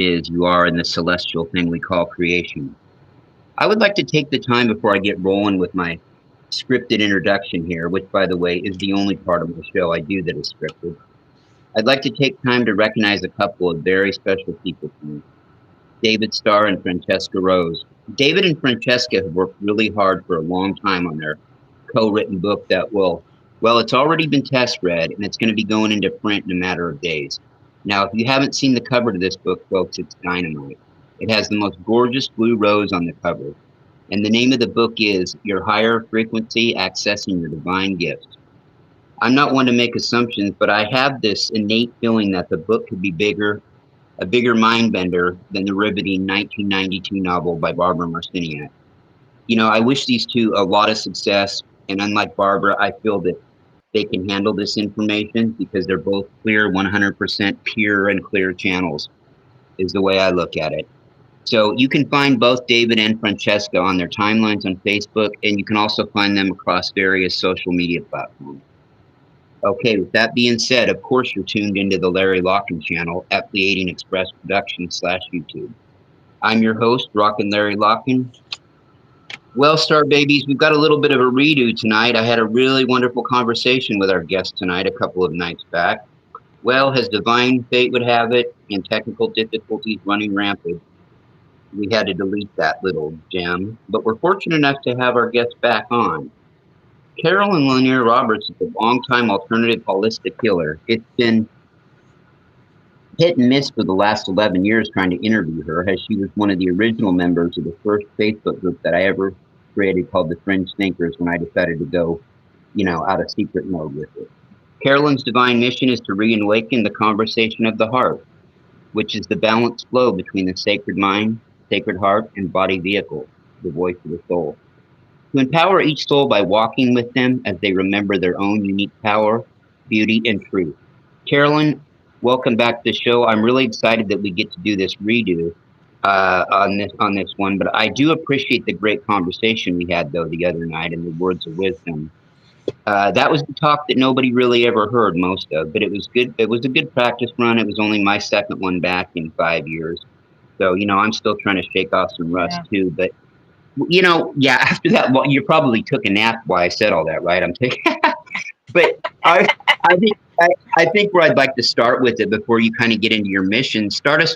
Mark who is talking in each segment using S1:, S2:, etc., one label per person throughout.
S1: is you are in the celestial thing we call creation. I would like to take the time before I get rolling with my scripted introduction here, which, by the way, is the only part of the show I do that is scripted. I'd like to take time to recognize a couple of very special people to me, David Starr and Francesca Rose. David and Francesca have worked really hard for a long time on their co-written book that it's already been test read, and it's going to be going into print in a matter of days. Now, if you haven't seen the cover to this book, folks, it's dynamite. It has the most gorgeous blue rose on the cover. And the name of the book is Your Higher Frequency, Accessing Your Divine Gifts. I'm not one to make assumptions, but I have this innate feeling that the book could be a bigger mind bender than the riveting 1992 novel by Barbara Marciniak. You know, I wish these two a lot of success, and unlike Barbara, I feel that they can handle this information because they're both clear, 100% pure and clear channels, is the way I look at it. So you can find both David and Francesca on their timelines on Facebook, and you can also find them across various social media platforms. Okay, with that being said, of course you're tuned into the Larry Locken channel at Pleiadian Express Productions /YouTube. I'm your host, Rockin' Larry Locken. Well, Star Babies, we've got a little bit of a redo tonight. I had a really wonderful conversation with our guest tonight a couple of nights back. Well, as divine fate would have it, and technical difficulties running rampant, we had to delete that little gem, but we're fortunate enough to have our guest back on. Carolyn Lanier Roberts is a longtime alternative holistic healer. It's been hit and miss for the last 11 years trying to interview her, as she was one of the original members of the first Facebook group that I ever created called the Fringe Thinkers when I decided to go, out of secret mode with it. Carolyn's divine mission is to re-awaken the conversation of the heart, which is the balanced flow between the sacred mind, sacred heart, and body vehicle, the voice of the soul. To empower each soul by walking with them as they remember their own unique power, beauty, and truth. Carolyn, welcome back to the show. I'm really excited that we get to do this redo on this one, but I do appreciate the great conversation we had, though, the other night and the words of wisdom. That was the talk that nobody really ever heard most of, but it was good. It was a good practice run. It was only my second one back in 5 years. So, I'm still trying to shake off some rust too, but after that, well, you probably took a nap while I said all that, right? I'm taking, but I think where I'd like to start with it before you kind of get into your mission,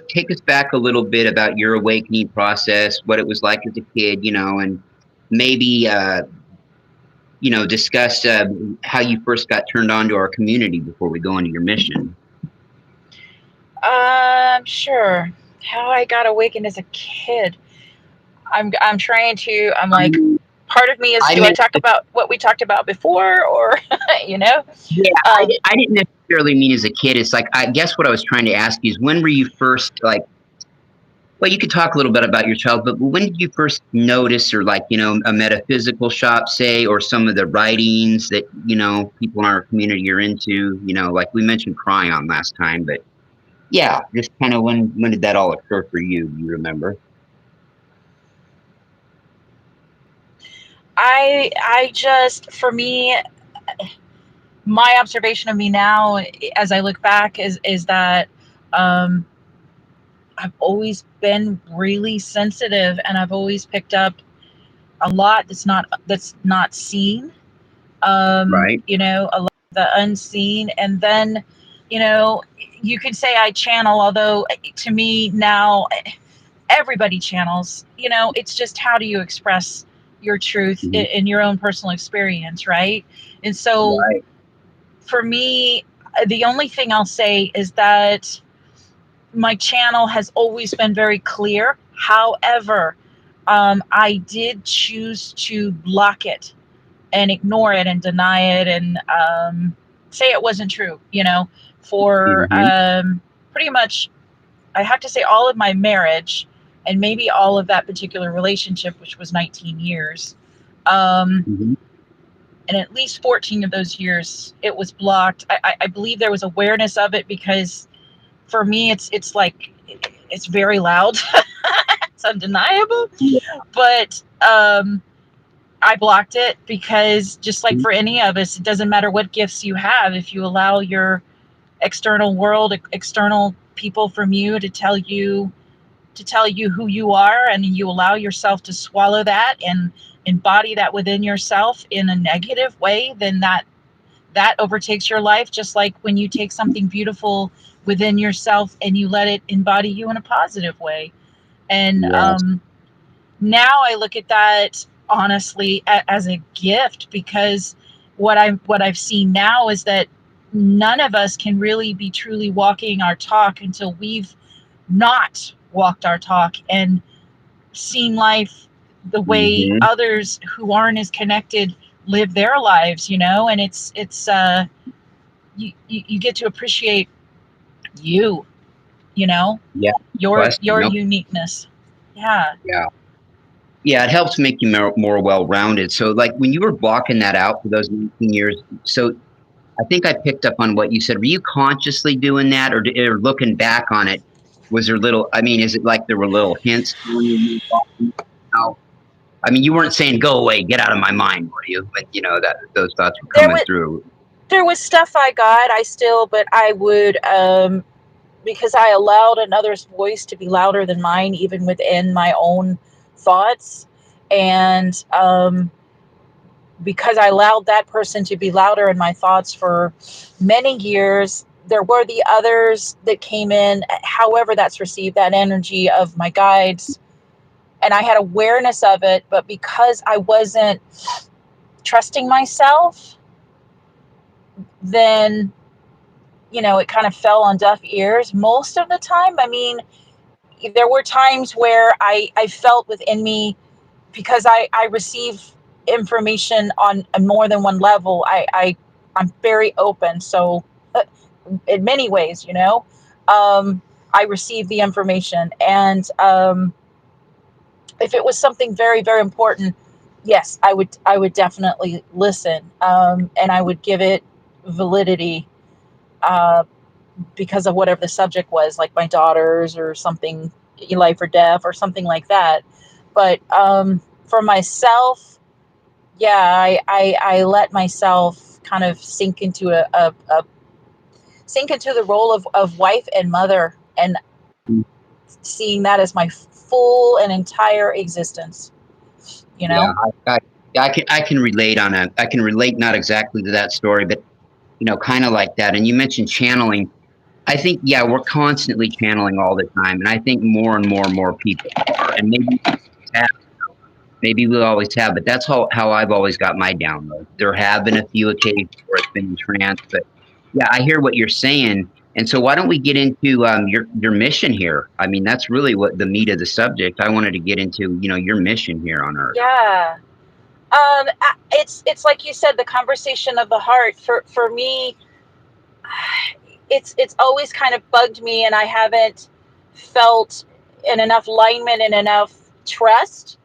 S1: take us back a little bit about your awakening process, what it was like as a kid, and maybe, discuss how you first got turned on to our community before we go into your mission.
S2: Sure. How I got awakened as a kid. I'm like, part of me is, do I talk about what we talked about before, or, Yeah,
S1: I didn't necessarily mean as a kid. It's like, I guess what I was trying to ask you is, when were you first, well, you could talk a little bit about your child, but when did you first notice, or a metaphysical shop, say, or some of the writings that, people in our community are into, like we mentioned Cryon last time, but yeah, just kind of when did that all occur for you? Do you remember?
S2: I just, for me, my observation of me now, as I look back, is that I've always been really sensitive, and I've always picked up a lot that's not seen.
S1: Right.
S2: A lot of the unseen, and then, you could say I channel, although to me now everybody channels. It's just, how do you express your truth in your own personal experience, right? And so, for me, the only thing I'll say is that my channel has always been very clear. However, I did choose to block it and ignore it and deny it and say it wasn't true, for pretty much, I have to say, all of my marriage, and maybe all of that particular relationship, which was 19 years. And at least 14 of those years, it was blocked. I believe there was awareness of it, because for me, it's like, it's very loud. It's undeniable. But I blocked it, because just like for any of us, it doesn't matter what gifts you have. If you allow your external world, external people from you to tell you who you are, and you allow yourself to swallow that and embody that within yourself in a negative way, then that overtakes your life, just like when you take something beautiful within yourself and you let it embody you in a positive way. And
S1: Yes.
S2: now I look at that honestly as a gift, because what I've seen now is that none of us can really be truly walking our talk until we've not walked our talk and seen life the way
S1: Mm-hmm.
S2: others who aren't as connected live their lives, and it's you get to appreciate you, you know
S1: Yeah.
S2: your
S1: Question. No.
S2: uniqueness. Yeah.
S1: Yeah. Yeah. It helps make you more well-rounded. So, like when you were blocking that out for those 19 years, so I think I picked up on what you said. Were you consciously doing that, or looking back on it? Was there little? I mean, is it like there were little hints when you were blocking out? I mean, you weren't saying "go away, get out of my mind," were you? But that those thoughts were
S2: there
S1: coming
S2: was
S1: through.
S2: there was stuff I got, but I would, because I allowed another's voice to be louder than mine, even within my own thoughts. And because I allowed that person to be louder in my thoughts for many years, there were the others that came in, however that's received, that energy of my guides. And I had awareness of it, but because I wasn't trusting myself, then, it kind of fell on deaf ears most of the time. I mean, there were times where I felt within me, because I receive information on more than one level. I'm very open. So in many ways, I receive the information. And if it was something very, very important, yes, I would definitely listen. And I would give it validity, uh, because of whatever the subject was, like my daughters or something, life or death or something like that. But for myself, yeah, I let myself kind of sink into sink into the role of wife and mother, and seeing that as my full and entire existence, you
S1: Yeah,
S2: know?
S1: I can relate I can relate, not exactly to that story, but kind of like that. And you mentioned channeling. I think, yeah, we're constantly channeling all the time, and I think more and more and more people are, and have, maybe we always have, but that's how I've always got my download. There have been a few occasions where it's been in trance, but yeah, I hear what you're saying. And so why don't we get into your mission here? I mean, that's really what the meat of the subject. I wanted to get into, your mission here on Earth.
S2: Yeah. It's like you said, the conversation of the heart. For me, it's always kind of bugged me, and I haven't felt in enough alignment and enough trust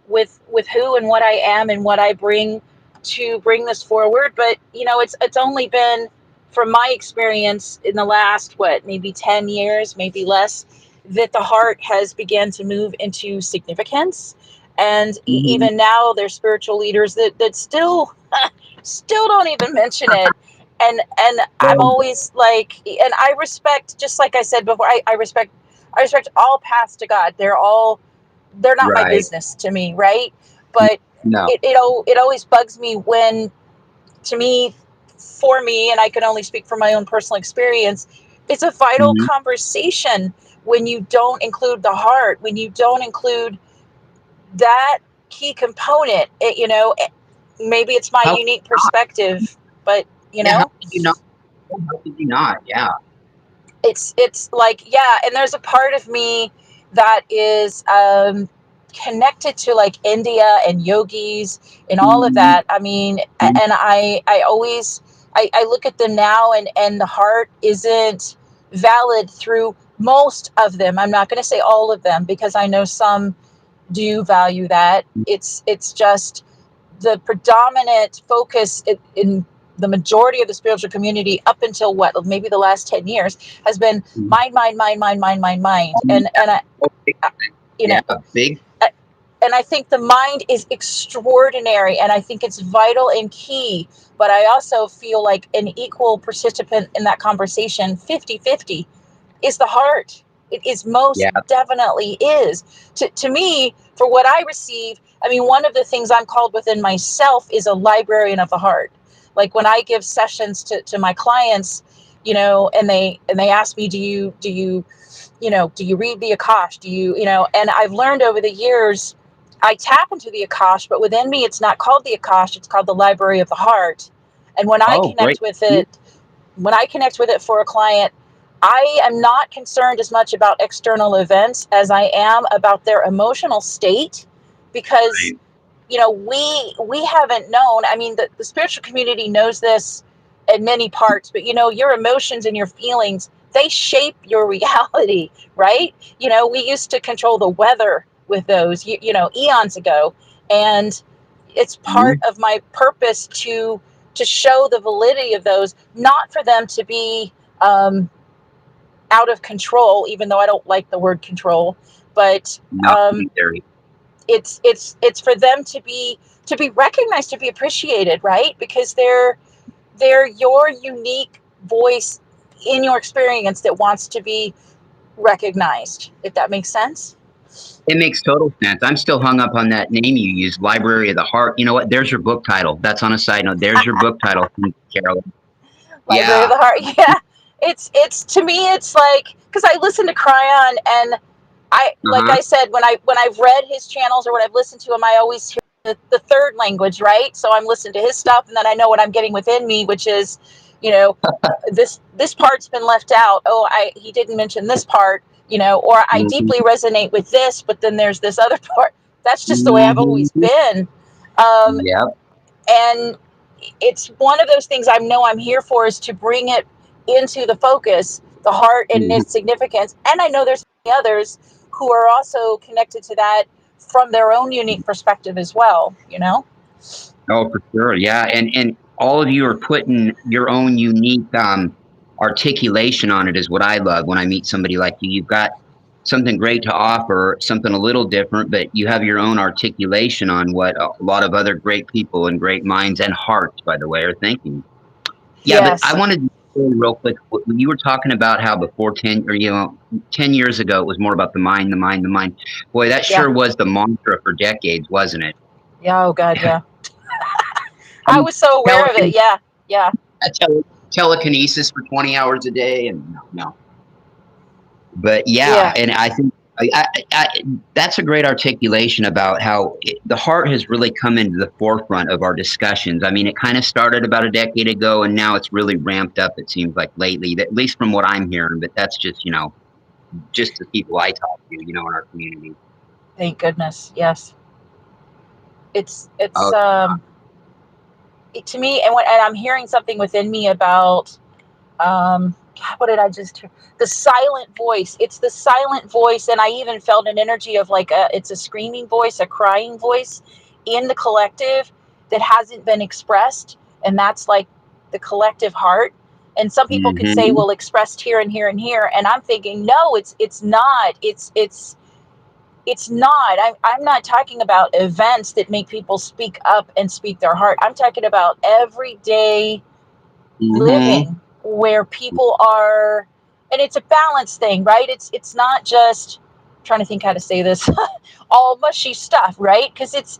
S2: with who and what I am and what I bring to bring this forward. But it's only been, from my experience, in the last, what, maybe 10 years, maybe less, that the heart has began to move into significance. And
S1: Hmm.
S2: even now there's spiritual leaders that still don't even mention it. And I'm always like, and I respect, just like I said before, I respect all paths to God. They're not my
S1: Right.
S2: business to me, right? But
S1: No.
S2: it always bugs me when, to me, for me, and I can only speak from my own personal experience, it's a vital
S1: Hmm.
S2: conversation when you don't include the heart, when you don't include that key component. Maybe it's my
S1: How?
S2: unique perspective, but
S1: Yeah. How could you not? How could you not? Yeah.
S2: it's like, yeah. And there's a part of me that is connected to like India and yogis and all of
S1: Hmm.
S2: that. I mean, and I always, I look at them now, and the heart isn't valid through most of them. I'm not going to say all of them, because I know some do value that. It's just the predominant focus in the majority of the spiritual community up until, what, maybe the last 10 years, has been mind, mind, mind, mind, mind, mind, mind. And I you
S1: Yeah.
S2: know
S1: Big.
S2: and I think the mind is extraordinary, and I think it's vital and key. But I also feel like an equal participant in that conversation, 50-50. is the heart. It is most
S1: Yeah.
S2: definitely is. To me, for what I receive, I mean, one of the things I'm called within myself is a librarian of the heart. Like when I give sessions to my clients, and they ask me, do you read the Akash? And I've learned over the years, I tap into the Akash, but within me, it's not called the Akash, it's called the Library of the Heart. And
S1: Oh, great.
S2: when I connect with it for a client, I am not concerned as much about external events as I am about their emotional state, because
S1: Right.
S2: we haven't known. I mean, the spiritual community knows this in many parts, but your emotions and your feelings, they shape your reality, right? We used to control the weather with those, eons ago. And it's part
S1: Mhm.
S2: of my purpose to show the validity of those, not for them to be out of control, even though I don't like the word control, but
S1: Not very.
S2: it's for them to be recognized, to be appreciated, right? Because they're your unique voice in your experience that wants to be recognized, if that makes sense.
S1: It makes total sense. I'm still hung up on that name you used, Library of the Heart. You know what? There's your book title. That's on a side note. There's your book title, Carolyn.
S2: Library of
S1: Yeah.
S2: the Heart. Yeah, it's to me, it's like, because I listen to Cryon, and like
S1: Uh-huh.
S2: I said, when I've read his channels or when I've listened to him, I always hear the third language, right? So I'm listening to his stuff, and then I know what I'm getting within me, which is, you know, this part's been left out. Oh, he didn't mention this part, or I
S1: Mhm.
S2: deeply resonate with this, but then there's this other part. That's just the way I've always
S1: Mhm.
S2: been. Um,
S1: Yep.
S2: and it's one of those things I know I'm here for, is to bring it into the focus, the heart and
S1: Mhm.
S2: its significance. And I know there's many others who are also connected to that from their own unique perspective as well.
S1: Oh, for sure. Yeah. And all of you are putting your own unique articulation on it is what I love when I meet somebody like you. You've got something great to offer, something a little different, but you have your own articulation on what a lot of other great people and great minds and hearts, by the way, are thinking. Yeah, but I
S2: Yes.
S1: wanted to say real quick, when you were talking about how before 10 or 10 years ago, it was more about the mind, the mind, the mind. Boy, that
S2: Yeah.
S1: sure was the mantra for decades, wasn't it?
S2: Yeah. Oh God. Yeah.
S1: I
S2: I
S1: mean,
S2: was so aware of it.
S1: telecon-
S2: Yeah. Yeah.
S1: telekinesis for 20 hours a day, and no. But yeah,
S2: Yeah.
S1: and I think that's a great articulation about how the heart has really come into the forefront of our discussions. I mean, it kind of started about a decade ago, and now it's really ramped up. It seems like lately, at least from what I'm hearing. But that's just just the people I talk to, in our community.
S2: Thank goodness. Yes. It's
S1: Oh,
S2: to me, and I'm hearing something within me about, God, what did I just hear? The silent voice. It's the silent voice, and I even felt an energy of like it's a screaming voice, a crying voice in the collective that hasn't been expressed, and that's like the collective heart. And some people could say,
S1: hmm
S2: well, expressed here and here and here, and I'm thinking, no, it's not. It's not. I'm not talking about events that make people speak up and speak their heart. I'm talking about everyday
S1: hmm
S2: living where people are, and it's a balance thing, right? It's not just, I'm trying to think how to say this, all mushy stuff, right? Because it's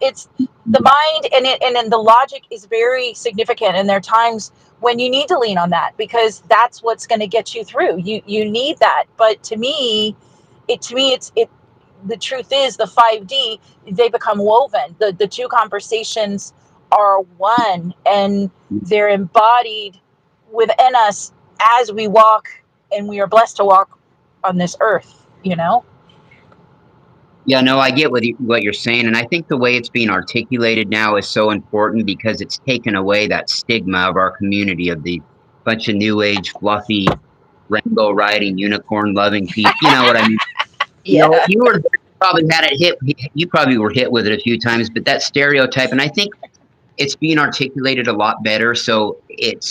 S2: the mind, and then the logic is very significant, and there are times when you need to lean on that, because that's what's going to get you through. You need that. But to me it's it the truth is, the 5D, they become woven. The two conversations are one, and they're embodied within us as we walk, and we are blessed to walk on this earth.
S1: Yeah, no, I get what you're saying, and I think the way it's being articulated now is so important because it's taken away that stigma of our community of the bunch of new age, fluffy, rainbow riding, unicorn loving people. You know what I mean?
S2: Yeah.
S1: You were probably had it hit. You probably were hit with it a few times, but that stereotype, and I think it's being articulated a lot better, so it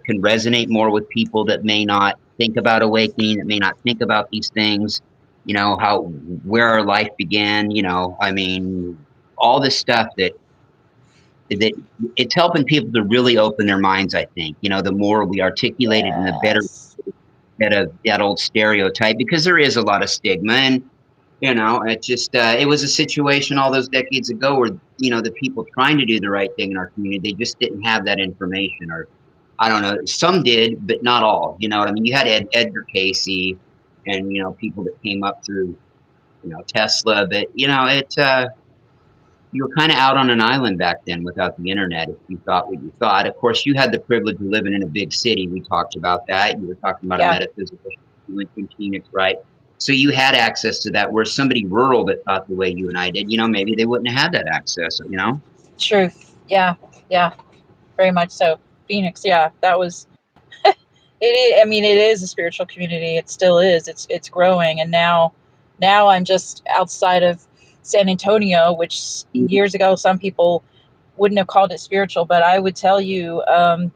S1: can resonate more with people that may not think about awakening, that may not think about these things. How where our life began. I mean, all this stuff that it's helping people to really open their minds. I think the more we articulate it, and the better
S2: Yes.
S1: instead of that old stereotype, because there is a lot of stigma. And it just it was a situation all those decades ago where the people trying to do the right thing in our community, they just didn't have that information, or I don't know, some did, but not all. You know what I mean? You had Edgar Casey, and people that came up through Tesla, but you were kind of out on an island back then without the internet if you thought what you thought. Of course, you had the privilege of living in a big city. We talked about that. You were talking about a
S2: Yeah,
S1: metaphysical in Phoenix, right? So you had access to that, where somebody rural that thought the way you and I did, maybe they wouldn't have had that access.
S2: truth. Yeah, yeah, very much so. Phoenix, yeah, that was it is, I mean, it is a spiritual community. It still is. It's growing, and now I'm just outside of San Antonio, which years ago some people wouldn't have called it spiritual, but I would tell you,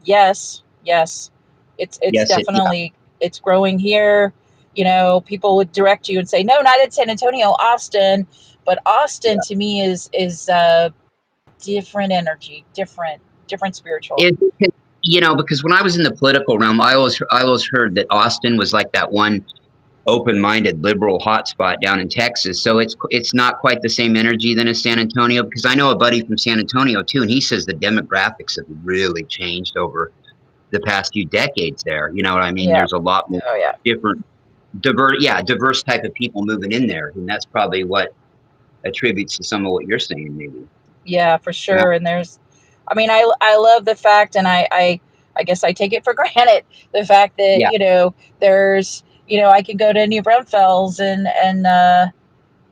S2: yes, yes, it's
S1: Yes, yeah.
S2: definitely it's growing here. People would direct you and say, no, not in San Antonio, Austin, but Austin to me is different energy, different spiritual.
S1: It, because when I was in the political realm, I always heard that Austin was like that one open-minded liberal hotspot down in Texas. So it's not quite the same energy than in San Antonio, because I know a buddy from San Antonio too, and he says the demographics have really changed over the past few decades there. You know what I mean?
S2: Yeah.
S1: There's a lot more
S2: Oh yeah.
S1: different, diverse type of people moving in there, and that's probably what attributes to some of what you're saying, maybe.
S2: Yeah, for
S1: Yeah.
S2: sure. And I love the fact, and I guess I take it for granted, the fact that,
S1: Yeah.
S2: there's, I can go to New Braunfels and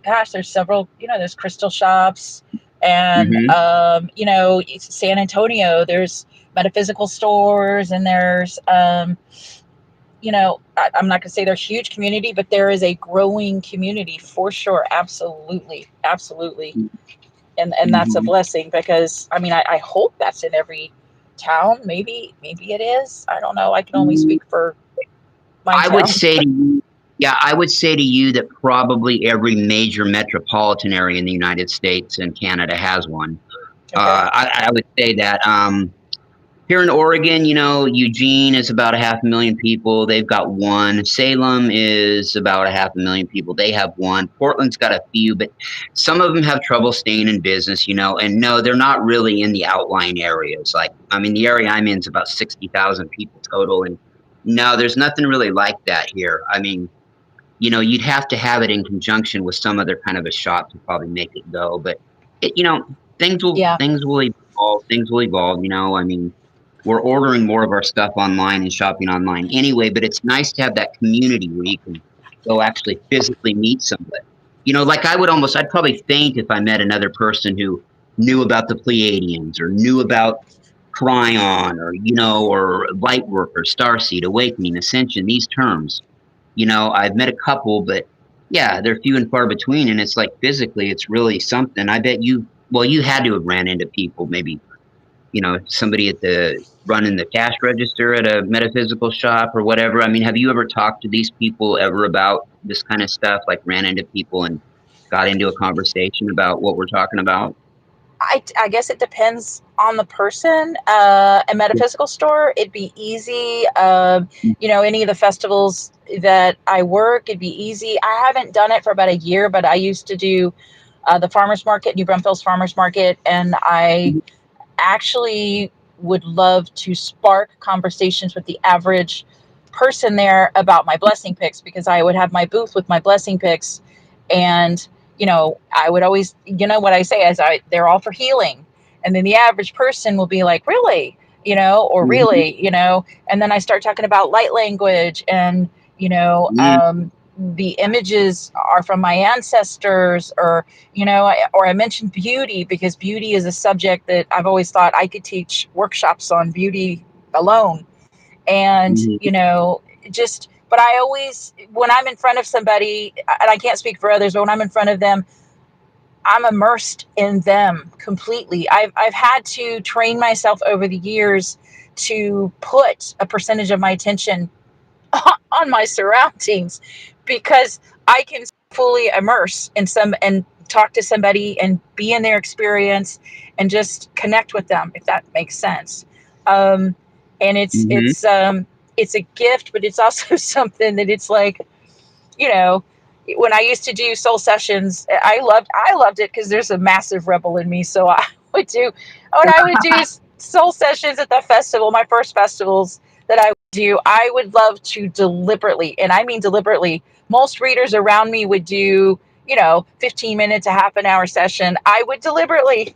S2: gosh, there's several, there's crystal shops and,
S1: Hmm.
S2: San Antonio, there's metaphysical stores and there's, I'm not going to say there's huge community, but there is a growing community for sure. Absolutely. Absolutely. And that's a
S1: Hmm.
S2: blessing because I hope that's in every town. Maybe it is. I don't know. I can only speak for my
S1: I would
S2: town.
S1: say to you, yeah, I would say to you that probably every major metropolitan area in the United States and Canada has one.
S2: Okay.
S1: I would say that here in Oregon, Eugene is about 500,000 people. They've got one. Salem is about 500,000 people. They have one. Portland's got a few, but some of them have trouble staying in business, and no, they're not really in the outlying areas. Like, I mean, the area I'm in is about 60,000 people total. And no, there's nothing really like that here. I mean, you'd have to have it in conjunction with some other kind of a shop to probably make it go. But things will
S2: Yeah.
S1: things will evolve. Things will evolve. I mean, we're ordering more of our stuff online and shopping online anyway. But it's nice to have that community where you can go actually physically meet somebody. Like I'd probably faint if I met another person who knew about the Pleiadians or knew about Cryon or light work or starseed, awakening, ascension, these terms. I've met a couple, but yeah, they're few and far between. And it's like physically, it's really something. I bet you had to have ran into people, maybe, somebody running the cash register at a metaphysical shop or whatever. I mean, have you ever talked to these people ever about this kind of stuff? Like ran into people and got into a conversation about what we're talking about?
S2: I guess it depends on the person. A metaphysical store, it'd be easy. Any of the festivals that I work, it'd be easy. I haven't done it for about a year, but I used to do the farmers market, New Braunfels farmers market, and I actually would love to spark conversations with the average person there about my blessing picks, because I would have my booth with my blessing picks, and I would always, what I say is they're all for healing, and then the average person will be like, really, or
S1: Mhm.
S2: really, and then I start talking about light language, and you know
S1: Mhm.
S2: um, the images are from my ancestors, or or I mentioned beauty, because beauty is a subject that I've always thought I could teach workshops on beauty alone. And
S1: Mhm.
S2: just, but I always, when I'm in front of somebody, and I can't speak for others, but when I'm in front of them, I'm immersed in them completely. I've had to train myself over the years to put a percentage of my attention on my surroundings, because I can fully immerse in some and talk to somebody and be in their experience and just connect with them, if that makes sense. And it's
S1: Mhm.
S2: it's it's a gift, but it's also something that it's like, you know, when I used to do soul sessions, I loved it because there's a massive rebel in me. So I would do when I would do soul sessions at the festival, my first festivals that I would do, I would love to deliberately, and I mean deliberately, most readers around me would do, 15 minutes, a half an hour session. I would deliberately,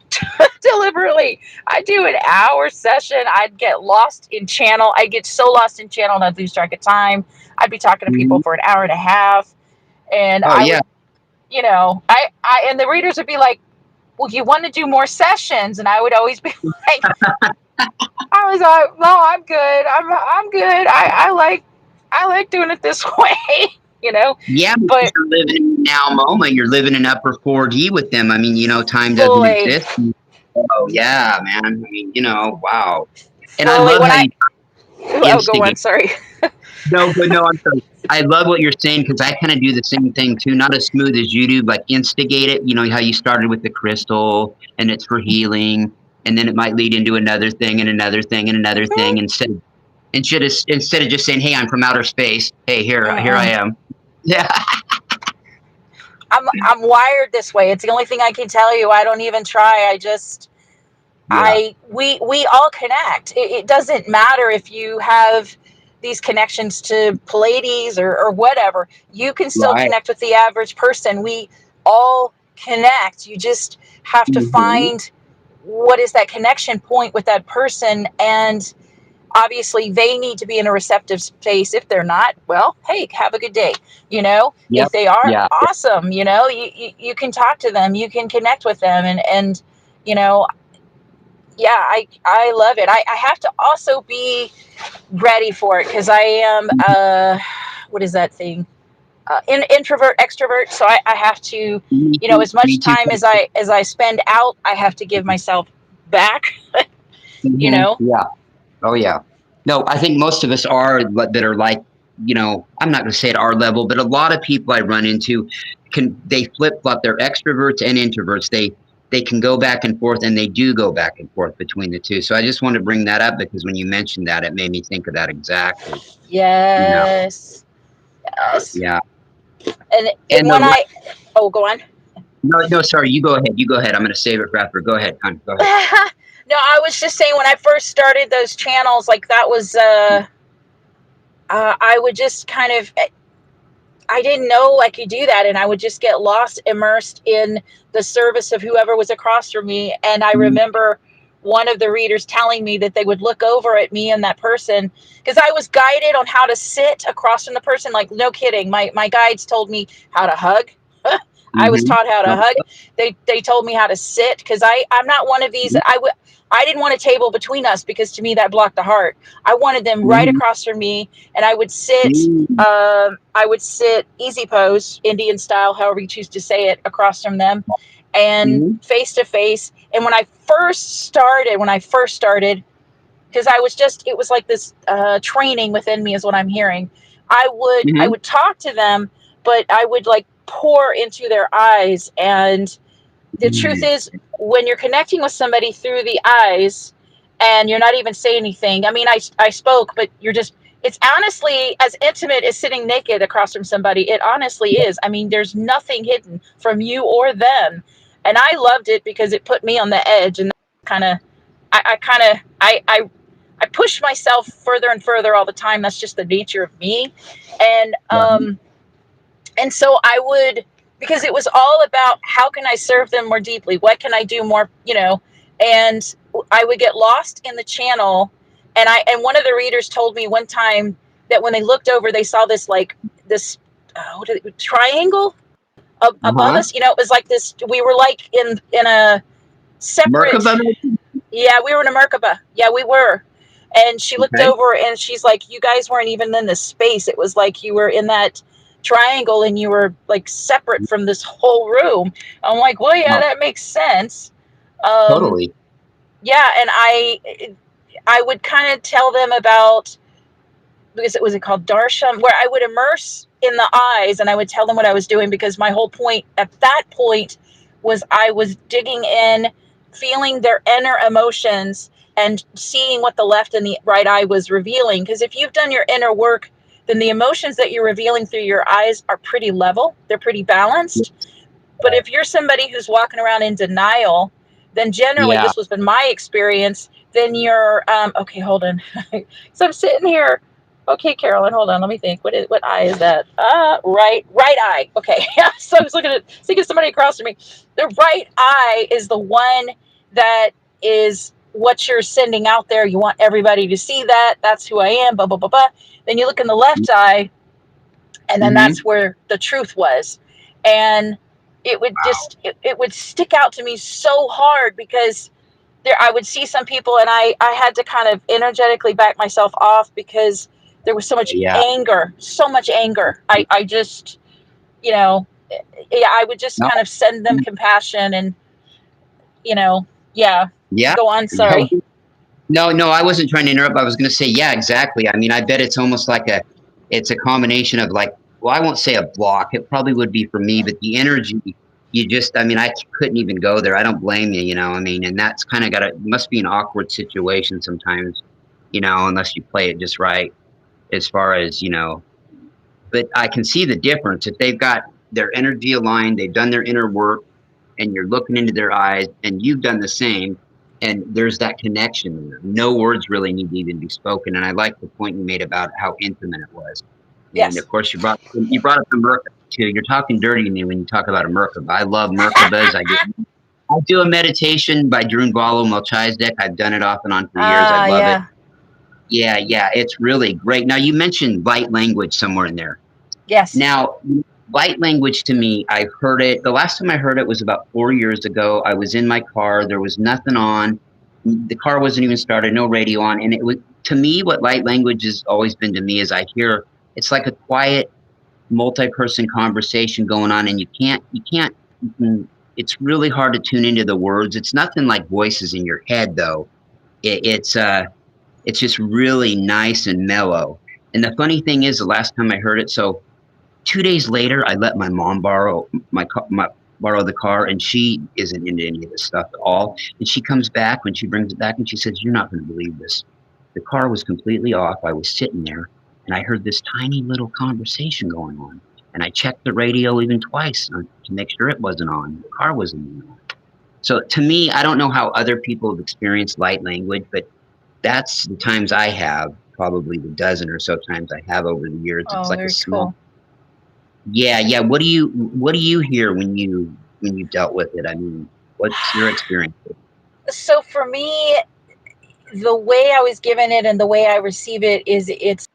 S2: deliberately, I'd do an hour session. I'd get lost in channel. I'd get so lost in channel and I'd lose track of time. I'd be talking to people
S1: Mhm.
S2: for an hour and a half. And
S1: Oh
S2: I
S1: yeah.
S2: would, and the readers would be like, well, you want to do more sessions? And I would always be like, I was like, no, I'm good. I'm good. I like doing it this way,
S1: Yeah, because
S2: but
S1: you're living in the now moment. You're living in upper 4D with them. I mean, time doesn't
S2: fully,
S1: exist. Oh yeah, man. I mean, wow. And I
S2: fully
S1: love
S2: when
S1: how
S2: I,
S1: you
S2: oh, go on.
S1: instigate.
S2: Sorry.
S1: No, but no, I'm sorry. I love what you're saying because I kind of do the same thing too. Not as smooth as you do, but instigate it. You know how you started with the crystal and it's for healing, and then it might lead into another thing and another thing and another thing. Instead of just saying, "Hey, I'm from outer space. Hey, here I
S2: Mm-mm.
S1: am." Yeah.
S2: I'm wired this way. It's the only thing I can tell you. I don't even try. I just
S1: Yeah.
S2: we all connect. It doesn't matter if you have these connections to Pleiades or whatever. You can still
S1: Right.
S2: connect with the average person. We all connect. You just have to
S1: Hmm.
S2: find what is that connection point with that person, and obviously they need to be in a receptive space. If they're not, well, hey, have a good day. If
S1: Yep.
S2: they are,
S1: Yeah.
S2: awesome. You can talk to them, you can connect with them, and you know yeah, I love it. I have to also be ready for it because I am what is that thing, introvert extrovert, so I have to,
S1: Me too.
S2: as much
S1: Me too.
S2: time as I spend out, I have to give myself back. you
S1: Hmm.
S2: know
S1: Yeah. Oh yeah. No, I think most of us are that are like, I'm not going to say at our level, but a lot of people I run into they flip flop. They're extroverts and introverts. They can go back and forth, and they do go back and forth between the two. So I just want to bring that up because when you mentioned that, it made me think of that exactly. You know,
S2: yes, yes.
S1: yeah.
S2: And
S1: And
S2: when I, oh, go on.
S1: no, no, sorry, you go ahead. You go ahead. I'm going to save it for after. Go ahead, hon. Go ahead.
S2: No, I was just saying when I first started those channels, like that was I would just kind of, I didn't know I could do that, and I would just get lost, immersed in the service of whoever was across from me. And I remember one of the readers telling me that they would look over at me and that person because I was guided on how to sit across from the person. Like, no kidding, my guides told me how to hug. I was
S1: Mm-hmm.
S2: taught how to hug. They told me how to sit because I'm not one of these. I didn't want a table between us because to me that blocked the heart. I wanted them right
S1: Mm-hmm.
S2: across from me, and I would sit.
S1: Mm-hmm.
S2: I would sit easy pose, Indian style, however you choose to say it, across from them, and
S1: Mm-hmm.
S2: face to face. And when I first started, because it was like this training within me, is what I'm hearing. I would talk to them, but I would like pour into their eyes. And the truth
S1: Mm-hmm.
S2: is, when you're connecting with somebody through the eyes and you're not even saying anything, I mean, I spoke, but it's honestly as intimate as sitting naked across from somebody. It honestly is. I mean, there's nothing hidden from you or them. And I loved it because it put me on the edge. And kind of, I kind of, I push myself further and further all the time. That's just the nature of me. And, and so I would, because it was all about how can I serve them more deeply? What can I do more, and I would get lost in the channel. And one of the readers told me one time that when they looked over, they saw this triangle above
S1: Uh-huh.
S2: us. It was like this, we were like in a separate,
S1: Merkaba.
S2: yeah, we were in a Merkaba. Yeah, we were. And she looked
S1: Okay.
S2: over and she's like, you guys weren't even in this space. It was like you were in that triangle and you were like separate from this whole room. I'm like, well, yeah,
S1: Wow.
S2: that makes sense. Um,
S1: Totally.
S2: yeah, and I would kind of tell them about, because it was called Darsham, where I would immerse in the eyes and I would tell them what I was doing, because my whole point at that point was I was digging in, feeling their inner emotions, and seeing what the left and the right eye was revealing. Because if you've done your inner work, then the emotions that you're revealing through your eyes are pretty level, they're pretty balanced. But if you're somebody who's walking around in denial, then generally,
S1: Yeah.
S2: this was been my experience, then you're, okay, hold on. So I'm sitting here. Okay, Carolyn, hold on. Let me think. What eye is that? Right eye. Okay. Yeah. So I was seeing somebody across from me. The right eye is the one that is what you're sending out there. You want everybody to see that. That's who I am. Blah, blah, blah, blah. Then you look in the left eye, and then
S1: Mm-hmm.
S2: that's where the truth was. And it would just it would stick out to me so hard, because there I would see some people, and I had to kind of energetically back myself off, because there was
S1: Yeah.
S2: so much anger. I just, you know, yeah, I would just
S1: No.
S2: kind of send them compassion, and, yeah,
S1: Yeah.
S2: go on,
S1: Yeah.
S2: sorry.
S1: No, no, I wasn't trying to interrupt. I was going to say, yeah, exactly. I mean, I bet it's almost like it's a combination of like, well, I won't say a block. It probably would be for me, but the energy, I mean, I couldn't even go there. I don't blame you, I mean, and that's kind of must be an awkward situation sometimes, unless you play it just right as far as, but I can see the difference. If they've got their energy aligned, they've done their inner work, and you're looking into their eyes, and you've done the same, and there's that connection there. No words really need to even be spoken. And I like the point you made about how intimate it was. And of
S2: Yes.
S1: course, you brought up the Merkaba too. You're talking dirty to me when you talk about a Merkaba. I love Merkabas. I do a meditation by Drew Melchizedek. I've done it off and on for years. I love it.
S2: Yeah.
S1: Yeah, yeah, it's really great. Now, you mentioned light language somewhere in there.
S2: Yes.
S1: Now, light language to me, I've heard it. The last time I heard it was about 4 years ago. I was in my car. There was nothing on. The car wasn't even started, no radio on. And it was, to me, what light language has always been to me is it's like a quiet, multi-person conversation going on, and it's really hard to tune into the words. It's nothing like voices in your head, though. It's just really nice and mellow. And the funny thing is, the last time I heard it, so 2 days later, I let my mom borrow the car, and she isn't into any of this stuff at all. And she comes back when she brings it back, and she says, "You're not going to believe this. The car was completely off. I was sitting there, and I heard this tiny little conversation going on. And I checked the radio even twice to make sure it wasn't on. The car wasn't on." So to me, I don't know how other people have experienced light language, but that's the times I have, probably the dozen or so times I have over the years. It's
S2: Oh,
S1: like a
S2: very
S1: small.
S2: cool.
S1: Yeah, yeah. What do you hear when you've dealt with it? I mean, what's your experience?
S2: So for me, the way I was given it and the way I receive it is it's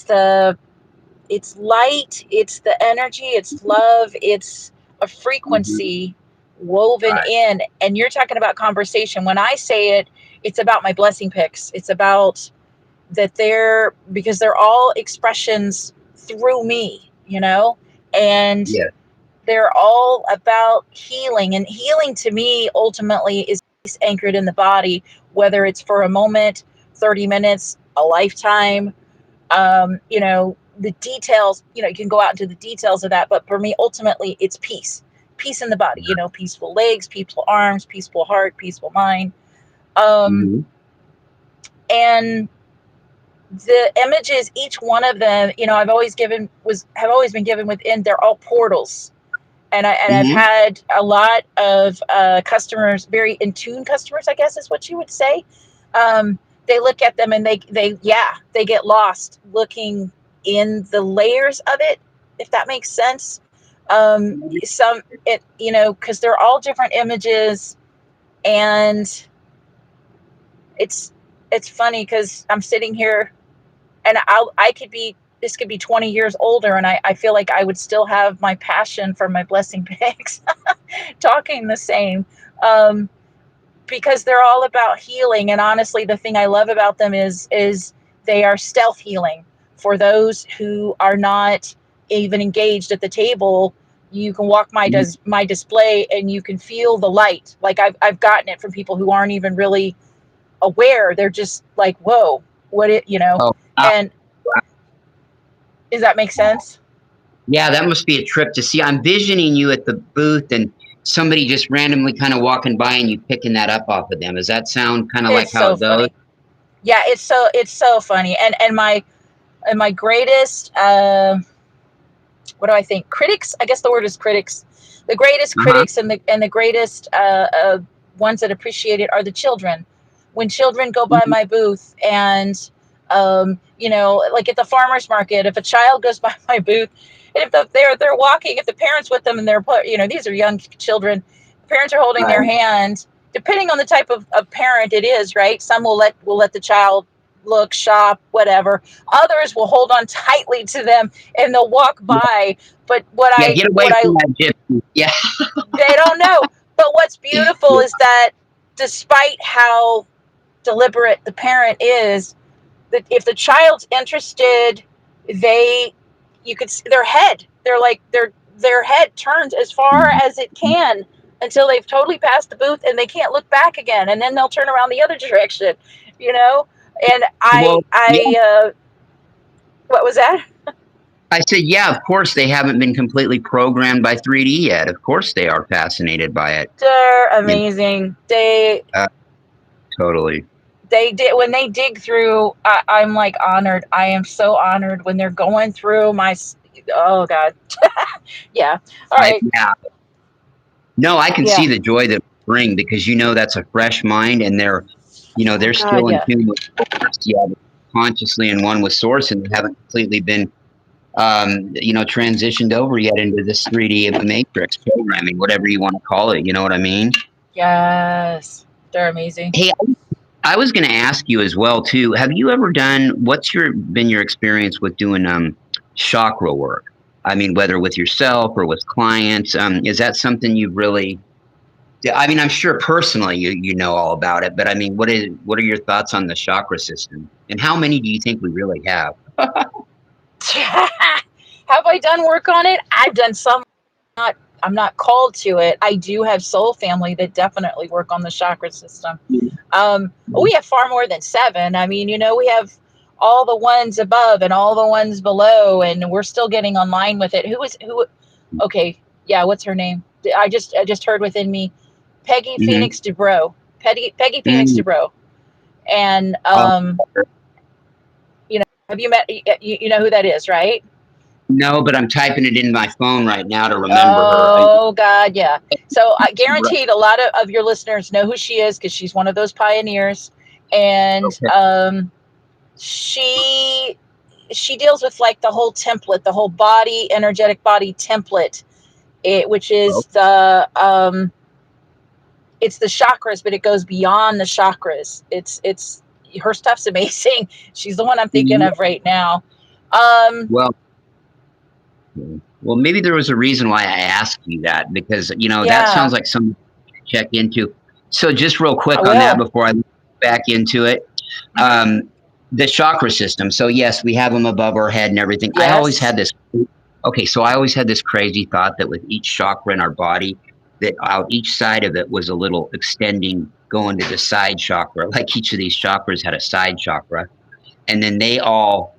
S2: the it's light, it's the energy, it's love, it's a
S1: Mm-hmm.
S2: frequency woven
S1: Right.
S2: in. And you're talking about conversation. When I say it, it's about my blessing picks. It's about that because they're all expressions through me, and
S1: Yeah.
S2: they're all about healing. And healing to me ultimately is anchored in the body, whether it's for a moment, 30 minutes, a lifetime. The details, you can go out into the details of that. But for me, ultimately, it's peace in the body, peaceful legs, peaceful arms, peaceful heart, peaceful mind.
S1: Mm-hmm.
S2: And the images, each one of them, have always been given within, they're all portals. And I've
S1: Mm-hmm.
S2: had a lot of customers, very in tune customers, I guess is what you would say. They look at them and they get lost looking in the layers of it, if that makes sense. Because they're all different images, and it's it's funny because I'm sitting here, and I could be, this could be 20 years older, and I feel like I would still have my passion for my blessing bags talking the same, um, because they're all about healing. And honestly, the thing I love about them is they are stealth healing for those who are not even engaged at the table. You can walk my display and you can feel the light. Like I've gotten it from people who aren't even really aware. They're just like, whoa, what it,
S1: Oh, wow.
S2: and does that make sense?
S1: Yeah, that must be a trip to see. I'm visioning you at the booth, and somebody just randomly kind of walking by and you picking that up off of them. Does that sound kind of like
S2: It's
S1: how
S2: so
S1: it goes?
S2: funny. Yeah, it's so funny. And my greatest what do I think? Critics, I guess the word is critics. The greatest
S1: Uh-huh.
S2: critics and the greatest ones that appreciate it are the children. When children go by
S1: Mhm.
S2: my booth and like at the farmers market, if a child goes by my booth, and if they're walking, if the parents with them and these are young children, the parents are holding their
S1: Right.
S2: hand. Depending on the type of parent it is, right? Some will let the child look, shop, whatever. Others will hold on tightly to them and they'll walk
S1: Yeah,
S2: by. But
S1: yeah, get away from that gypsy. Yeah.
S2: they don't know. But what's beautiful is that despite how deliberate the parent is, that if the child's interested, they you could see their head. They're like their head turns as far as it can until they've totally passed the booth and they can't look back again, and then they'll turn around the other direction, you know. And
S1: Well, yeah,
S2: what was that?
S1: I said, yeah, of course they haven't been completely programmed by 3D yet. Of course they are fascinated by it.
S2: They're
S1: You know,
S2: amazing. They
S1: totally.
S2: they did when they dig through. I'm like honored. I am so honored when they're going through my. Oh God, yeah. All right,
S1: Yeah. No, I can
S2: yeah.
S1: see the joy that it bring because that's a fresh mind and
S2: Oh
S1: they're
S2: God,
S1: still in
S2: yeah.
S1: tune with source. Yeah, they're consciously in one with source and they haven't completely been transitioned over yet into this 3D matrix programming, whatever you want to call it. You know what I mean?
S2: Yes, they're amazing.
S1: Hey, I was going to ask you as well too. Have you ever what's been your experience with doing chakra work? I mean, whether with yourself or with clients, is that something you've really? Yeah, I mean, I'm sure personally you know all about it, but I mean, what are your thoughts on the chakra system, and how many do you think we really have?
S2: Have I done work on it? I've done some. I'm not called to it. I do have soul family that definitely work on the chakra system. We have far more than seven. I mean, we have all the ones above and all the ones below, and we're still getting online with it. Who? Okay, yeah. What's her name? I just heard within me, Peggy
S1: Mm-hmm.
S2: Phoenix Dubrow. Peggy Phoenix
S1: Mm-hmm.
S2: Dubrow. And
S1: Oh,
S2: have you met? You know who that is, right?
S1: no, but I'm typing it in my phone right now to remember her.
S2: Oh God, yeah. So I guaranteed a lot of your listeners know who she is because she's one of those pioneers, and
S1: Okay.
S2: she deals with like the whole template, the whole body, energetic body template, which
S1: Oh,
S2: is it's the chakras, but it goes beyond the chakras. It's her stuff's amazing. She's the one I'm thinking
S1: yeah.
S2: of right now. Um,
S1: Well, well, maybe there was a reason why I asked you that because that
S2: yeah,
S1: sounds like something to check into. So just real
S2: I
S1: quick on that
S2: will.
S1: before I back into it,
S2: Mm-hmm.
S1: um, the chakra system. So yes, we have them above our head and everything. I always
S2: Yes.
S1: had this. Okay, so I always had this crazy thought that with each chakra in our body, that out each side of it was a little extending, going to the side chakra. Like each of these chakras had a side chakra, and then they all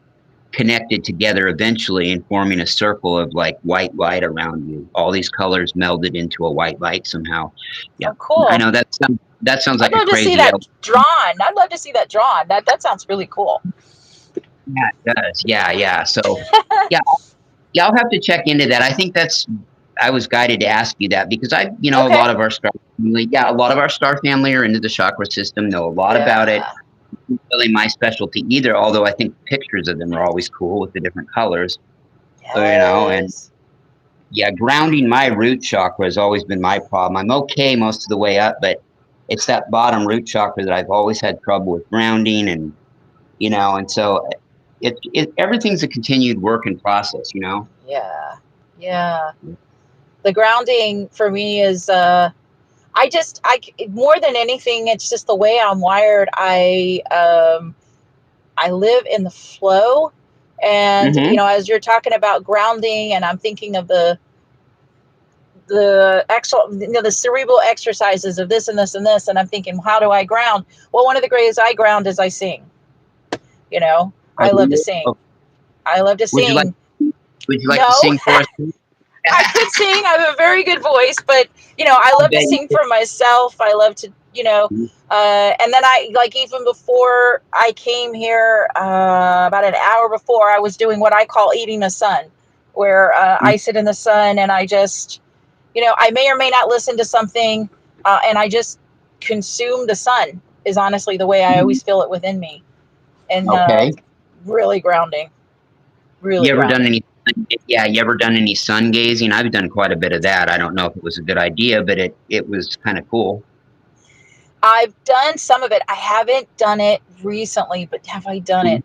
S1: connected together eventually and forming a circle of like white light around you. All these colors melded into a white light somehow. Yeah,
S2: Oh,
S1: I
S2: cool.
S1: know that sounds
S2: I'd
S1: like a
S2: love to see
S1: crazy.
S2: that drawn. I'd love to see that drawn. That sounds really cool.
S1: Yeah, it does. Yeah, yeah. So, yeah, yeah, I'll have to check into that. I think I was guided to ask you that because a
S2: Okay.
S1: lot of our star family, yeah, a lot of our star family are into the chakra system, know a lot about it.
S2: Yeah.
S1: It's really my specialty either, although I think pictures of them are always cool with the different colors, and
S2: Yes.
S1: yeah, grounding my root chakra has always been my problem. I'm okay most of the way up, but it's that bottom root chakra that I've always had trouble with grounding, and so everything's a continued work in process.
S2: Yeah. Yeah. The grounding for me is I more than anything it's just the way I'm wired. I live in the flow, and
S1: Mm-hmm.
S2: as you're talking about grounding, and I'm thinking of the actual the cerebral exercises of this and this and this, and I'm thinking, how do I ground? Well, one of the greatest I ground is I sing. I love to sing.
S1: Oh,
S2: I love to
S1: would you like
S2: sing.
S1: would you like to
S2: No,
S1: sing for us?
S2: I could sing. I have a very good voice, but I
S1: I
S2: love to
S1: bet
S2: sing for myself. I love to,
S1: you.
S2: and then I like even before I came here, about an hour before, I was doing what I call eating the sun, where I sit in the sun and I just, I may or may not listen to something, and I just consume the sun. Is honestly the way I always feel it within me, and
S1: Okay.
S2: really grounding, really
S1: You ever done
S2: grounding.
S1: any? Yeah, you ever done any sun gazing? I've done quite a bit of that. I don't know if it was a good idea, but it was kind of cool.
S2: I've done some of it. I haven't done it recently, but have I done it?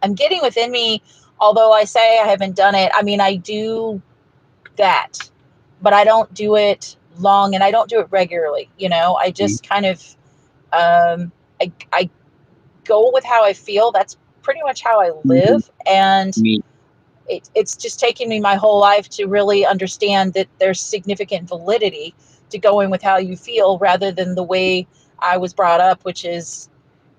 S2: I'm getting within me, although I say I haven't done it. I mean, I do that, but I don't do it long and I don't do it regularly. I just kind of, I go with how I feel. That's pretty much how I
S1: Mhm.
S2: live. And
S1: Me.
S2: it's just taken me my whole life to really understand that there's significant validity to going with how you feel rather than the way I was brought up, which is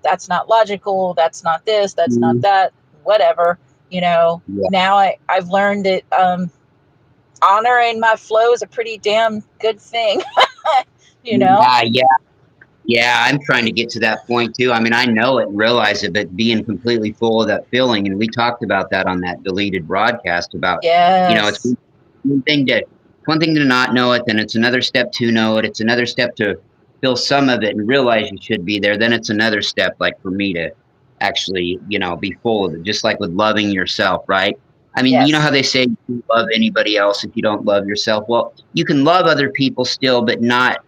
S2: that's not logical, that's not this, that's not
S1: Mhm.
S2: that, whatever.
S1: Yeah.
S2: Now I've learned that honoring my flow is a pretty damn good thing. you know?
S1: Yeah, yeah. I'm trying to get to that point too. I mean, I know it and realize it, but being completely full of that feeling, and we talked about that on that deleted broadcast about, it's
S2: Yes.
S1: one thing to one thing to not know it, then it's another step to know it. It's another step to feel some of it and realize you should be there. Then it's another step, like for me to actually, be full of it. Just like with loving yourself, right? I mean, you know how
S2: Yes.
S1: they say you can love anybody else if you don't love yourself. Well, you can love other people still, but not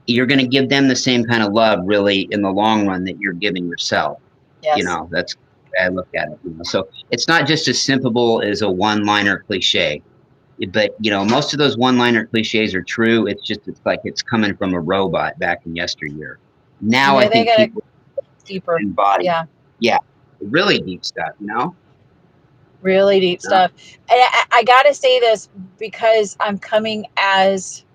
S1: you're going to give them the same kind of love really in the long run that you're giving yourself.
S2: Yes.
S1: That's the way I look at it. So it's not just as simple as a one-liner cliche, but most of those one-liner cliches are true. It's like it's coming from a robot back in yesteryear. Now I
S2: They
S1: think
S2: got it
S1: people
S2: deeper.
S1: embody,
S2: Yeah.
S1: yeah, really deep stuff.
S2: Really deep
S1: Yeah.
S2: stuff. And I got to say this because I'm coming as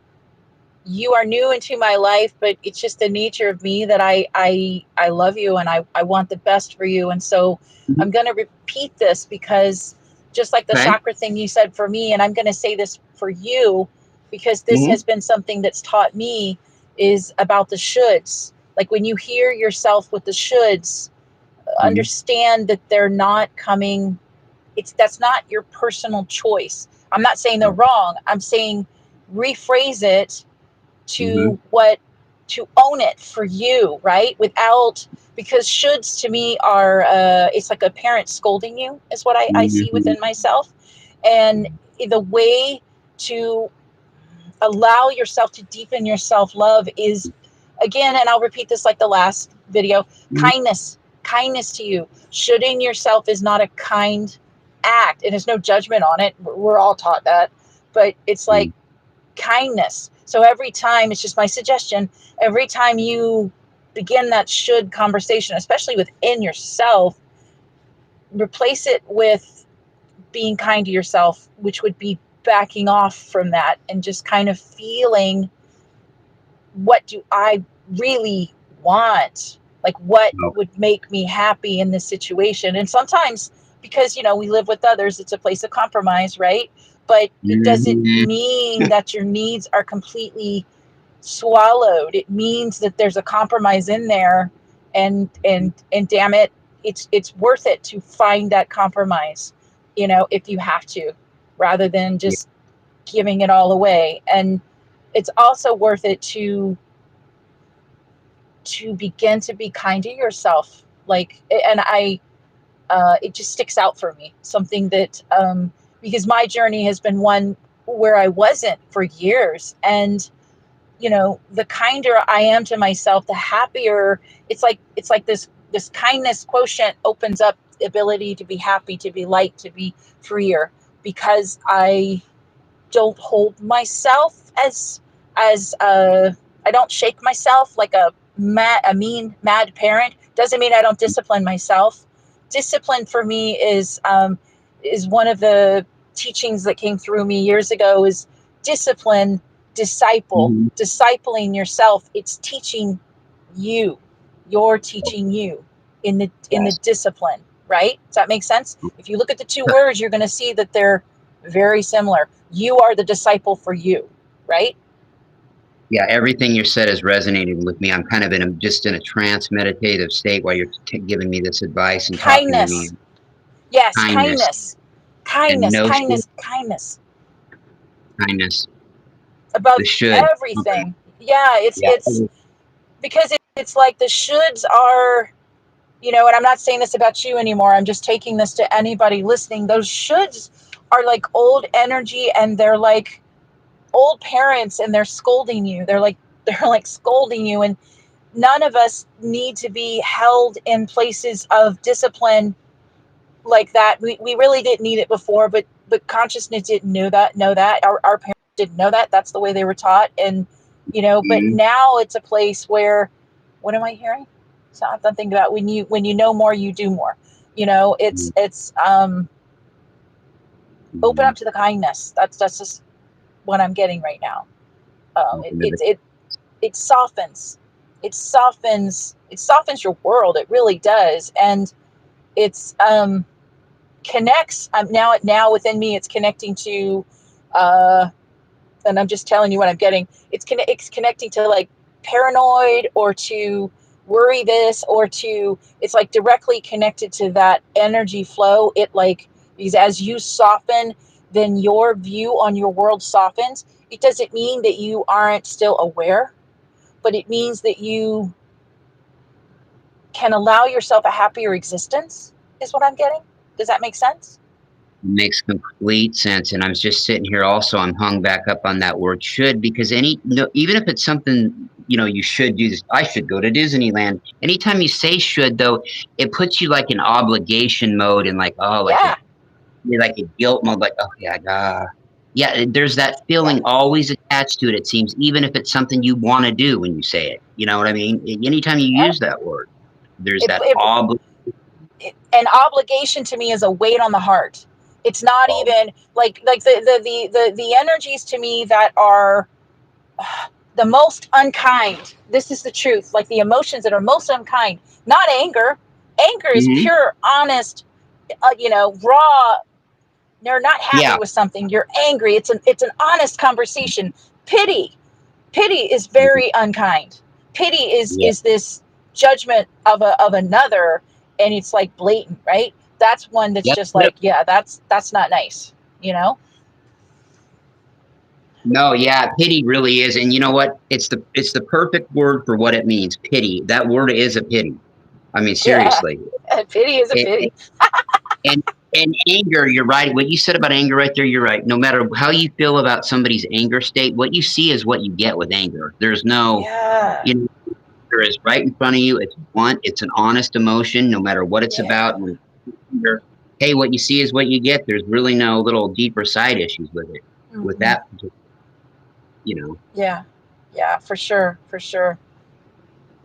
S2: you are new into my life, but it's just the nature of me that I love you and I want the best for you. And so
S1: Mhm.
S2: I'm going to repeat this because just like the
S1: Okay.
S2: chakra thing you said for me, and I'm going to say this for you because this
S1: Hmm.
S2: has been something that's taught me is about the shoulds. Like when you hear yourself with the shoulds,
S1: Hmm.
S2: understand that they're not coming, that's not your personal choice. I'm not saying they're wrong. I'm saying rephrase it
S1: Hmm.
S2: to to own it for you, right? Without, because shoulds to me are it's like a parent scolding you is what I see
S1: Hmm.
S2: within myself. And the way to allow yourself to deepen your self-love is, again, and I'll repeat this like the last video, kindness to you. Shoulding yourself is not a kind act, and there's no judgment on it. We're all taught that, but it's like kindness. So every time, it's just my suggestion, every time you begin that should conversation, especially within yourself, replace it with being kind to yourself, which would be backing off from that and just kind of feeling, what do I really want? Like, what would make me happy in this situation? And sometimes, because, we live with others, it's a place of compromise, right? But it doesn't
S1: Hmm.
S2: mean that your needs are completely swallowed. It means that there's a compromise in there. And damn it, it's worth it to find that compromise, if you have to, rather than just giving it all away. And it's also worth it to begin to be kind to yourself. Like, and it just sticks out for me, something that, because my journey has been one where I wasn't for years. And the kinder I am to myself, the happier. It's like this kindness quotient opens up the ability to be happy, to be light, to be freer, because I don't hold myself as I don't shake myself like a mean mad parent. Doesn't mean I don't discipline myself. Discipline for me is one of the teachings that came through me years ago. Is discipline,
S1: Hmm.
S2: discipling yourself. It's teaching you. You're teaching you in the
S1: Yes.
S2: discipline, right? Does that make sense? If you look at the two words, you're going to see that they're very similar. You are the disciple for you, right?
S1: Yeah, everything you said is resonating with me. I'm kind of just in a trance meditative state while you're giving me this advice and talking to me.
S2: Kindness. Yes,
S1: Kindness
S2: kindness.
S1: and
S2: Kindness,
S1: no should,
S2: kindness, kindness.
S1: kindness,
S2: Above
S1: the should. Okay.
S2: everything. Yeah,
S1: Yeah.
S2: it's because it's like the shoulds are, and I'm not saying this about you anymore. I'm just taking this to anybody listening. Those shoulds are like old energy, and they're like old parents, and they're scolding you. They're like scolding you, and none of us need to be held in places of discipline like that. We really didn't need it before, but consciousness didn't know that our parents didn't know that. That's the way they were taught. And but
S1: Mhm.
S2: now it's a place where, what am I hearing? So I'm thinking about when you know more, you do more. It's open
S1: Mhm.
S2: up to the kindness. That's just what I'm getting right now. It,
S1: Open to
S2: it it it softens, it softens your world. It really does. And it's connects. Now within me, it's connecting to, uh, and I'm just telling you what I'm getting. It's connecting to like paranoid, or to worry this, or to, it's like directly connected to that energy flow. It like, because as you soften, then your view on your world softens. It doesn't mean that you aren't still aware, but it means that you can allow yourself a happier existence, is what I'm getting. Does that make sense?
S1: Makes complete sense. And I was just sitting here also, I'm hung back up on that word should, because no, even if it's something, you should do this. I should go to Disneyland. Anytime you say should though, it puts you like in obligation mode and like, oh,
S2: Yeah.
S1: like a guilt mode, like, oh yeah, yeah, there's that
S2: Yeah.
S1: feeling always attached to it, it seems, even if it's something you want to do when you say it. You know what I mean? Anytime you
S2: Yeah.
S1: use that word, there's
S2: it,
S1: that
S2: it, an obligation to me is a weight on the heart. It's not even like the energies to me that are the most unkind. This is the truth. Like the emotions that are most unkind, not anger. Anger is
S1: Mhm.
S2: pure, honest, raw. You're not happy
S1: Yeah.
S2: with something. You're angry. It's an honest conversation. Pity is very unkind. Pity is
S1: Yeah.
S2: is this judgment of another, and it's like blatant, right? That's one that's
S1: Yep.
S2: just
S1: Yep.
S2: like, yeah, that's not nice, you know?
S1: No, yeah, pity really is. And you know what? It's the perfect word for what it means. Pity. That word is a pity. I mean,
S2: Yeah.
S1: seriously.
S2: Pity is a
S1: It,
S2: pity.
S1: and and anger, you're right. What you said about anger right there, you're right. No matter how you feel about somebody's anger state, what you see is what you get with anger. There's no,
S2: Yeah.
S1: you know, anger is right in front of you. It's blunt. It's an honest emotion, no matter what it's
S2: Yeah.
S1: about. When it's anger, hey, what you see is what you get. There's really no little deeper side issues with it. With
S2: Hmm.
S1: that, you know.
S2: Yeah. Yeah, for sure. For sure.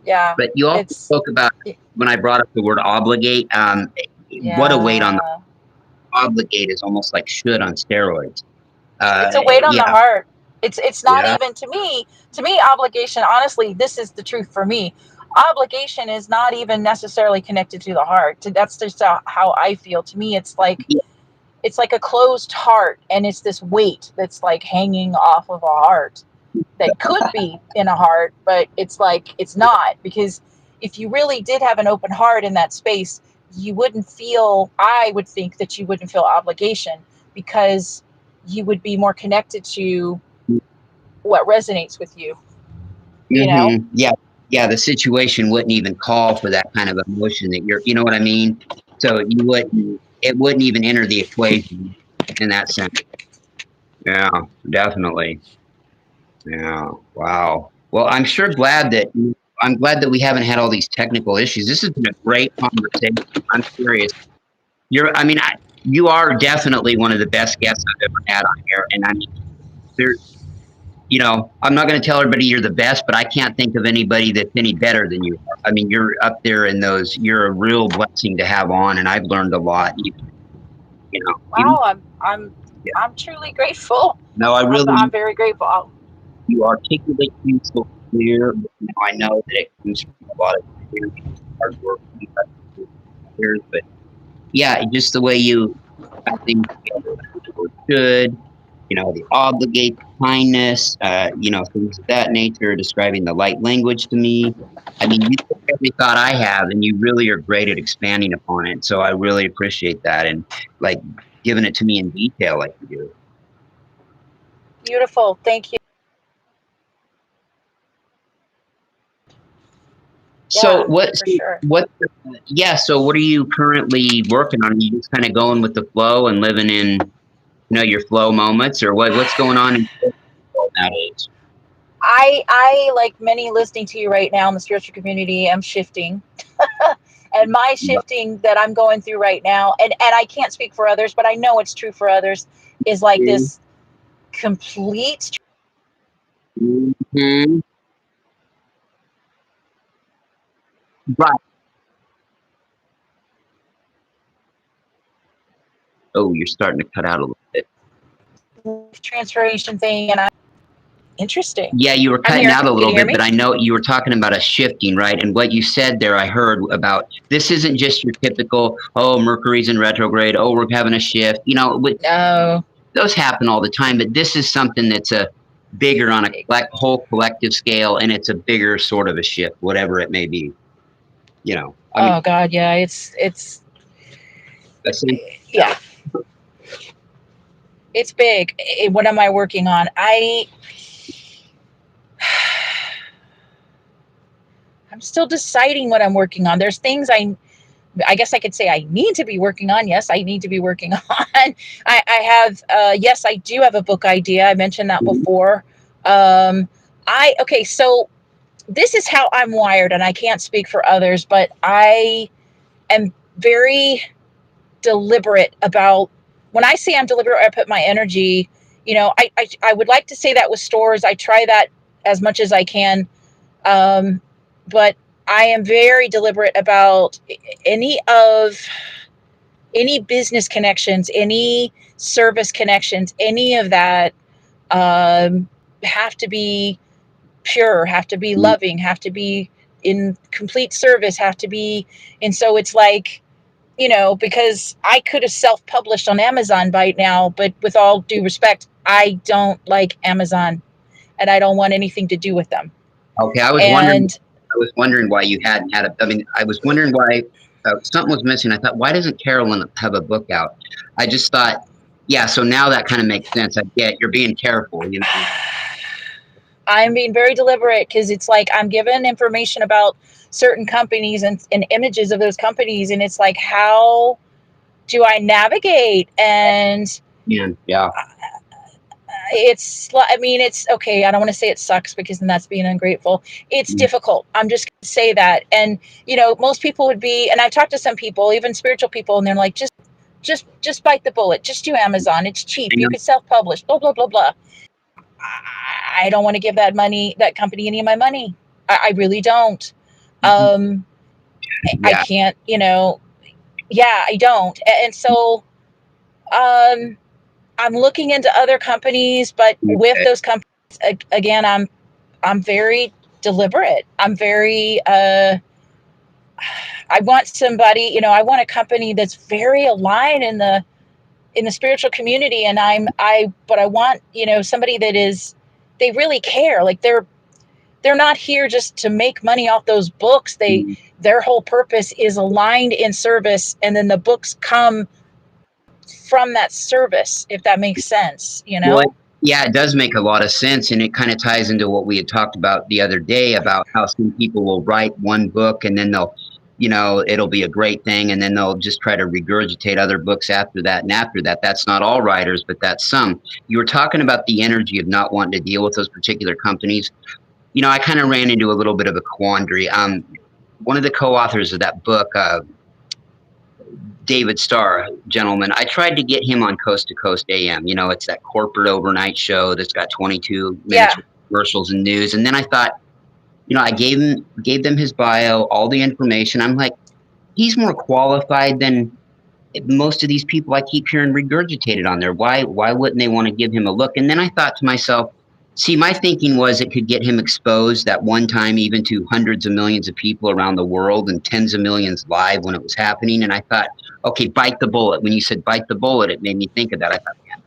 S2: Yeah.
S1: But you also
S2: It's
S1: spoke about when I brought up the word obligate. What a weight on the
S2: yeah.
S1: obligate is almost like should on steroids.
S2: It's a weight on the
S1: Yeah,
S2: heart. It's not
S1: yeah,
S2: even, to me obligation, honestly, this is the truth for me. Obligation is not even necessarily connected to the heart. That's just how I feel. To me,
S1: yeah.
S2: it's like a closed heart, and it's this weight that's like hanging off of a heart that could be in a heart, but it's like it's not, because if you really did have an open heart in that space, you wouldn't feel, I would think that you wouldn't feel obligation, because you would be more connected to what resonates with you, you know?
S1: Yeah, yeah. The situation wouldn't even call for that kind of emotion that you know what I mean? So it wouldn't even enter the equation in that sense. Yeah, definitely. Yeah. Wow. Well, I'm glad that we haven't had all these technical issues. This has been a great conversation. I'm serious. I mean, you are definitely one of the best guests I've ever had on here. And I mean, there, I'm not going to tell everybody you're the best, but I can't think of anybody that's any better than you are. I mean, you're up there in those. You're a real blessing to have on, and I've learned a lot. Even
S2: Wow, I'm
S1: yeah.
S2: I'm truly grateful.
S1: No, I
S2: I'm
S1: really
S2: very grateful.
S1: you articulate things so clear. I know that it comes from a lot of experience, hard work, years, but yeah, just the way you got things together. or should, the obligate, kindness, things of that nature, describing the light language to me. I mean, you took every thought I have, and you really are great at expanding upon it. So I really appreciate that, and like giving it to me in detail like you do.
S2: Beautiful. Thank you.
S1: So
S2: Yeah, for sure.
S1: so what are you currently working on? Are you just kind of going with the flow and living in, your flow moments, or what's going on in your world nowadays?
S2: I like many listening to you right now in the spiritual community, I'm shifting. And my shifting that I'm going through right now, and I can't speak for others, but I know it's true for others, is like this complete
S1: Mm-hmm. Right. Oh, you're starting to cut out a little bit.
S2: transformation thing, and I'm interesting.
S1: Yeah, you were
S2: I'm
S1: cutting
S2: here.
S1: out a
S2: Can
S1: little
S2: you hear
S1: bit,
S2: me?
S1: but I know you were talking about a shifting, right? And what you said there, I heard about this isn't just your typical, oh, Mercury's in retrograde, oh, we're having a shift.
S2: No.
S1: Those happen all the time, but this is something that's a bigger on a whole collective scale, and it's a bigger sort of a shift, whatever it may be. I mean,
S2: Oh God, yeah. It's
S1: essentially,
S2: yeah. It's big. What am I working on? I'm still deciding what I'm working on. There's things I guess I could say I need to be working on. Yes, I need to be working on. I have, yes, I do have a book idea. I mentioned that before. Okay, so this is how I'm wired, and I can't speak for others, but I am very deliberate about when I say I'm deliberate, I put my energy, I would like to say that with stores. I try that as much as I can. But I am very deliberate about any of any business connections, any service connections, any of that have to be pure, have to be loving, have to be in complete service, have to be. And so it's like, because I could have self-published on Amazon by now, but with all due respect, I don't like Amazon and I don't want anything to do with them.
S1: okay,
S2: And
S1: I was wondering why you hadn't had a. I mean, I was wondering why something was missing. I thought, why doesn't Carolyn have a book out? I just thought, yeah. So now that kind of makes sense. I get you're being careful.
S2: I'm being very deliberate because it's like I'm given information about certain companies and images of those companies. And it's like, how do I navigate? And
S1: Yeah.
S2: it's okay. I don't want to say it sucks because then that's being ungrateful. It's difficult. I'm just going to say that. And, most people would be, and I've talked to some people, even spiritual people, and they're like, just bite the bullet. Just do Amazon. It's cheap. You could self-publish, blah, blah, blah, blah. I don't want to give that company any of my money. I really don't. I can't, yeah, I don't. And so, I'm looking into other companies, but with those companies, again, I'm very deliberate. I'm very, I want somebody, I want a company that's very aligned in the spiritual community. And but I want, somebody that they really care. Like they're not here just to make money off those books. Their whole purpose is aligned in service. And then the books come from that service, if that makes sense,
S1: Well, yeah, it does make a lot of sense, and it kind of ties into what we had talked about the other day about how some people will write one book and then they'll, it'll be a great thing, and then they'll just try to regurgitate other books after that. And after that, that's not all writers, but that's some. You were talking about the energy of not wanting to deal with those particular companies. I kind of ran into a little bit of a quandary. One of the co-authors of that book, David Starr, gentleman, I tried to get him on Coast to Coast AM. It's that corporate overnight show that's got 22 minutes of commercials and news. And then I thought, I gave them his bio, all the information. I'm like, he's more qualified than most of these people I keep hearing regurgitated on there. Why wouldn't they want to give him a look? And then I thought to myself, see, my thinking was it could get him exposed that one time even to hundreds of millions of people around the world and tens of millions live when it was happening. And I thought, okay, bite the bullet. When you said bite the bullet, it made me think of that. I thought, man,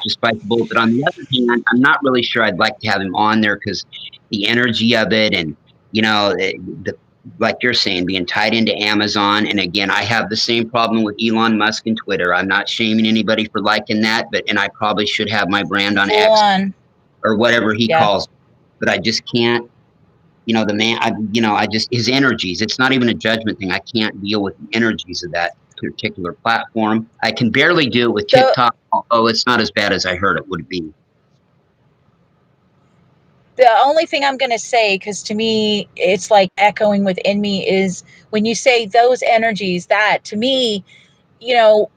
S1: despite the bullet. But on the other hand, I'm not really sure I'd like to have him on there because the energy of it, and like you're saying, being tied into Amazon. And again, I have the same problem with Elon Musk and Twitter. I'm not shaming anybody for liking that, and I probably should have my brand on
S2: Full
S1: X
S2: on.
S1: or whatever he
S2: Yeah.
S1: calls it. But I just can't. The man, I just, his energies, it's not even a judgment thing. I can't deal with the energies of that particular platform. I can barely do it with TikTok, although it's not as bad as I heard it would be.
S2: The only thing I'm going to say, because to me, it's like echoing within me, is when you say those energies, that to me, in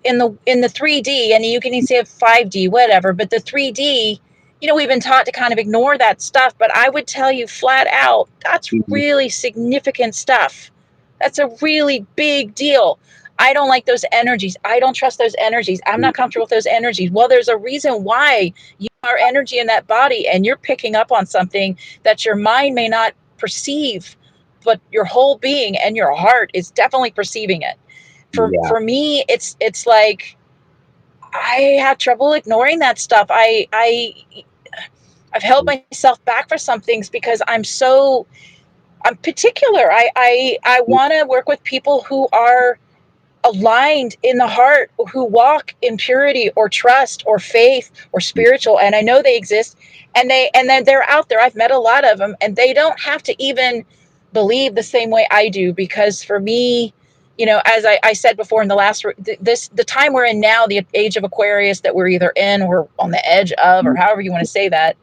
S2: the 3D, and you can even say 5D, whatever, but the 3D, we've been taught to kind of ignore that stuff, but I would tell you flat out, that's really significant stuff. That's a really big deal. I don't like those energies. I don't trust those energies. I'm not comfortable with those energies. Well, there's a reason why you are energy in that body, and you're picking up on something that your mind may not perceive, but your whole being and your heart is definitely perceiving it. For me, it's like I have trouble ignoring that stuff. I've held myself back for some things because I'm particular. I want to work with people who are aligned in the heart, who walk in purity or trust or faith or spiritual, and I know they exist, and then they're out there. I've met a lot of them, and they don't have to even believe the same way I do, because for me, as I said before in the last, the time we're in now, the age of Aquarius that we're either in or on the edge of, or however you want to say that,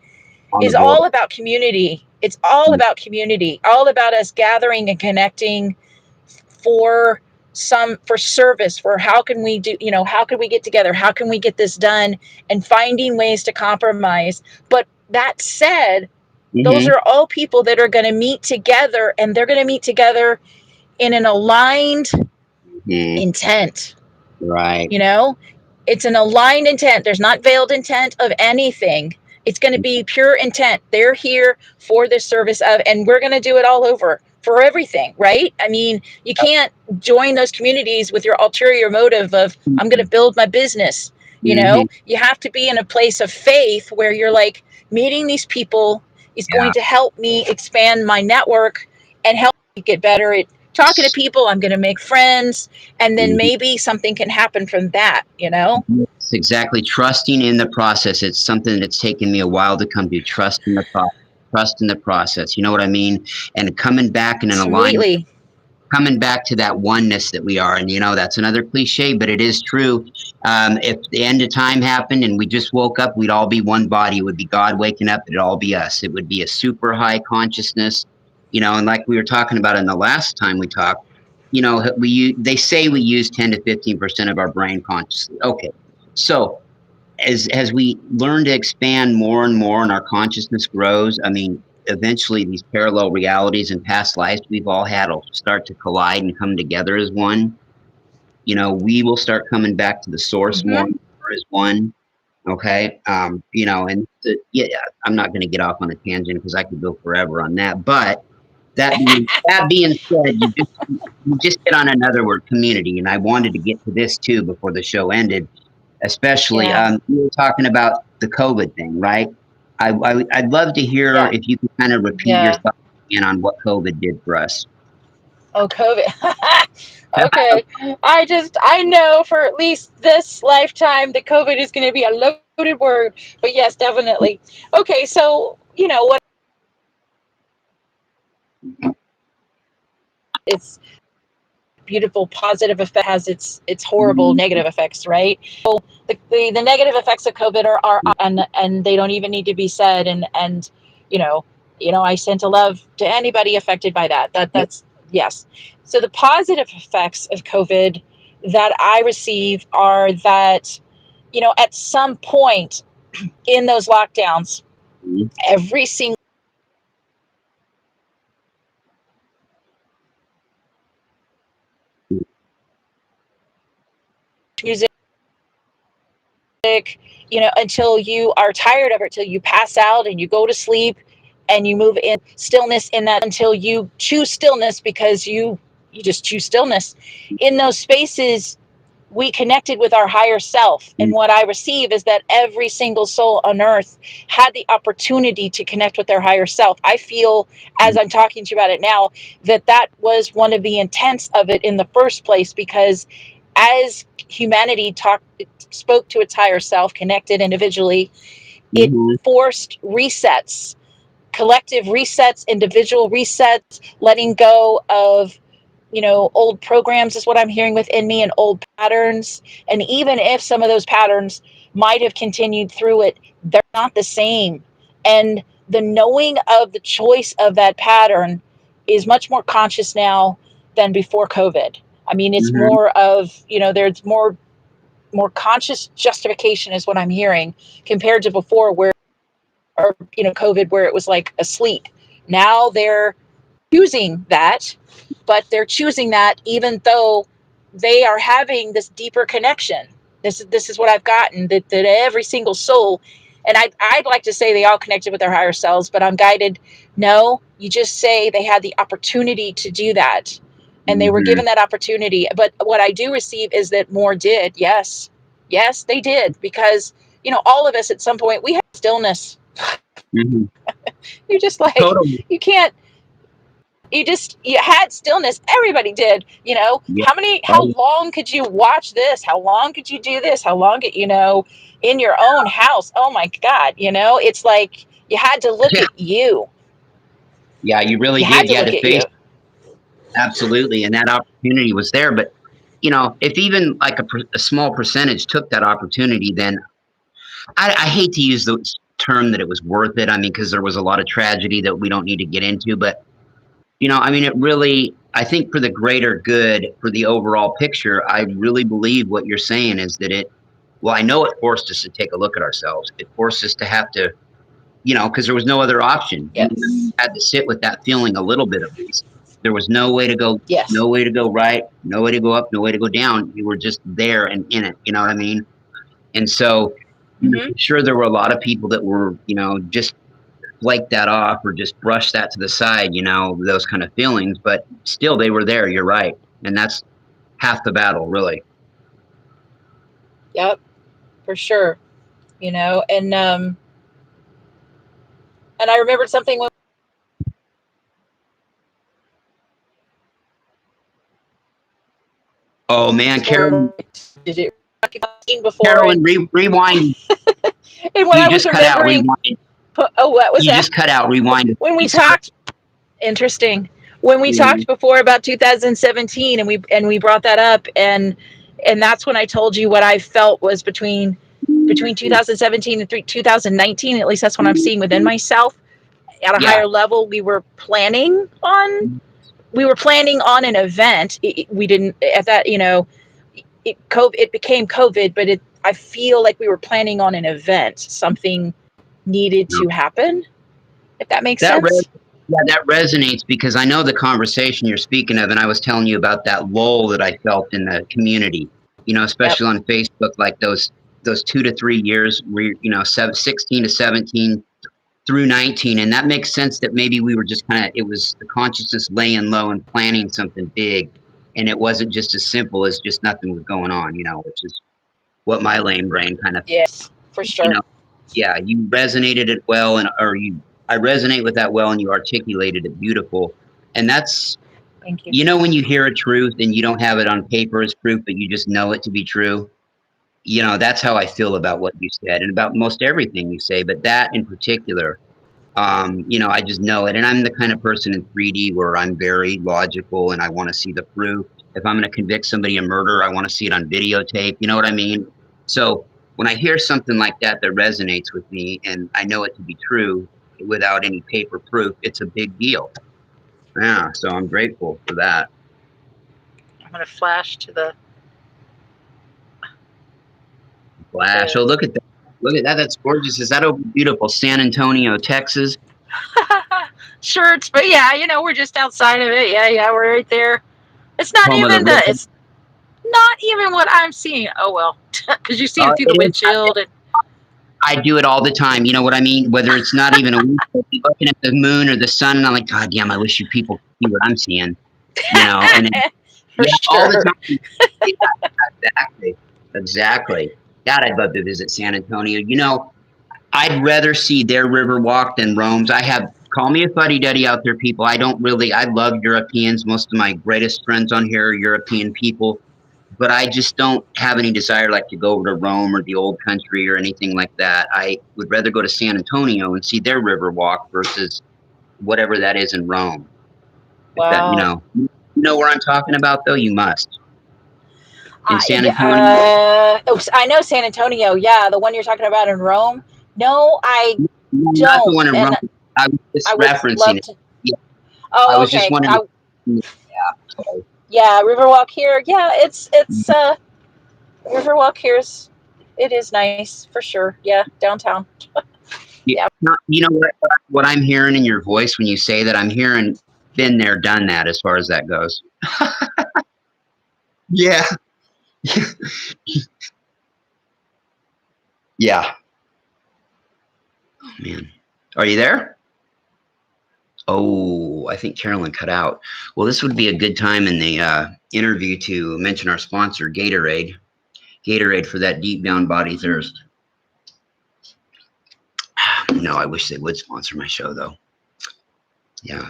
S2: is all about community. It's all about community, all about us gathering and connecting for service, for how can we get together, how can we get this done, and finding ways to compromise. But that said, those are all people that are going to meet together, and they're going to meet together in an aligned intent.
S1: Right.
S2: It's an aligned intent. There's not veiled intent of anything. It's going to be pure intent. They're here for the service of, and we're going to do it all over for everything, right? I mean, you can't join those communities with your ulterior motive of, I'm going to build my business. You have to be in a place of faith where you're like, meeting these people is going to help me expand my network and help me get better at talking to people. I'm going to make friends, and then maybe something can happen from that,
S1: It's exactly. Trusting in the process. It's something that's taken me a while to come to. Trust in the process. Trust in the process. You know what I mean? And coming back in an alignment, coming back to that oneness that we are. And that's another cliche, but it is true. If the end of time happened and we just woke up, we'd all be one body. It would be God waking up. It'd all be us. It would be a super high consciousness, and like we were talking about in the last time we talked, they say we use 10 to 15% of our brain consciously. Okay. So as we learn to expand more and more and our consciousness grows, I mean, eventually these parallel realities and past lives we've all had will start to collide and come together as one. We will start coming back to the source more as one. Okay. And I'm not going to get off on a tangent because I could go forever on that. But that being said, you just hit on another word, community. And I wanted to get to this too before the show ended, especially we were talking about the COVID thing, right? I'd love to hear if you could kind of repeat your thoughts again on what COVID did for us.
S2: Oh, COVID. Okay. I know for at least this lifetime that COVID is going to be a loaded word, but yes, definitely. Okay. So, what it's beautiful positive effect has its horrible negative effects, right? So the negative effects of COVID are and they don't even need to be said. And I sent a love to anybody affected by that. That's yes. So the positive effects of COVID that I receive are that, at some point in those lockdowns, every single music, until you are tired of it, till you pass out and you go to sleep and you move in stillness in that, until you choose stillness because you just choose stillness in those spaces. we connected with our higher self. And what I receive is that every single soul on earth had the opportunity to connect with their higher self. I feel, as I'm talking to you about it now, that was one of the intents of it in the first place, because as humanity spoke to its higher self, connected individually, it forced resets, collective resets, individual resets, letting go of, old programs is what I'm hearing within me, and old patterns. And even if some of those patterns might have continued through it, they're not the same. And the knowing of the choice of that pattern is much more conscious now than before COVID. I mean, it's more of, there's more conscious justification is what I'm hearing, compared to before, where, or, COVID, where it was like asleep. Now they're choosing that, but they're choosing that even though they are having this deeper connection. This is what I've gotten, that every single soul, and I'd like to say they all connected with their higher selves, but I'm guided. No, you just say they had the opportunity to do that, and they were given that opportunity. But what I do receive is that more did. Yes, they did, because all of us at some point, we have stillness. You're just like,
S1: Totally.
S2: you can't. You had stillness. Everybody did.
S1: Yeah.
S2: How long could you watch this? How long could you do this? How long could, in your own house? Oh my God. It's like you had to look at you.
S1: Yeah, you really did. You had to face. Absolutely. And that opportunity was there. But, if even like a small percentage took that opportunity, then I hate to use the term that it was worth it. I mean, because there was a lot of tragedy that we don't need to get into. But, it really, I think for the greater good, for the overall picture, I really believe what you're saying is that well, I know it forced us to take a look at ourselves. It forced us to have to, because there was no other option.
S2: Yes.
S1: You had to sit with that feeling a little bit at least. There was no way to go,
S2: Yes.
S1: no way to go right, no way to go up, no way to go down. You were just there and in it, you know what I mean? And so I'm sure there were a lot of people that were, just flake that off or just brush that to the side, those kind of feelings, but still they were there. You're right. And that's half the battle, really.
S2: Yep, for sure. And I remembered something when,
S1: oh man, Carolyn,
S2: did it before?
S1: Carolyn, rewind.
S2: And when
S1: you
S2: I
S1: just
S2: was
S1: cut out, rewind.
S2: What was
S1: you
S2: that?
S1: Just cut out, rewind.
S2: When we talked, interesting. When we talked before about 2017, and we brought that up, and that's when I told you what I felt was between 2017 and 2019. At least that's what I'm seeing within myself. At a higher level, we were planning on an event. We didn't at that. It became COVID, but I feel like we were planning on an event. Something needed to happen, if that makes sense.
S1: Yeah, that resonates, because I know the conversation you're speaking of, and I was telling you about that lull that I felt in the community, especially on Facebook, like those 2 to 3 years where, 16 to 17 through 19. And that makes sense that maybe we were just it was the consciousness laying low and planning something big. And it wasn't just as simple as just nothing was going on, which is what my lame brain kind of,
S2: yes, for sure.
S1: Yeah, you resonated it well, I resonate with that well, and you articulated it beautiful. And that's,
S2: thank you.
S1: When you hear a truth and you don't have it on paper as proof, but you just know it to be true, that's how I feel about what you said and about most everything you say, but that in particular, I just know it. And I'm the kind of person in 3D where I'm very logical and I want to see the proof. If I'm going to convict somebody of murder, I want to see it on videotape. You know what I mean? So when I hear something like that resonates with me and I know it to be true without any paper proof, it's a big deal. Yeah, so I'm grateful for that.
S2: I'm going to flash to the
S1: flash. Oh, look at that. Look at that. That's gorgeous. Is that over beautiful San Antonio, Texas?
S2: Sure, but yeah, we're just outside of it. Yeah, we're right there. It's not even it's not even what I'm seeing. Oh well, because you see it through the windshield.
S1: I do it all the time. You know what I mean? Whether it's not even a week, looking at the moon or the sun, and I'm like, God damn, I wish you people could see what I'm seeing. And
S2: for
S1: Yeah, all the
S2: sure.
S1: time. Yeah, exactly. Exactly. God, I'd love to visit San Antonio. I'd rather see their Riverwalk than Rome's. Call me a fuddy-duddy out there, people. I love Europeans. Most of my greatest friends on here are European people, but I just don't have any desire like to go over to Rome or the old country or anything like that. I would rather go to San Antonio and see their Riverwalk versus whatever that is in Rome. If that,
S2: Wow.
S1: you know where I'm talking about, though, you must. In San
S2: Yeah,
S1: Antonio?
S2: I know San Antonio. Yeah, the one you're talking about in Rome. No, I
S1: No, not the
S2: don't.
S1: one in
S2: And
S1: Rome. I was just
S2: I would
S1: referencing
S2: love
S1: it.
S2: to.
S1: Yeah, I
S2: Oh,
S1: was just
S2: okay.
S1: wondering. Yeah, so,
S2: Yeah, Riverwalk here. Yeah, it's Riverwalk here's it is nice for sure. Yeah, downtown.
S1: yeah,
S2: Yeah.
S1: you know what I'm hearing in your voice when you say that? I'm hearing been there, done that as far as that goes. Yeah. Yeah. Oh, man. Are you there? Oh, I think Carolyn cut out. Well, this would be a good time in the interview to mention our sponsor, Gatorade. Gatorade for that deep down body thirst. No, I wish they would sponsor my show, though. Yeah.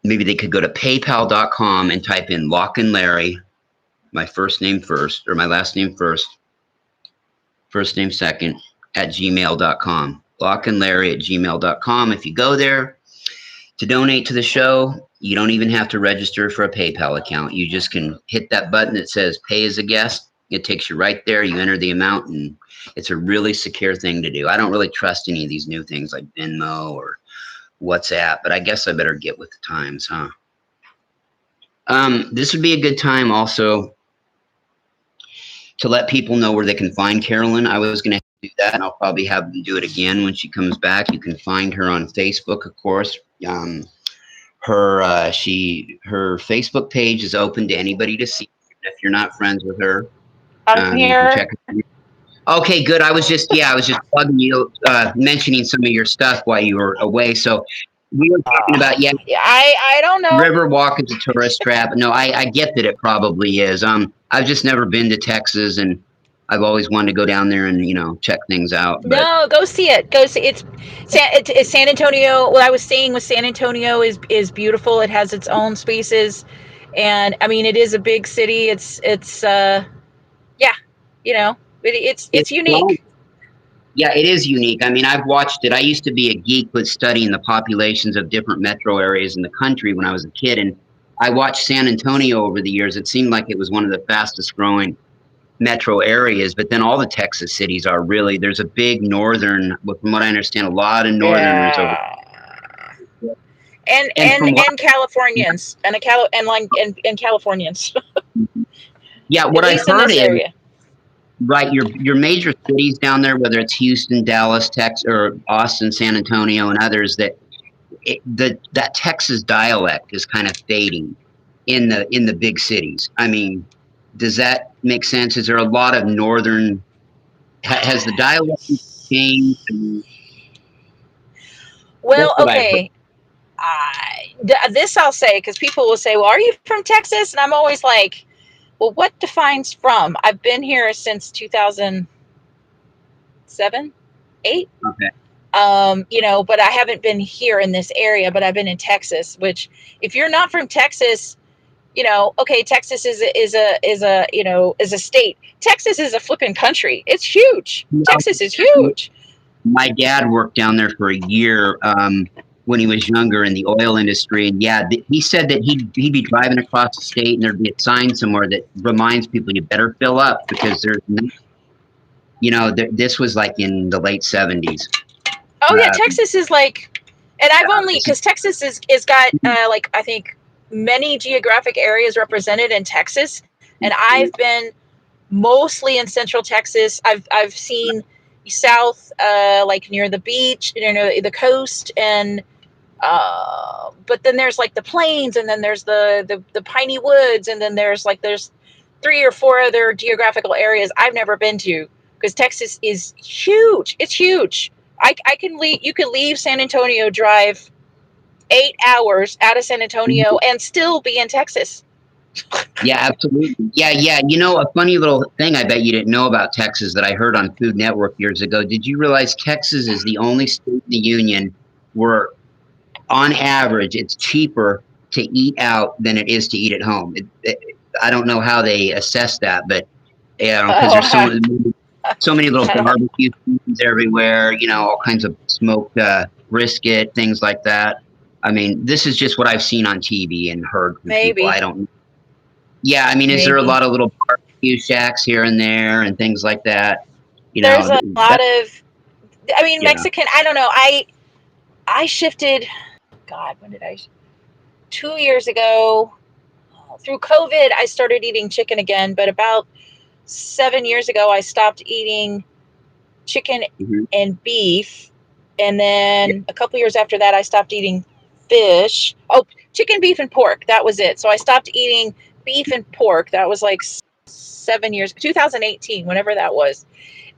S1: Maybe they could go to paypal.com and type in Locken Larry, my first name first, or my last name first name second, at gmail.com. Larry at gmail.com. If you go there to donate to the show, you don't even have to register for a PayPal account. You just can hit that button that says pay as a guest. It takes you right there. You enter the amount, and it's a really secure thing to do. I don't really trust any of these new things like Venmo or WhatsApp, but I guess I better get with the times, huh? This would be a good time also to let people know where they can find Carolyn. I was going to do that, and I'll probably have them do it again when she comes back. You can find her on Facebook, of course. Her Facebook page is open to anybody to see. If you're not friends with her,
S2: I'm
S1: you can
S2: here.
S1: check it. Okay, good. I was just plugging you, mentioning some of your stuff while you were away. So we were talking about
S2: Yeah, I don't know.
S1: Riverwalk is a tourist trap. No, I get that it probably is. I've just never been to Texas, and I've always wanted to go down there and check things out. But
S2: No, go see it. Go see it's San Antonio. What I was saying with San Antonio is beautiful. It has its own spaces, and I mean it is a big city. It's yeah, it's
S1: it's
S2: unique.
S1: yeah, it is unique. I mean, I've watched it. I used to be a geek with studying the populations of different metro areas in the country when I was a kid, and I watched San Antonio over the years. It seemed like it was one of the fastest growing metro areas, but then all the Texas cities are really, there's a big northern, from what I understand, a lot of northerners over
S2: Yeah. And
S1: and
S2: and
S1: from what
S2: and Californians and Californians,
S1: yeah,
S2: at
S1: what I've
S2: least in
S1: heard
S2: this
S1: is
S2: area.
S1: right, your major cities down there, whether it's Houston, Dallas, Texas, or Austin, San Antonio, and others, that Texas dialect is kind of fading in the big cities. I mean, does that make sense? Is there a lot of northern? Has the dialect changed? I mean, that's
S2: Well,
S1: what I've heard.
S2: okay. This I'll say because people will say, "Well, are you from Texas?" And I'm always like, "Well, what defines from?" I've been here since 2007, 8.
S1: Okay.
S2: But I haven't been here in this area. But I've been in Texas. Which, if you're not from Texas, okay, Texas is a state. Texas is a flipping country. It's huge. Texas is huge.
S1: My dad worked down there for a year when he was younger in the oil industry, and yeah, he said that he'd be driving across the state, and there'd be a sign somewhere that reminds people you better fill up because this was like in the late '70s.
S2: Oh yeah,
S1: Um,
S2: Texas is like, and I've only
S1: this is,
S2: because Texas is got like I think many geographic areas represented in Texas, and I've been mostly in Central Texas. I've seen south, like near the beach, the coast, and but then there's like the plains, and then there's the piney woods, and then there's 3 or 4 other geographical areas I've never been to because Texas is huge. It's huge. I can leave. You can leave San Antonio, drive 8 hours out of San Antonio, and still be in Texas.
S1: Yeah, absolutely. Yeah. You know, a funny little thing I bet you didn't know about Texas that I heard on Food Network years ago. Did you realize Texas is the only state in the union where, on average, it's cheaper to eat out than it is to eat at home? I don't know how they assess that, but because
S2: Oh,
S1: there's so many little
S2: I don't.
S1: barbecue scenes everywhere. You know, all kinds of smoked brisket, things like that. I mean, this is just what I've seen on TV and heard from people. I
S2: Maybe,
S1: don't. Yeah, I mean, is there a
S2: maybe
S1: lot of little barbecue shacks here and there and things like that? You
S2: there's
S1: know,
S2: a lot
S1: that
S2: of. I mean,
S1: yeah.
S2: Mexican. I don't know. I shifted. God, when did I? 2 years ago, through COVID, I started eating chicken again. But about 7 years ago, I stopped eating chicken
S1: Mhm.
S2: and beef. And
S1: Yeah.
S2: then a couple years after that, I stopped eating fish. Oh, chicken, beef, and pork. That was it. So I stopped eating beef and pork. That was like 7 years, 2018, whenever that was.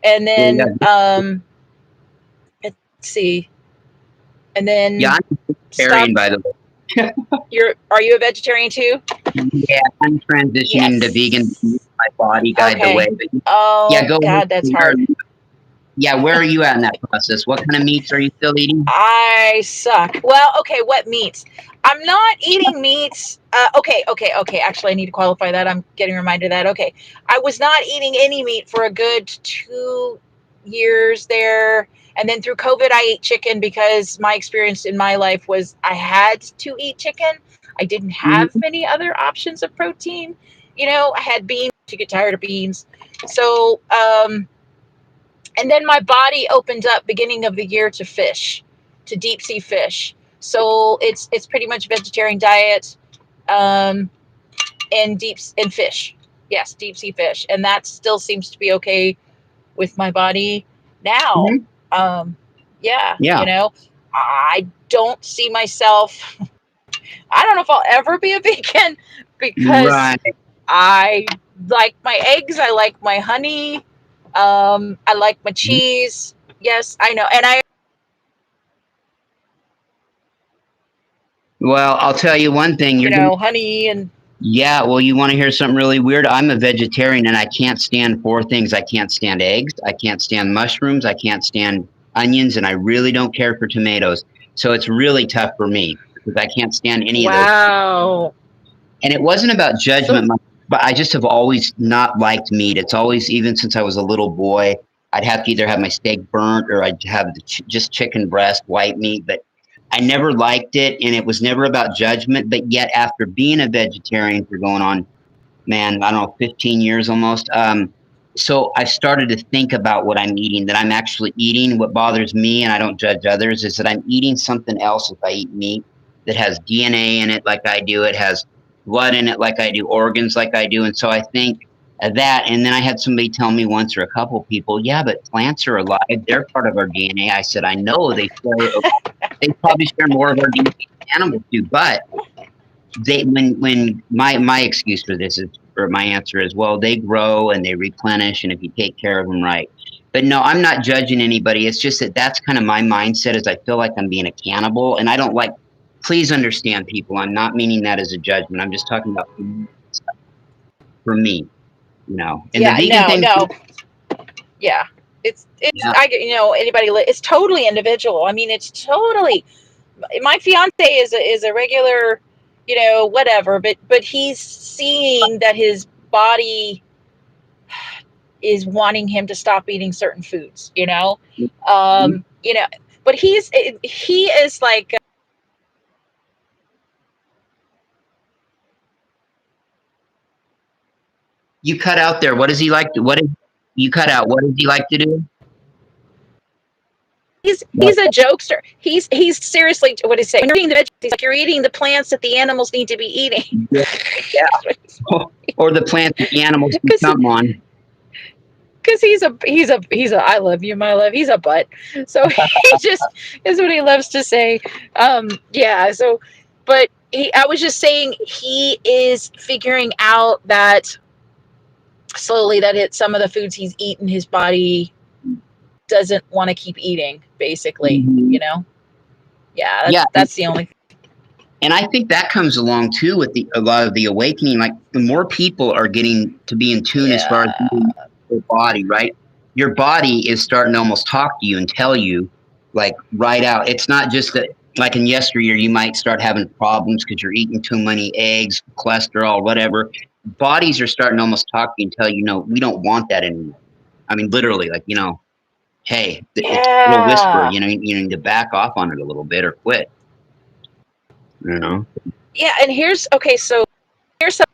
S2: And
S1: So, yeah,
S2: then, let's see, and
S1: yeah,
S2: then
S1: I'm a vegetarian, by
S2: stopped.
S1: the way.
S2: Are you a vegetarian too?
S1: Yeah, I'm transitioning to vegan to
S2: Yes.
S1: keep my body guide the way.
S2: Okay.
S1: But yeah,
S2: Oh
S1: go ahead.
S2: God, that's hard.
S1: Yeah, where are you at in that process? What kind of meats are you still eating?
S2: I suck. Well, okay, what meats? I'm not eating meats. Okay. Actually, I need to qualify that. I'm getting reminded of that. Okay. I was not eating any meat for a good 2 years there. And then through COVID, I ate chicken because my experience in my life was I had to eat chicken. I didn't have
S1: Mhm.
S2: many other options of protein. I had beans to get tired of beans. So, and then my body opened up beginning of the year to fish, to deep sea fish. So it's pretty much vegetarian diet, um, and fish. Yes, deep sea fish, and that still seems to be okay with my body now.
S1: Mhm.
S2: Um, yeah,
S1: Yeah,
S2: I don't see myself. I don't know if I'll ever be a vegan because
S1: right.
S2: I like my eggs. I like my honey. I like my cheese. Yes, I know. And I
S1: Well, I'll tell you one thing.
S2: honey and
S1: Yeah, well, you want to hear something really weird? I'm a vegetarian and I can't stand four things. I can't stand eggs. I can't stand mushrooms. I can't stand onions. And I really don't care for tomatoes. So it's really tough for me because I can't stand any of those.
S2: wow.
S1: And it wasn't about
S2: So
S1: judgment, but I just have always not liked meat. It's always, even since I was a little boy, I'd have to either have my steak burnt or I'd have just chicken breast, white meat. But I never liked it, and it was never about judgment. But yet, after being a vegetarian for going on, man, I don't know, 15 years almost. So I started to think about what I'm eating, that I'm actually eating. What bothers me, and I don't judge others, is that I'm eating something else if I eat meat that has DNA in it like I do. It has blood in it like I do, organs like I do. And so I think of that. And then I had somebody tell me once, or a couple people, yeah, but plants are alive. They're part of our DNA. I said, I know they probably share more of our DNA than animals do, but when my excuse for this is, or my answer is, well, they grow and they replenish, and if you take care of them right. But no, I'm not judging anybody. It's just that that's kind of my mindset, is I feel like I'm being a cannibal, and I don't like. Please understand, people. I'm not meaning that as a judgment. I'm just talking about for me, And the
S2: yeah,
S1: vegan
S2: no,
S1: thing,
S2: no, yeah. It's
S1: yeah,
S2: I get anybody. It's totally individual. I mean, it's totally. My fiance is a regular, whatever. But he's seeing that his body is wanting him to stop eating certain foods. You know. But he is like.
S1: you cut out there. What does he like? What is you cut out? What does he like to do?
S2: He's a jokester. He's seriously what is it? When you're eating the veggies, he's like you're eating the plants that the animals need to be eating.
S1: Yeah, or the plants that the animals can
S2: Because
S1: come on.
S2: he's a I love you, my love. He's a butt. So he just is what he loves to say. Yeah. So, but I was just saying he is figuring out that slowly that some of the foods he's eaten, his body doesn't want to keep eating. Basically,
S1: Mhm.
S2: Yeah.
S1: Yeah,
S2: That's the only.
S1: And I think that comes along too with a lot of the awakening. Like the more people are getting to be in tune as far as
S2: Yeah.
S1: your body, right? Your body is starting to almost talk to you and tell you, like, right out. It's not just that, like in yesteryear, you might start having problems because you're eating too many eggs, cholesterol, whatever. Bodies are starting to almost talk to you and tell you, no, we don't want that anymore. I mean, literally, like, hey, it's a little whisper,
S2: Yeah.
S1: you need to back off on it a little bit or quit, you know?
S2: Yeah. And so here's something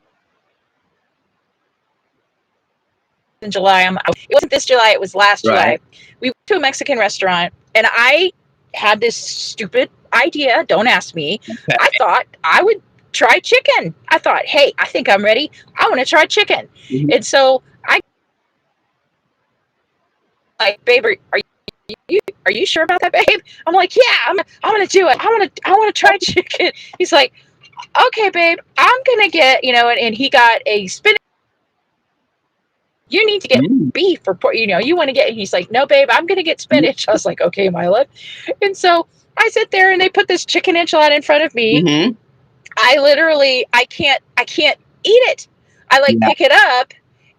S2: in July. It wasn't this July, it was last
S1: Right.
S2: July. We went to a Mexican restaurant and I had this stupid idea. Don't ask me. I thought I would try chicken. I thought, hey, I think I'm ready. I want to try chicken.
S1: Mhm.
S2: And so I like, babe, are you sure about that, babe? I'm like, yeah, I'm gonna do it. I want to try chicken. He's like, okay, babe, I'm gonna get, and he got a spinach. You need to get
S1: Mm.
S2: beef or pork, you want to get, and he's like, no, babe, I'm gonna get spinach. I was like, okay, my love. And so I sit there and they put this chicken enchilada in front of me.
S1: Mm-hmm.
S2: I can't eat it. I like
S1: Yeah.
S2: pick it up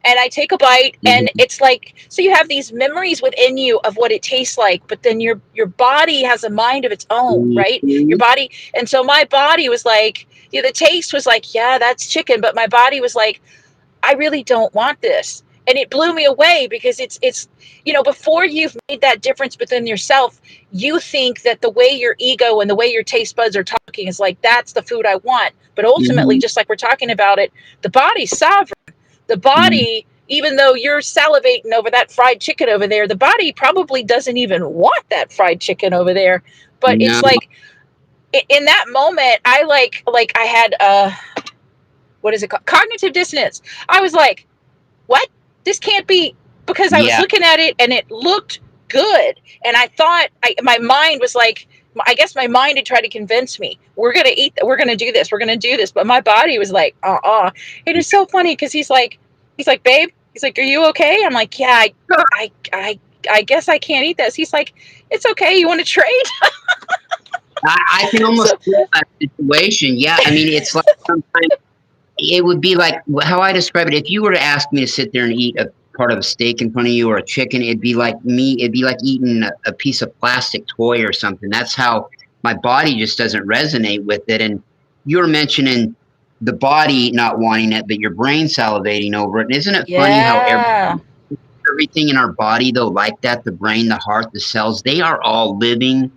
S2: and I take a bite and
S1: Mm-hmm.
S2: it's like, so you have these memories within you of what it tastes like, but then your body has a mind of its own, right? Your
S1: Mm-hmm.
S2: body. And so my body was like, the taste was like, yeah, that's chicken, but my body was like, I really don't want this. And it blew me away because it's before you've made that difference within yourself, you think that the way your ego and the way your taste buds are talking is like, that's the food I want. But ultimately,
S1: Mm-hmm.
S2: just like we're talking about it, the body's sovereign. The body, even though you're salivating over that fried chicken over there, the body probably doesn't even want that fried chicken over there. But
S1: No.
S2: it's like in that moment, I had what is it called? Cognitive dissonance. I was like, what? This can't be, because I was
S1: Yeah.
S2: looking at it and it looked good. And I thought, my mind was like, I guess my mind had tried to convince me, we're going to eat, we're going to do this, we're going to do this. But my body was like, It is so funny because he's like, babe, he's like, are you okay? I'm like, yeah, I guess I can't eat this. He's like, it's okay. You want to trade?
S1: I can almost
S2: So,
S1: feel that situation. Yeah. I mean, it's like sometimes it would be like how I describe it. If you were to ask me to sit there and eat a part of a steak in front of you or a chicken, it'd be like eating a piece of plastic toy or something. That's how my body just doesn't resonate with it. And you were mentioning the body not wanting it, but your brain salivating over it. And isn't it funny how
S2: yeah.
S1: everything in our body, though, like that, the brain, the heart, the cells, they are all living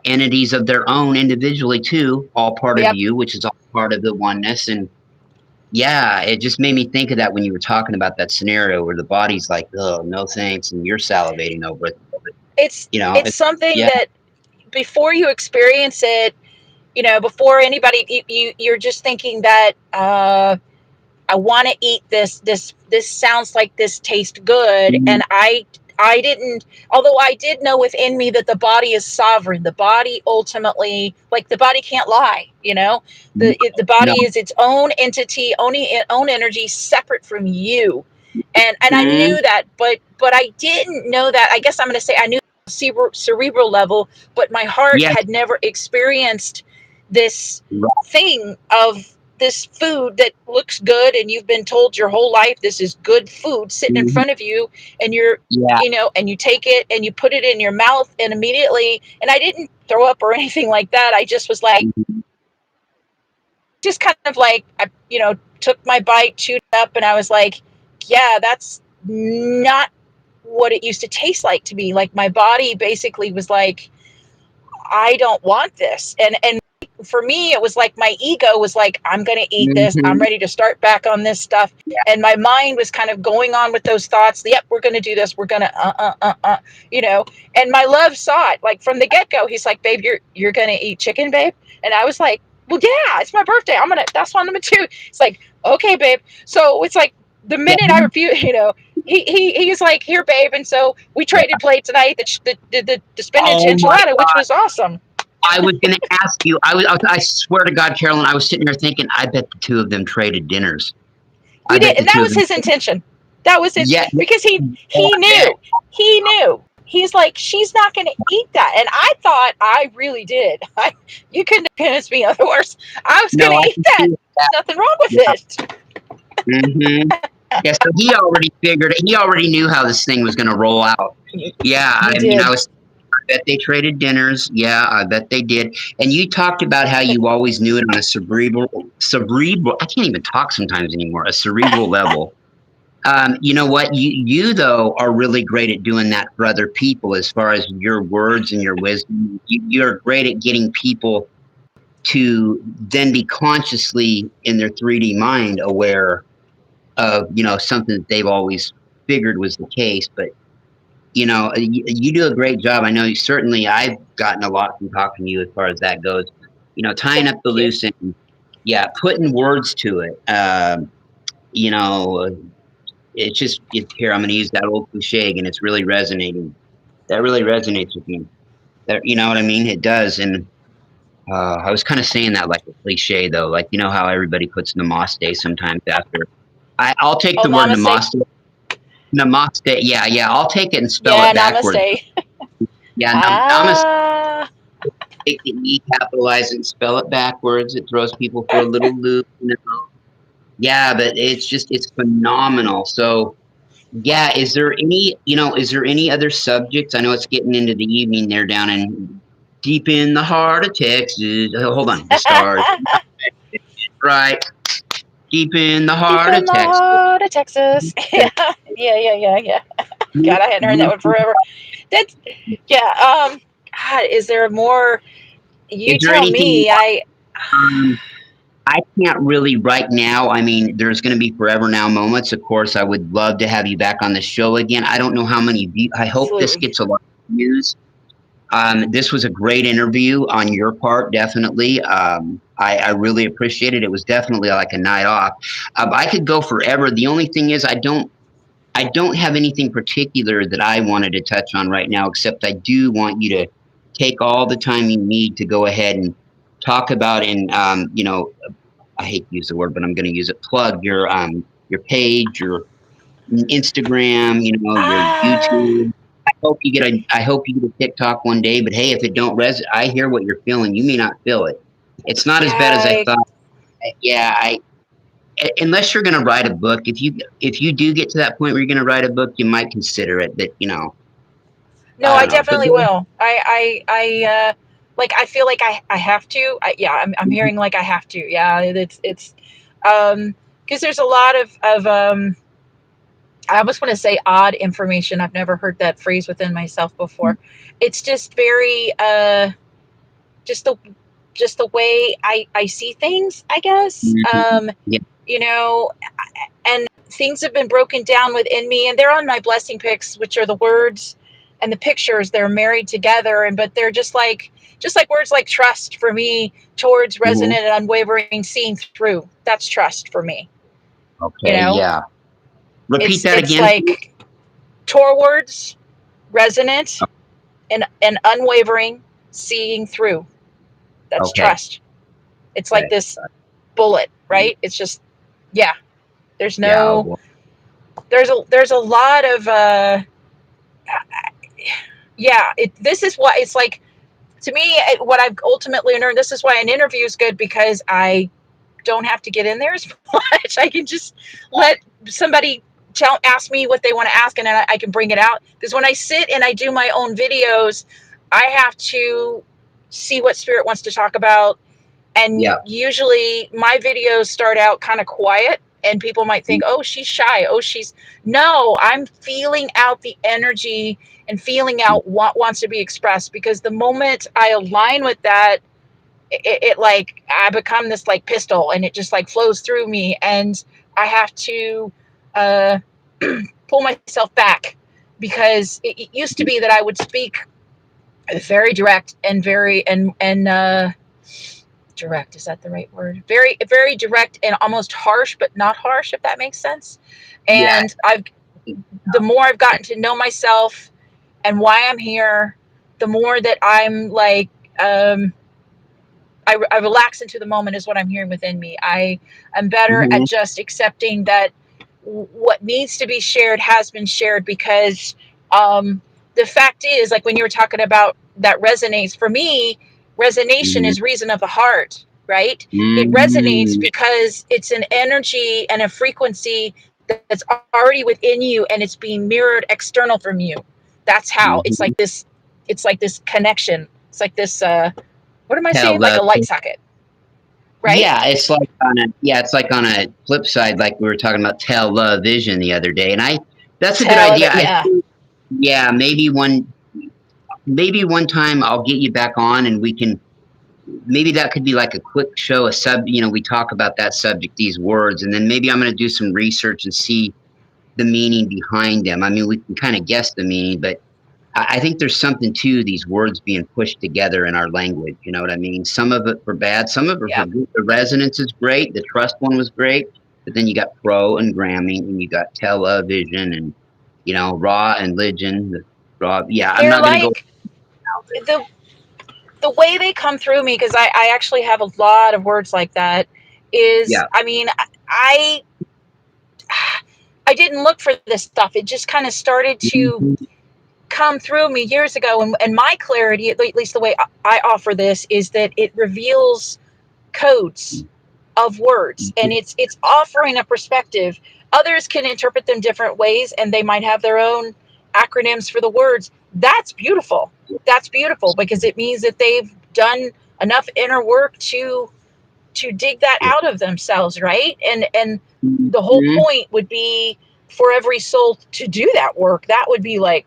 S1: entities of their own individually too, all part of
S2: Yep.
S1: you, which is all part of the oneness. And yeah, it just made me think of that when you were talking about that scenario where the body's like, oh, no thanks, and you're salivating over it.
S2: It's, something
S1: Yeah.
S2: that before you experience it, before anybody, you're just thinking that I want to eat this. This sounds like this tastes good,
S1: Mhm.
S2: and I didn't. Although I did know within me that the body is sovereign. The body ultimately, like the body can't lie. The
S1: No.
S2: body is its own entity, own energy, separate from you. And I
S1: Mhm.
S2: knew that, but I didn't know that. I guess I'm going to say I knew cerebral level, but my heart
S1: Yeah.
S2: had never experienced this
S1: Right.
S2: thing of this food that looks good and you've been told your whole life this is good food sitting in
S1: Mhm.
S2: front of you, and you're
S1: Yeah.
S2: and you take it and you put it in your mouth, and immediately, and I didn't throw up or anything like that. I just was like,
S1: Mhm.
S2: just kind of like, I took my bite, chewed it up, and I was like, yeah, that's not what it used to taste like to me. Like my body basically was like, I don't want this. And for me, it was like my ego was like, I'm going to eat this. I'm
S1: Mhm.
S2: ready to start back on this stuff. And my mind was kind of going on with those thoughts. Yep, we're going to do this. We're going to, you know, and my love saw it like from the get go. He's like, babe, you're going to eat chicken, babe. And I was like, well, yeah, it's my birthday. That's what I'm going to do. It's like, okay, babe. So it's like the minute I refuse, he's like, here, babe. And so we traded plates, and I ate the spinach
S1: Oh my
S2: enchilada, which was awesome.
S1: I was going to ask you. I swear to God, Carolyn, I was sitting here thinking, I bet the two of them traded dinners. I
S2: We
S1: bet
S2: did,
S1: the
S2: and that
S1: two of
S2: was
S1: them.
S2: his intention. That was his,
S1: Yeah.
S2: because
S1: Oh,
S2: he
S1: I bet.
S2: knew, he knew. he's like, she's not going to eat that. And I thought, I really did. You couldn't convince me otherwise. I was going
S1: No,
S2: to
S1: I
S2: eat
S1: can
S2: that.
S1: see
S2: There's nothing wrong with
S1: that.
S2: it.
S1: Yeah. Yeah, so he already figured, he already knew how this thing was going to roll out. Yeah,
S2: He
S1: I mean,
S2: did.
S1: I bet they traded dinners. Yeah, I bet they did. And you talked about how you always knew it on a cerebral, I can't even talk sometimes anymore, a cerebral level. You know what? You though are really great at doing that for other people as far as your words and your wisdom. You're great at getting people to then be consciously in their 3D mind aware of, something that they've always figured was the case. But, you do a great job. I know certainly I've gotten a lot from talking to you as far as that goes, tying up
S2: Thank
S1: the
S2: you.
S1: loose end. Yeah, putting words to it. You know, here, I'm going to use that old cliche again. It's really resonating. That really resonates with me. That, you know what I mean? It does. And I was kind of saying that like a cliche though, like, how everybody puts namaste sometimes after. I'll take
S2: Oh,
S1: the word
S2: namaste.
S1: namaste. Namaste. Yeah, yeah. I'll take it and spell
S2: Yeah,
S1: it backwards.
S2: namaste.
S1: Yeah, namaste.
S2: Ah.
S1: Take the E, capitalize it, and spell it backwards. It throws people for a little loop. Yeah, but it's phenomenal. So, yeah, is there any other subjects? I know it's getting into the evening there down in deep in the heart of Texas. Hold on, the stars. Right. Deep in the
S2: Deep
S1: heart of
S2: in the
S1: Texas.
S2: heart of Texas. Yeah, yeah. God, I hadn't heard that one forever. That's yeah. God, is there more? You
S1: Is there
S2: tell
S1: anything
S2: me.
S1: um, I can't really right now? I mean, there's going to be forever now moments. Of course, I would love to have you back on the show again. I don't know how many views. I hope this
S2: Absolutely.
S1: gets a lot of views. This was a great interview on your part, definitely. I really appreciate it. It was definitely like a night off. I could go forever. The only thing is, I don't have anything particular that I wanted to touch on right now, except I do want you to take all the time you need to go ahead and talk about and I hate to use the word, but I'm going to use it. Plug your page, your Instagram, your
S2: Ah,
S1: YouTube. I hope you get a TikTok one day. But hey, if it don't I hear what you're feeling. You may not feel it. It's not as bad as I
S2: yeah.
S1: thought. Yeah, unless you're going to write a book. If you do get to that point where you're going to write a book, you might consider it. But
S2: No,
S1: I
S2: I
S1: don't know. But
S2: definitely will. Like I feel like I have to. Yeah, I'm hearing like I have to. Yeah, it's because there's a lot of I almost want to say odd information. I've never heard that phrase within myself before. It's just very just the just the way I see things, I guess.
S1: yeah,
S2: You know, and things have been broken down within me, and they're on my blessing pics, which are the words and the pictures. They're married together, and but they're just like words like trust for me, towards
S1: hmm
S2: resonant and unwavering, seeing through. That's trust for me. You
S1: okay,
S2: know,
S1: yeah. Repeat that
S2: it's
S1: again.
S2: like towards resonant and unwavering, seeing through. That's
S1: Okay,
S2: trust. It's like
S1: okay,
S2: this bullet, right? It's just yeah. There's
S1: yeah.
S2: no
S1: Well,
S2: there's a lot of yeah. This is what it's like to me. What I've ultimately learned. This is why an interview is good because I don't have to get in there as much. I can just let somebody ask me what they want to ask, and then I can bring it out. Because when I sit and I do my own videos, I have to see what spirit wants to talk about. And
S1: yeah.
S2: usually my videos start out kind of quiet, and people might think, oh, she's shy. Oh, she's no, I'm feeling out the energy and feeling out what wants to be expressed. Because the moment I align with that, it like I become this like pistol, and it just like flows through me, and I have to uh, pull myself back because it used to be that I would speak very direct and very and direct, is that the right word? Very direct and almost harsh, but not harsh, if that makes sense.
S1: Yeah.
S2: And I've the more I've gotten to know myself and why I'm here, the more that I'm like I relax into the moment is what I'm hearing within me. I'm better at
S1: hmm
S2: just accepting that what needs to be shared has been shared because um, the fact is, like when you were talking about that resonates, for me, resonation
S1: Mhm.
S2: is reason of the heart, right? It resonates
S1: Mm.
S2: because it's an energy and a frequency that's already within you, and it's being mirrored external from you. That's how
S1: Mhm.
S2: it's like this connection. It's like this what am I
S1: Tell
S2: saying? Like
S1: love.
S2: a light socket, right?
S1: Yeah, it's like on a flip side, like we were talking about television the other day, and that's a good
S2: Tell
S1: idea.
S2: it, yeah.
S1: Yeah, maybe one time I'll get you back on, and we can maybe that could be like a quick show, we talk about that subject, these words, and then maybe I'm going to do some research and see the meaning behind them. I mean, we can kind of guess the meaning, but I think there's something to these words being pushed together in our language. You know what I mean? Some of it for bad, some of it for
S2: Yep.
S1: good. The resonance is great. The trust one was great, but then you got pro and Grammy, and you got television, and raw and legend. Raw, yeah. I'm
S2: They're
S1: not going to go.
S2: like the the way they come through me, because I actually have a lot of words like that, is,
S1: Yeah.
S2: I mean, I I didn't look for this stuff. It just kind of started to
S1: Mhm.
S2: come through me years ago. And my clarity, at least the way I offer this, is that it reveals codes of words, and it's offering a perspective. Others can interpret them different ways, and they might have their own acronyms for the words. That's beautiful. That's beautiful, because it means that they've done enough inner work to dig that out of themselves, right? And the whole
S1: Mhm.
S2: point would be for every soul to do that work. That would be like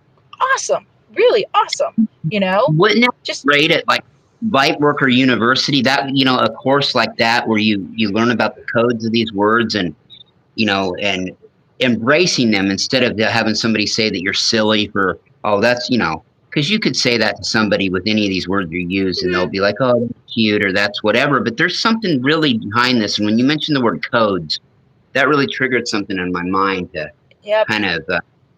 S2: awesome, really awesome, you know?
S1: Wouldn't it
S2: Just
S1: be great at like Lightworker University, that a course like that where you learn about the codes of these words, and embracing them instead of having somebody say that you're silly for, oh, because you could say that to somebody with any of these words you use, and they'll
S2: mm-hmm.
S1: be like, oh, that's cute, or that's whatever. But there's something really behind this. And when you mentioned the word codes, that really triggered something in my mind to
S2: Yep.
S1: kind of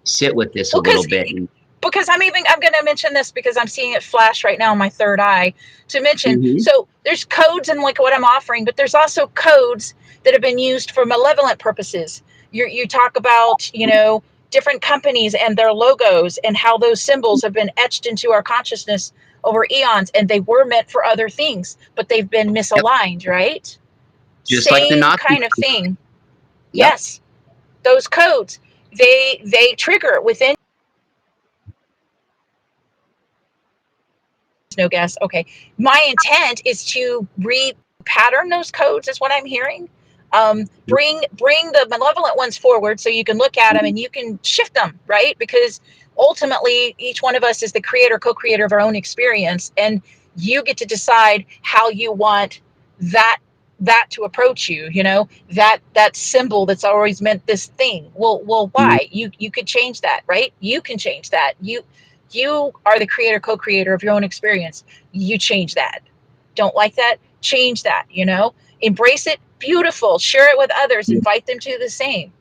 S1: sit with this a
S2: Well,
S1: little bit. And,
S2: because I'm going to mention this because I'm seeing it flash right now in my third eye to mention.
S1: Mhm.
S2: So there's codes in like what I'm offering, but there's also codes that have been used for malevolent purposes. You talk about, different companies and their logos and how those symbols have been etched into our consciousness over eons, and they were meant for other things, but they've been
S1: Yep.
S2: misaligned, right?
S1: Just like the
S2: Same
S1: Nazi.
S2: kind of thing.
S1: Yep.
S2: Yes, those codes, they trigger within. No guess. Okay. My intent is to repattern those codes, is what I'm hearing. Bring the malevolent ones forward so you can look at them and you can shift them, right? Because ultimately, each one of us is the creator, co-creator of our own experience, and you get to decide how you want that to approach you. That symbol that's always meant this thing. Well,
S1: Mhm.
S2: why? You could change that, right? You can change that. You are the creator, co-creator of your own experience. You change that. Don't like that? Change that, Embrace it, beautiful. Share it with others, invite them to the same.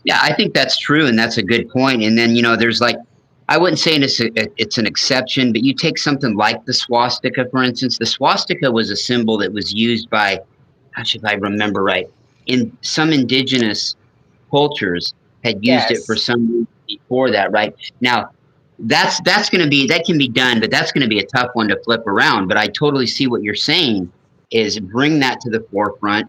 S1: Yeah, I think that's true, and that's a good point. And then there's like, I wouldn't say it's an exception, but you take something like the swastika, for instance. The swastika was a symbol that was used by, gosh, if I remember right, in some indigenous cultures had used it for
S2: Yes.
S1: some reason before that. Right now, that can be done, but that's going to be a tough one to flip around. But I totally see what you're saying. Is bring that to the forefront,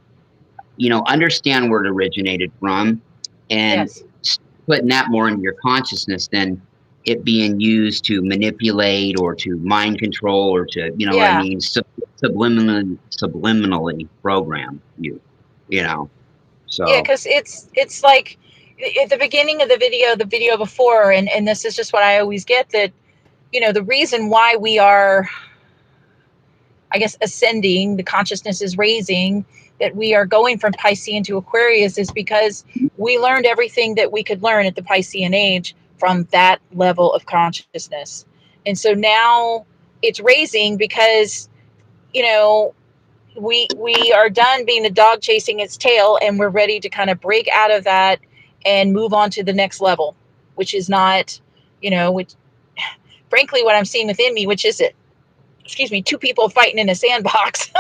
S1: understand where it originated from, and
S2: Yes.
S1: putting that more into your consciousness than it being used to manipulate or to mind control or to, what I
S2: Yeah.
S1: mean, subliminally program you, you know.
S2: Yeah,
S1: So,
S2: because it's like at the beginning of the video before, and this is just what I always get, that the reason why we are, I guess, ascending, the consciousness is raising, that we are going from Piscean to Aquarius, is because we learned everything that we could learn at the Piscean age from that level of consciousness. And so now it's raising because, you know, we are done being the dog chasing its tail, and we're ready to kind of break out of that and move on to the next level, which is not, which frankly what I'm seeing within me, which is it, excuse me, two people fighting in a sandbox.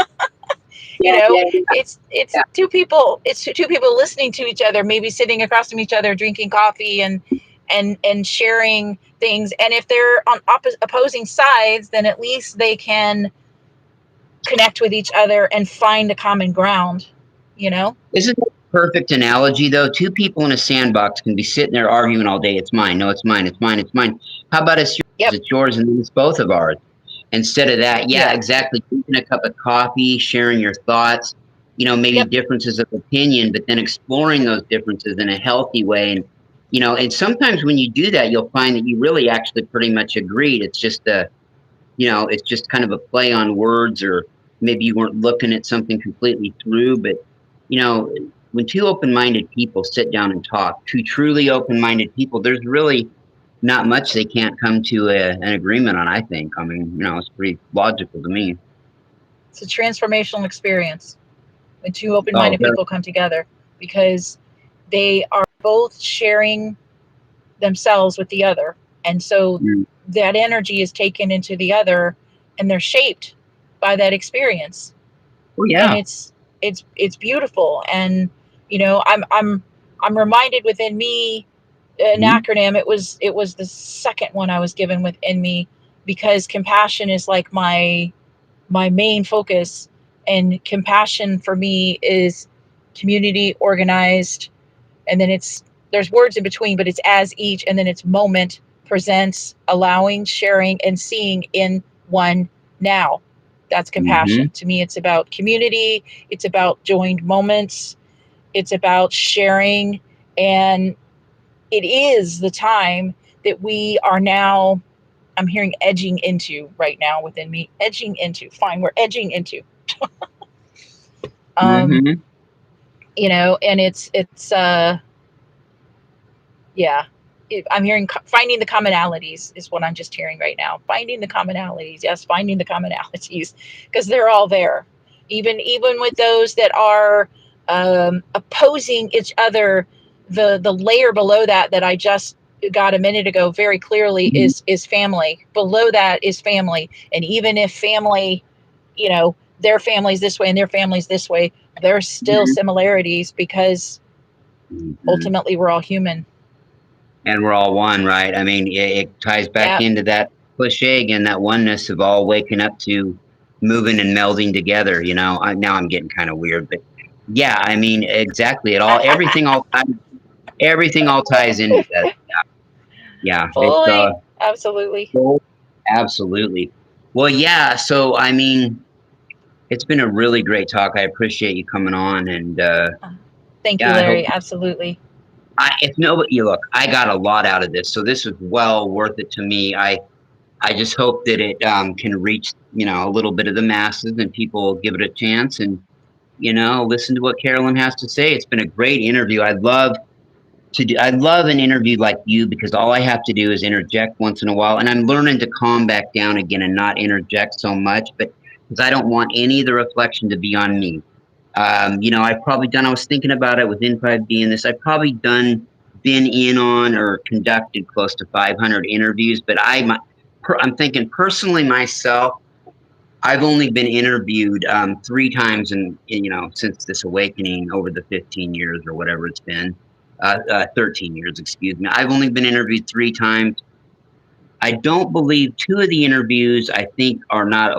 S2: you
S1: yeah,
S2: know
S1: yeah,
S2: it's
S1: yeah.
S2: two people listening to each other, maybe sitting across from each other drinking coffee, and and sharing things. And if they're on opposing sides, then at least they can connect with each other and find a common ground, you know?
S1: Isn't that a perfect analogy, though? Two people in a sandbox can be sitting there arguing all day. It's mine. No, it's mine. It's mine. It's mine. How about it's yours?
S2: Yep.
S1: It's yours, and then it's both of ours. Instead of that, yeah,
S2: Yeah.
S1: exactly. Drinking a cup of coffee, sharing your thoughts, maybe
S2: Yep.
S1: differences of opinion, but then exploring those differences in a healthy way. And sometimes when you do that, you'll find that you really actually pretty much agreed. It's just kind of a play on words, or maybe you weren't looking at something completely through. But, when two open-minded people sit down and talk, two truly open-minded people, there's really not much they can't come to an agreement on, I think. I mean, it's pretty logical to me.
S2: It's a transformational experience when two
S1: Oh,
S2: open-minded
S1: very.
S2: people come together, because they are both sharing themselves with the other, and so
S1: Mm.
S2: that energy is taken into the other, and they're shaped by that experience.
S1: Oh,
S2: And
S1: yeah.
S2: it's beautiful. And I'm reminded within me an
S1: Mhm.
S2: acronym. It was the second one I was given within me, because compassion is like my main focus. And compassion for me is community, organized, and then there's words in between, but it's as each, and then it's moment, presents, allowing, sharing, and seeing in one now. That's
S1: Mhm.
S2: compassion. To me, it's about community, it's about joined moments, it's about sharing. And it is the time that we are now, I'm hearing edging into right now within me, edging into, fine, we're edging into. um
S1: Mhm.
S2: and it's yeah, I'm hearing finding the commonalities is what I'm just hearing right now. Finding the commonalities, yes, finding the commonalities, because they're all there. Even with those that are opposing each other, the layer below that I just got a minute ago very clearly
S1: Mhm.
S2: is family. Below that is family, and even if family, their family's this way and their family's this way, there's still
S1: Mhm.
S2: similarities, because
S1: Mhm.
S2: ultimately we're all human.
S1: And we're all one, right? I mean, it ties back
S2: Yeah.
S1: into that cliche again, that oneness of all waking up to moving and melding together. Now I'm getting kind of weird, but yeah, I mean, exactly. Everything all ties in together. Yeah, it's
S2: Fully, absolutely.
S1: well, absolutely. Well, yeah. So I mean, it's been a really great talk. I appreciate you coming on, and
S2: Thank you,
S1: yeah, I hope.
S2: Larry. Absolutely.
S1: If nobody, you look, I got a lot out of this, so this was well worth it to me. I just hope that it can reach, a little bit of the masses, and people give it a chance, and, listen to what Carolyn has to say. It's been a great interview. I love an interview like you, because all I have to do is interject once in a while, and I'm learning to calm back down again and not interject so much, but because I don't want any of the reflection to be on me. I was thinking about it with N5D and this, I've probably been in on or conducted close to 500 interviews, but I'm thinking personally myself, I've only been interviewed 3 times since this awakening over the 15 years or whatever it's been, 13 years, excuse me. I've only been interviewed 3 times. I don't believe 2 of the interviews I think are not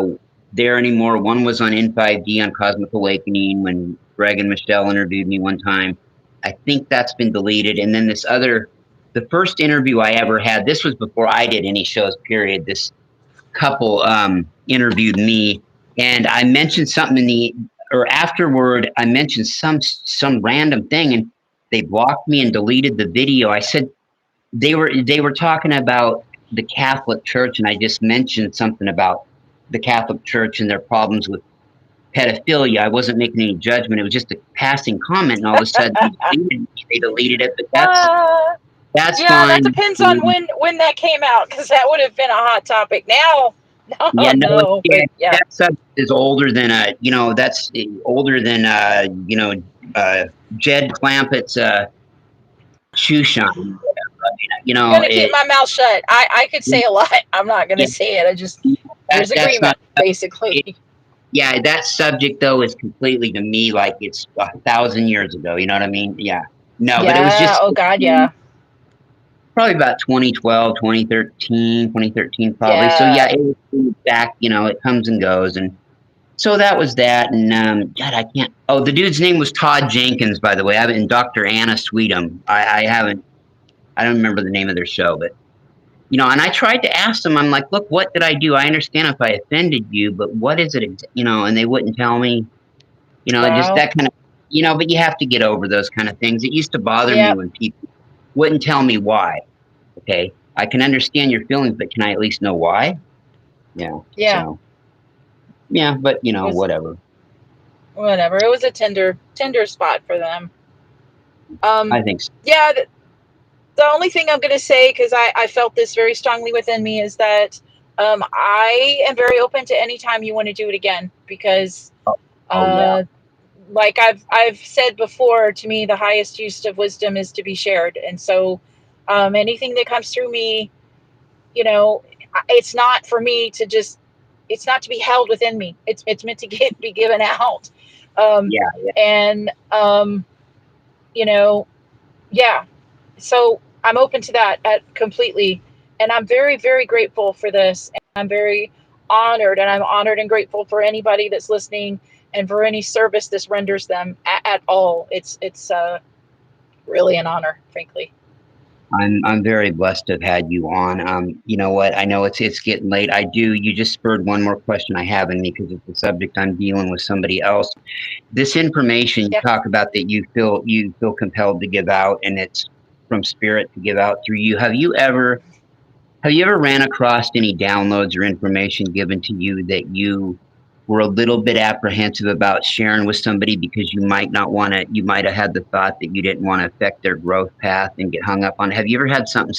S1: there anymore. One was on N5D on Cosmic Awakening when Greg and Michelle interviewed me one time. I think that's been deleted. And then the first interview I ever had, this was before I did any shows, period. This couple interviewed me, and I mentioned something or afterward, I mentioned some random thing, and they blocked me and deleted the video. I said, they were talking about the Catholic Church, and I just mentioned something about the Catholic Church and their problems with pedophilia. I wasn't making any judgment. It was just a passing comment, and all of a sudden they deleted it. But
S2: uh,
S1: that's
S2: yeah, that
S1: fine.
S2: depends on when that came out, because that would have been a hot topic. Now,
S1: Yeah,
S2: no,
S1: no,
S2: no,
S1: yeah,
S2: but yeah,
S1: that subject is older than that's older than uh, Jed Clampett's shoe shine.
S2: I'm gonna keep
S1: It.
S2: my mouth shut. I could say a lot. I'm not gonna
S1: Yeah,
S2: say it. I just,
S1: that
S2: there's
S1: that's not.
S2: agreement basically.
S1: Yeah, that subject though is completely to me like it's 1,000 years ago. You know what I mean? Yeah. No, but it was
S2: Yeah.
S1: just
S2: Oh God. Yeah.
S1: probably about 2012, 2013 probably. So yeah,
S2: Yeah.
S1: it was back, it comes and goes. And so that was that. And God, I can't. Oh, the dude's name was Todd Jenkins, by the way. And Dr. Anna Sweetum. I don't remember the name of their show, but and I tried to ask them. I'm like, look, what did I do? I understand if I offended you, but what is it? And they wouldn't tell me. Just
S2: Wow.
S1: that kind of. But you have to get over those kind of things. It used to bother me
S2: Yep.
S1: when people wouldn't tell me why. Okay, I can understand your feelings, but can I at least know why? Yeah.
S2: Yeah.
S1: So yeah, but
S2: It was
S1: whatever.
S2: whatever. It was a tender spot for them. Um,
S1: I think so.
S2: yeah. The only thing I'm going to say, because I felt this very strongly within me, is that I am very open to any time you want to do it again, because
S1: Oh yeah.
S2: uh, like I've said before, to me the highest use of wisdom is to be shared, and so anything that comes through me, you know, it's not for me to just, it's not to be held within me. It's meant to be given out, um,
S1: Yeah. Yeah.
S2: and you know, yeah. So I'm open to that completely, and I'm very very grateful for this. And I'm very honored, and I'm honored and grateful for anybody that's listening and for any service this renders them at all. It's really an honor, frankly.
S1: I'm very blessed to have had you on. You know what? I know it's getting late. You just spurred one more question I have in me because it's a subject I'm dealing with somebody else. This information you
S2: Yeah.
S1: talk about that you feel compelled to give out, and it's from spirit to give out through you. Have you ever ran across any downloads or information given to you that you were a little bit apprehensive about sharing with somebody because you might have had the thought that you didn't want to affect their growth path and get hung up on? Have you ever had something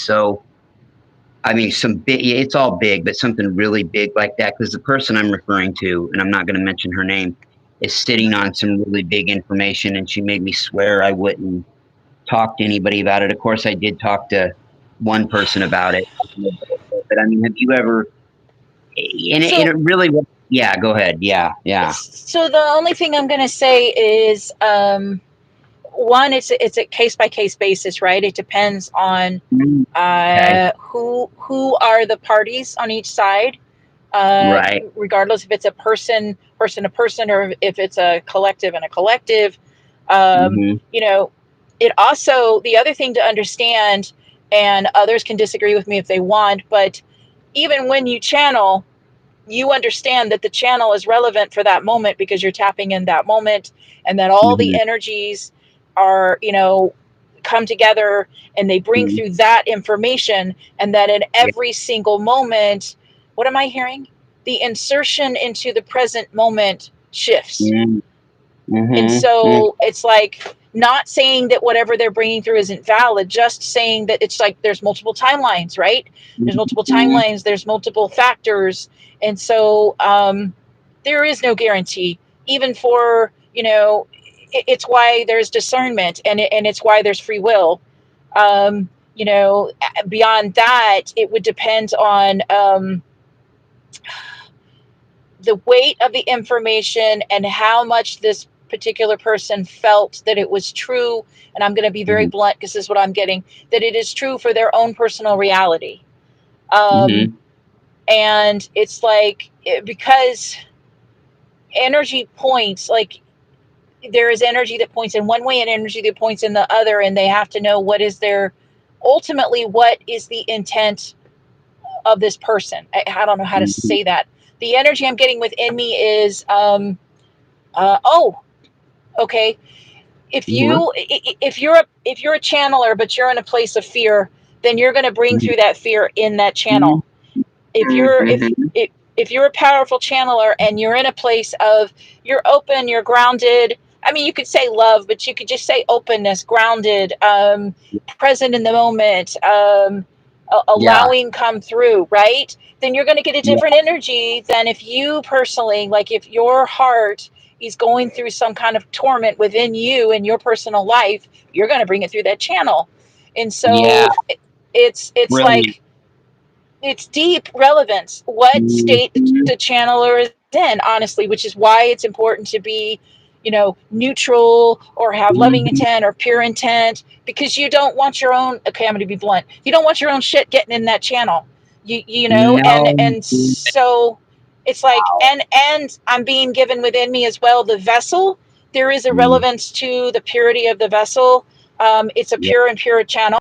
S1: I mean, some big, it's all big, but something really big like that? Because the person I'm referring to, and I'm not going to mention her name, is sitting on some really big information, and she made me swear I wouldn't talk to anybody about it. Of course, I did talk to one person about it, but I mean, have you ever? And it
S2: So
S1: really, yeah. Go ahead. Yeah, yeah.
S2: so the only thing I'm going to say is one, it's a case by case basis, right? It depends on
S1: Okay.
S2: who are the parties on each side,
S1: Right.
S2: regardless if it's a person to person, or if it's a collective and a collective. Um,
S1: Mm-hmm.
S2: you know, it also, the other thing to understand, and others can disagree with me if they want, but even when you channel, you understand that the channel is relevant for that moment because you're tapping in that moment, and that all the
S1: Mm-hmm.
S2: energies are, come together and they bring
S1: Mm-hmm.
S2: through that information, and that in
S1: Yeah.
S2: every single moment, what am I hearing? The insertion into the present moment shifts. And
S1: Mm-hmm.
S2: so it's like, not saying that whatever they're bringing through isn't valid, just saying that it's like there's multiple timelines, right? There's multiple
S1: Mm-hmm.
S2: timelines, there's multiple factors. And so there is no guarantee, even for, it's why there's discernment, and it's why there's free will. Um, Beyond that, it would depend on the weight of the information and how much this particular person felt that it was true. And I'm going to be very blunt because this is what I'm getting, that it is true for their own personal reality. um,
S1: Mm-hmm.
S2: and it's like, because energy points, like, there is energy that points in one way and energy that points in the other, and they have to know what is their, ultimately, what is the intent of this person. I don't know how to
S1: Mm-hmm.
S2: say that. The energy I'm getting within me is oh, okay, if you're a channeler but you're in a place of fear, then you're going to bring through that fear in that channel. if you're if
S1: Mm-hmm.
S2: if if you're a powerful channeler and you're in a place of, you're open, you're grounded, I mean, you could say love, but you could just say openness, grounded, present in the moment,
S1: Yeah.
S2: allowing come through, right? Then you're going to get a
S1: Yeah.
S2: different energy than if you personally, like, if your heart is going through some kind of torment within you in your personal life, you're going to bring it through that channel. And
S1: Yeah.
S2: so it's
S1: Brilliant.
S2: like, it's deep relevance what state
S1: Mm-hmm.
S2: the channeler is in, honestly, which is why it's important to be, neutral or have loving
S1: Mhm.
S2: intent or pure intent, because you don't want your own, okay, I'm going to be blunt, you don't want your own shit getting in that channel. And
S1: No.
S2: so it's like, and I'm being given within me as well the vessel. There is a
S1: Mm,
S2: relevance to the purity of the vessel. It's a
S1: yeah,
S2: pure channel,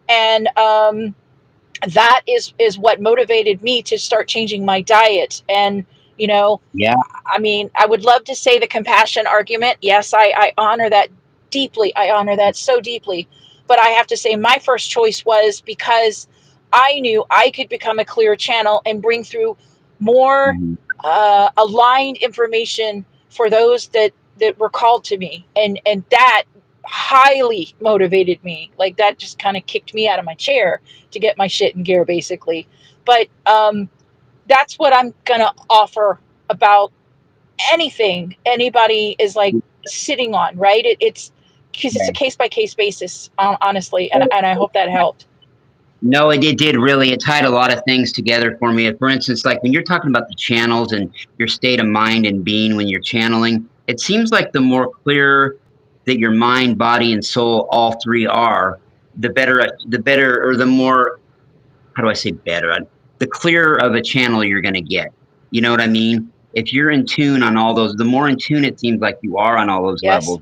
S2: and that is what motivated me to start changing my diet. And you know
S1: yeah,
S2: I mean, I would love to say the compassion argument. Yes, I honor that deeply. I honor that so deeply. But I have to say, my first choice was because I knew I could become a clear channel and bring through more
S1: mhm,
S2: aligned information for those that were called to me, and that highly motivated me. Like, that just kind of kicked me out of my chair to get my shit in gear, basically. But that's what I'm gonna offer about anything anybody is like sitting on, right? It's because it's a
S1: okay.
S2: case by case basis, honestly, and I hope that helped.
S1: No, it did really. It tied a lot of things together for me. For instance, like when you're talking about the channels and your state of mind and being when you're channeling, it seems like the more clear that your mind, body, and soul, all three are, the better, or the more, how do I say better? The clearer of a channel you're going to get. You know what I mean? If you're in tune on all those, the more in tune it seems like you are on all those
S2: Yes,
S1: levels,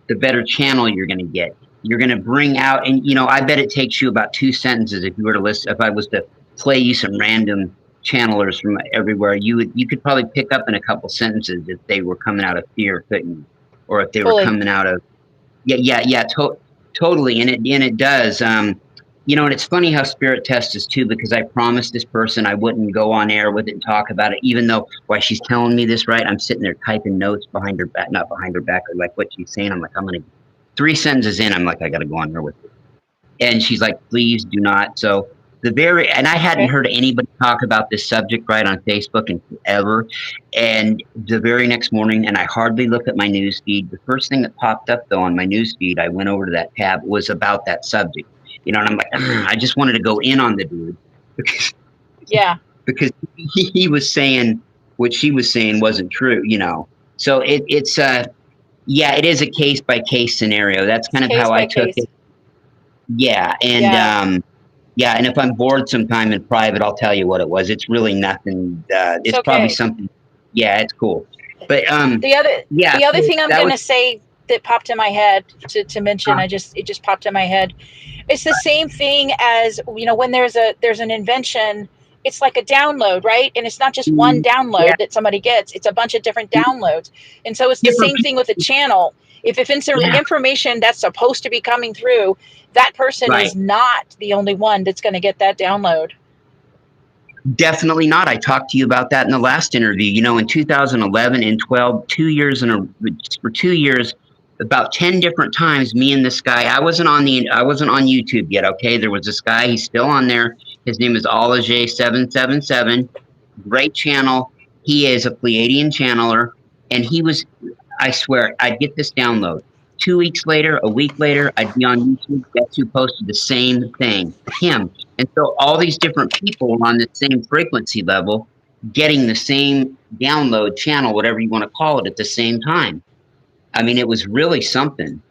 S1: the better channel you're going to get. You're going to bring out, and I bet it takes you about 2 sentences if you were to listen. If I was to play you some random channelers from everywhere, you could probably pick up in a couple sentences if they were coming out of fear, couldn't you? Or if they were
S2: fully.
S1: coming out of totally, and it does. And it's funny how spirit tests us too, because I promised this person I wouldn't go on air with it and talk about it, even though while she's telling me this, right, I'm sitting there typing notes behind her back, not behind her back, or like what she's saying. I'm like, 3 sentences in, I'm like, I got to go on there with it, and she's like, please do not. So and I hadn't
S2: Okay.
S1: heard anybody talk about this subject right on Facebook in forever. And the very next morning, and I hardly look at my news feed. The first thing that popped up though on my news feed, I went over to that tab, was about that subject. And I'm like, I just wanted to go in on the dude because
S2: Yeah.
S1: because he was saying what she was saying wasn't true. So yeah, it is a case by case scenario. That's
S2: It's
S1: kind of
S2: case
S1: how I
S2: by
S1: took
S2: case.
S1: it. Yeah, and
S2: Yeah.
S1: yeah, and if I'm bored sometime in private, I'll tell you what it was. It's really nothing.
S2: It's
S1: It's probably
S2: okay.
S1: something. Yeah, it's cool. But
S2: The other
S1: yeah,
S2: the other
S1: so
S2: thing I'm
S1: that was
S2: gonna say that popped in my head to mention, it just popped in my head. It's the same thing as, when there's an invention, it's like a download, right? And it's not just one
S1: yeah,
S2: download that somebody gets, it's a bunch of different downloads. And so it's the
S1: different
S2: same
S1: people.
S2: thing with a channel. If it's
S1: Yeah,
S2: information that's supposed to be coming through, that person
S1: right.
S2: is not the only one that's going to get that download.
S1: Definitely not. I talked to you about that in the last interview. In 2011 and 12, 2 years for 2 years, about 10 different times, me and this guy. I wasn't on YouTube yet. Okay, there was this guy. He's still on there. His name is Alaj777. Great channel. He is a Pleiadian channeler, and he was. I swear, I'd get this download. 2 weeks later, a week later, I'd be on YouTube. Guess who posted the same thing? Him. And so all these different people were on the same frequency level, getting the same download channel, whatever you want to call it, at the same time. I mean, it was really something.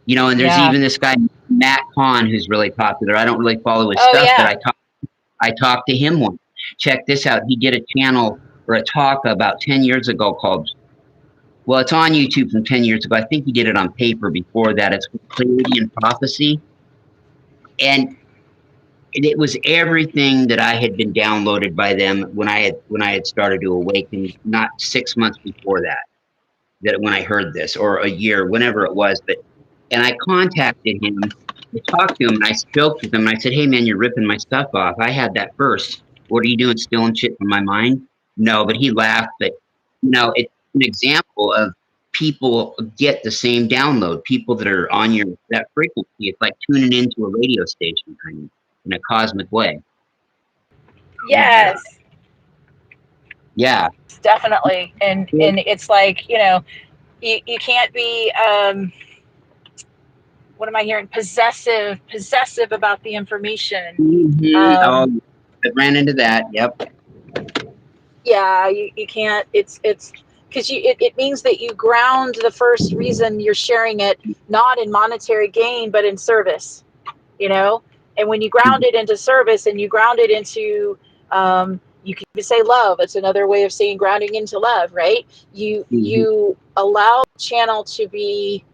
S1: And there's
S2: Yeah.
S1: even this guy, Matt Kahn, who's really popular. I don't really follow his
S2: Oh,
S1: stuff, but
S2: yeah.
S1: I talked to him once. Check this out. He did a channel or a talk about 10 years ago called, well, it's on YouTube from 10 years ago. I think he did it on paper before that. It's Pleiadian Prophecy. And it was everything that I had been downloaded by them when I had started to awaken, not 6 months before that when I heard this, or a year, whenever it was. And I contacted him, I talked to him, and I spoke with him, and I said, hey man, you're ripping my stuff off. I had that first. What are you doing, stealing shit from my mind? No, but he laughed. But it's an example of people get the same download. People that are on that frequency. It's like tuning into a radio station, kind of, in a cosmic way.
S2: Yes,
S1: Yeah.
S2: definitely. And it's like, you can't be, what am I hearing? Possessive about the information.
S1: Oh,
S2: Um,
S1: I ran into that. Yep.
S2: yeah, you can't. It's because it means that you ground the first reason you're sharing it, not in monetary gain, but in service, you know? And when you ground it into service and you ground it into, you can even say love. It's another way of saying grounding into love, right? You allow the channel to be,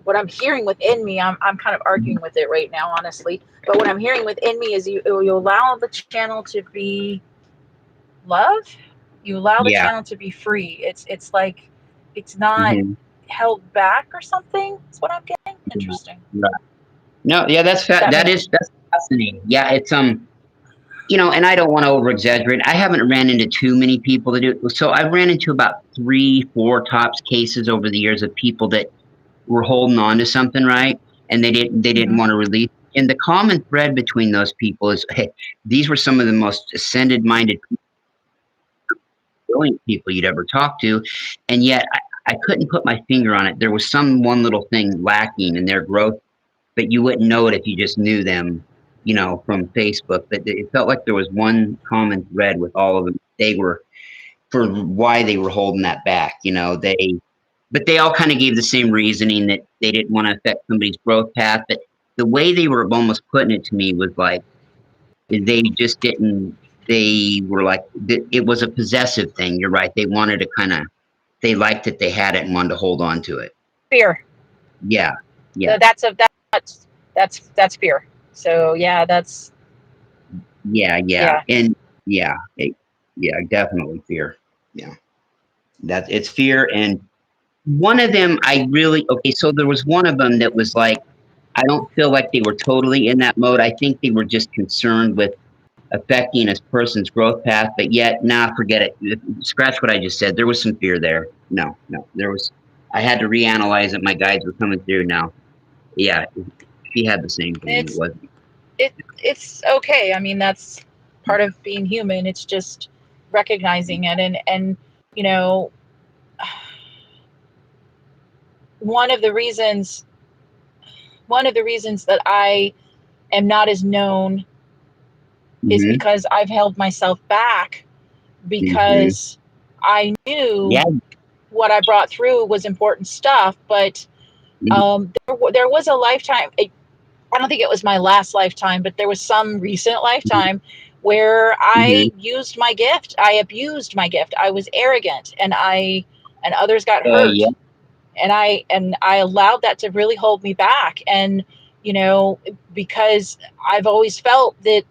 S2: what I'm hearing within me, I'm kind of arguing with it right now, honestly. But what I'm hearing within me is you allow the channel to be love. You allow the
S1: Yeah.
S2: channel to be free. It's like it's not
S1: Mm-hmm.
S2: held back or something. That's what I'm getting. Interesting.
S1: Right. No, yeah,
S2: That makes
S1: that's fascinating. Yeah, it's and I don't want to over exaggerate. I haven't ran into too many people that do it. So I've ran into about 3, 4 tops cases over the years of people that were holding on to something, right? And they didn't
S2: mm-hmm.
S1: want to release. And the common thread between those people is, hey, these were some of the most ascended minded, brilliant people you'd ever talk to. And yet I couldn't put my finger on it. There was some one little thing lacking in their growth, but you wouldn't know it if you just knew them, from Facebook. But it felt like there was one common thread with all of them. They were, for why they were holding that back. But they all kind of gave the same reasoning, that they didn't want to affect somebody's growth path. But the way they were almost putting it to me was like, they just didn't. They were like, it was a possessive thing. You're right. They wanted to they liked that they had it and wanted to hold on to it.
S2: Fear.
S1: Yeah. Yeah.
S2: That's fear. So yeah, that's
S1: Yeah. And yeah, yeah, definitely fear. Yeah. It's fear. And one of them, okay, so there was one of them that was like, I don't feel like they were totally in that mode. I think they were just concerned with affecting a person's growth path, but yet, nah, forget it. Scratch what I just said. There was some fear there. No, I had to reanalyze it. My guides were coming through now. Yeah, she had the same thing. It
S2: it's
S1: wasn't.
S2: it's okay. I mean, that's part of being human. It's just recognizing it, and you know, one of the reasons that I am not as known is
S1: Mm-hmm.
S2: because I've held myself back,
S1: Mm-hmm.
S2: because I knew
S1: Yeah.
S2: what I brought through was important stuff. But there was a lifetime. I don't think it was my last lifetime, but there was some recent lifetime where I
S1: Mm-hmm.
S2: used my gift. I abused my gift. I was arrogant, and others got
S1: Yeah.
S2: hurt, and I allowed that to really hold me back. And because I've always felt that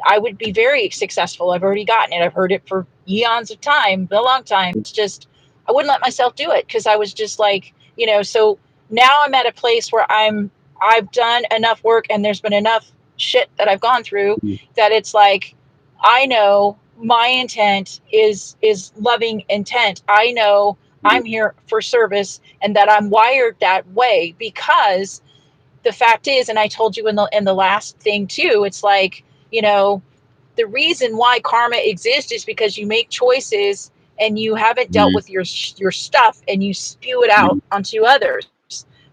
S2: I would be very successful. I've already gotten it. I've heard it for eons of time, a long time. It's just I wouldn't let myself do it, because I was just like, so now I'm at a place where I've done enough work, and there's been enough shit that I've gone through, that it's like, I know my intent is loving intent. I know I'm here for service, and that I'm wired that way, because the fact is, and I told you in the last thing too, it's like, the reason why karma exists is because you make choices, and you haven't dealt with your stuff, and you spew it out onto others,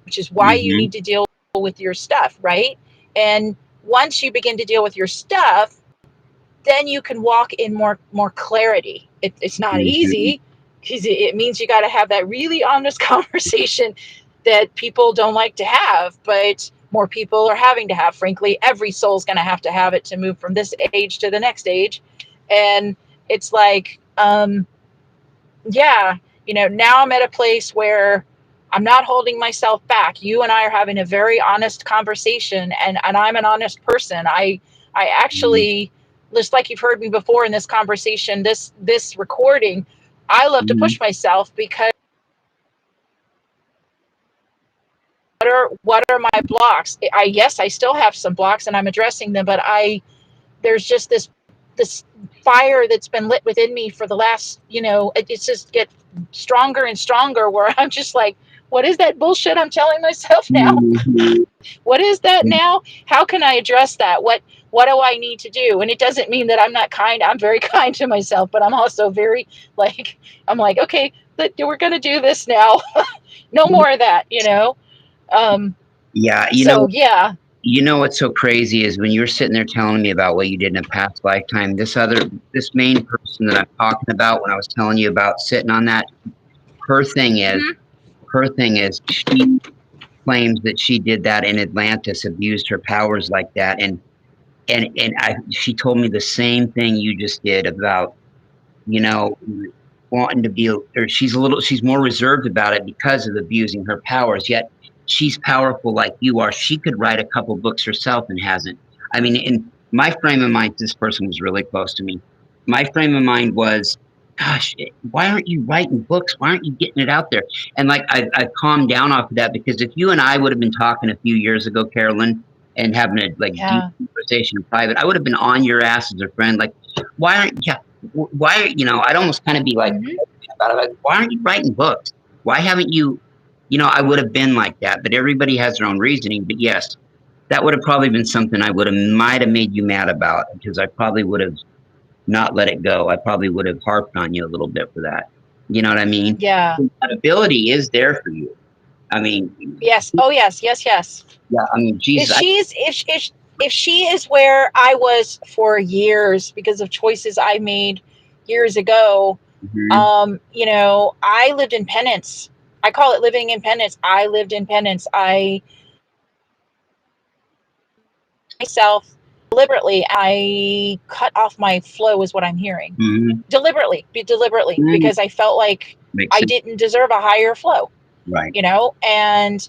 S2: which is why you need to deal with your stuff, right? And once you begin to deal with your stuff, then you can walk in more clarity. It's not
S1: Mm-hmm.
S2: easy, because it means you got to have that really honest conversation that people don't like to have, but more people are having to have. Frankly, every soul's going to have it to move from this age to the next age. And it's like, yeah, now I'm at a place where I'm not holding myself back. You and I are having a very honest conversation, and I'm an honest person. I actually, just like you've heard me before in this conversation, this recording, I love to
S1: Mm-hmm.
S2: push myself, because what are my blocks? Yes, I still have some blocks, and I'm addressing them, but there's just this fire that's been lit within me for the last, it's just get stronger and stronger, where I'm just like, what is that bullshit I'm telling myself now?
S1: Mm-hmm.
S2: What is that now? How can I address that? What do I need to do? And it doesn't mean that I'm not kind. I'm very kind to myself, but I'm also very like, I'm like, okay, we're going to do this now. No more of that.
S1: Yeah,
S2: So yeah.
S1: You know what's so crazy is when you were sitting there telling me about what you did in a past lifetime, this main person that I'm talking about, when I was telling you about sitting on that, her thing is,
S2: Mhm.
S1: she claims that she did that in Atlantis, abused her powers like that. She told me the same thing you just did about, you know, wanting to be, or she's more reserved about it because of abusing her powers. Yet she's powerful like you are. She could write a couple books herself and hasn't. I mean, in my frame of mind, this person was really close to me. My frame of mind was, gosh, why aren't you writing books? Why aren't you getting it out there? And like, I've calmed down off of that, because if you and I would have been talking a few years ago, Carolyn, and having a like deep
S2: Yeah.
S1: conversation in private, I would have been on your ass as a friend. Like, why aren't you? Why, I'd almost kind of be like,
S2: Mhm.
S1: about it, like, why aren't you writing books? Why haven't you? I would have been like that, but everybody has their own reasoning. But yes, that would have probably been something I would have might have made you mad about, because I probably would have not let it go. I probably would have harped on you a little bit for that. You know what I mean?
S2: Yeah.
S1: That ability is there for you. I mean,
S2: Yes. Oh, yes. Yes. Yes.
S1: yeah. I mean,
S2: If
S1: Jesus.
S2: she's if she is where I was for years because of choices I made years ago,
S1: Mhm.
S2: I lived in penance. I call it living in penance. I lived in penance. I myself deliberately. I cut off my flow, is what I'm hearing.
S1: Mhm.
S2: Deliberately,
S1: Mhm.
S2: because I felt like
S1: Makes
S2: I
S1: sense.
S2: didn't deserve a higher flow.
S1: Right.
S2: And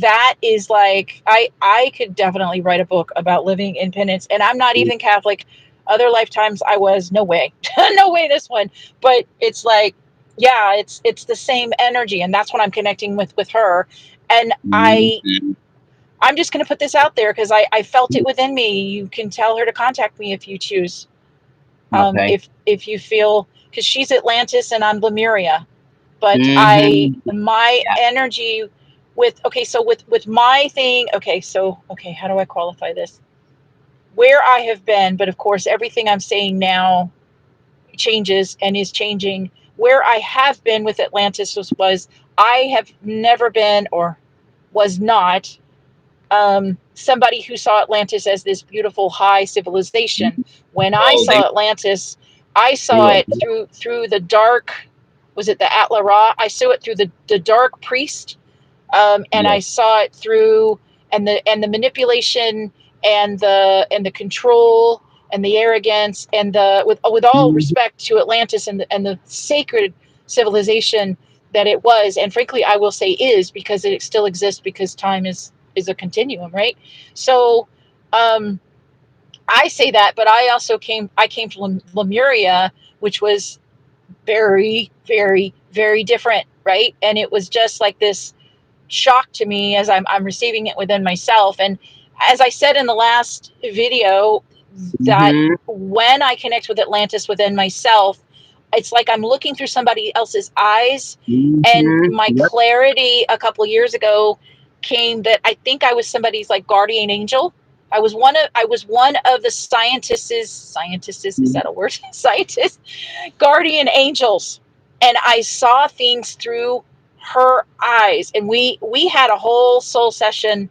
S2: that is like, I could definitely write a book about living in penance. And I'm not even Catholic. Other lifetimes I was. No way. No way this one. But it's like, yeah, it's the same energy, and that's what I'm connecting with her. And
S1: Mhm.
S2: I'm just going to put this out there because I felt it within me. You can tell her to contact me if you choose.
S1: Okay.
S2: If you feel, because she's Atlantis and I'm Lemuria, but
S1: Mhm.
S2: my
S1: Yeah.
S2: energy with, okay, so with my thing, okay, how do I qualify this? Where I have been, but of course everything I'm saying now changes and is changing. Where I have been with Atlantis was I have never been, or was not, somebody who saw Atlantis as this beautiful high civilization. When I
S1: Oh, they
S2: saw Atlantis, I saw
S1: were.
S2: it through the dark. Was it the Atla Ra? I saw it through the dark priest, and
S1: Yeah.
S2: I saw it through, and the manipulation, and the control, and the arrogance, and the, with all
S1: Mhm.
S2: respect to Atlantis, and the sacred civilization that it was, and frankly I will say is, because it still exists, because time is a continuum, right? So, I say that, but I came from Lemuria, which was very, very, very different, right? And it was just like this shock to me as I'm receiving it within myself. And as I said in the last video, that
S1: Mhm.
S2: when I connect with Atlantis within myself, it's like I'm looking through somebody else's eyes. And
S1: Mhm.
S2: my
S1: Yep.
S2: clarity a couple of years ago came that I think I was somebody's like guardian angel. I was one of the scientists, is that a word? Scientists, guardian angels. And I saw things through her eyes. And we had a whole soul session.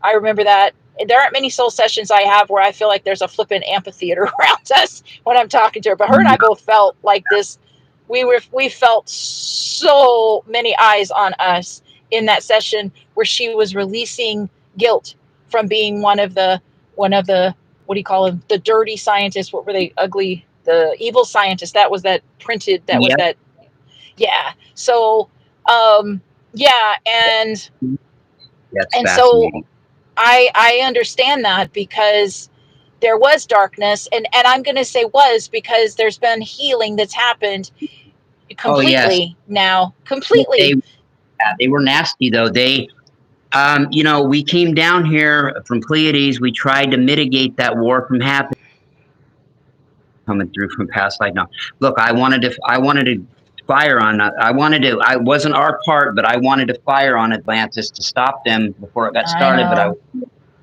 S2: I remember that. There aren't many soul sessions I have where I feel like there's a flippant amphitheater around us when I'm talking to her. But her and I both felt like this. We felt so many eyes on us in that session, where she was releasing guilt from being one of the what do you call them? The dirty scientists. What were they? Ugly. The evil scientists. That was that printed. That was
S1: Yep.
S2: that. Yeah. So, yeah, and
S1: That's
S2: and so
S1: fascinating.
S2: I understand that, because there was darkness, and I'm going to say was, because there's been healing that's happened
S1: Oh yes.
S2: completely now,
S1: Yes, they
S2: completely.
S1: they were nasty though. We came down here from Pleiades. We tried to mitigate that war from happening, coming through from past life. Now, look, I wanted to fire on. I wanted to. I wasn't our part, but I wanted to fire on Atlantis to stop them before it got
S2: I
S1: started. But
S2: know.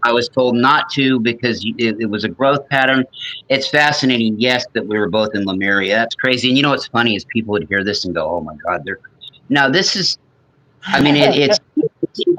S1: I was told not to, because it was a growth pattern. It's fascinating, yes, that we were both in Lemuria. That's crazy. And what's funny is people would hear this and go, "Oh my God, they're." Now this is. I mean, it's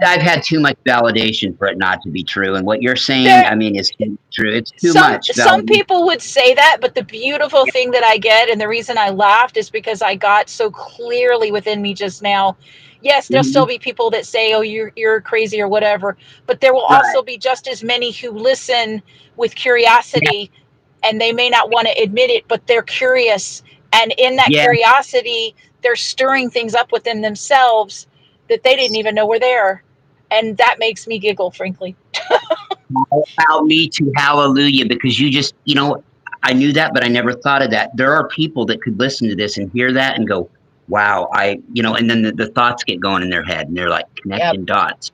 S1: I've had too much validation for it not to be true. And what you're saying,
S2: There,
S1: I mean, is true. It's too
S2: some
S1: much
S2: some
S1: validation.
S2: people would say that, but the beautiful thing that I get, and the reason I laughed, is because I got so clearly within me just now. Yes, there'll
S1: Mm-hmm.
S2: still be people that say, "Oh, you're crazy" or whatever, but there will
S1: Right.
S2: also be just as many who listen with
S1: Yeah.
S2: curiosity, and they may not want to admit it, but they're curious, and in that
S1: Yeah.
S2: curiosity, they're stirring things up within themselves that they didn't even know were there, and that makes me giggle, frankly.
S1: About me to hallelujah, because I knew that, but I never thought of that. There are people that could listen to this and hear that and go, wow, and then the thoughts get going in their head and they're like
S2: Yep.
S1: connecting dots.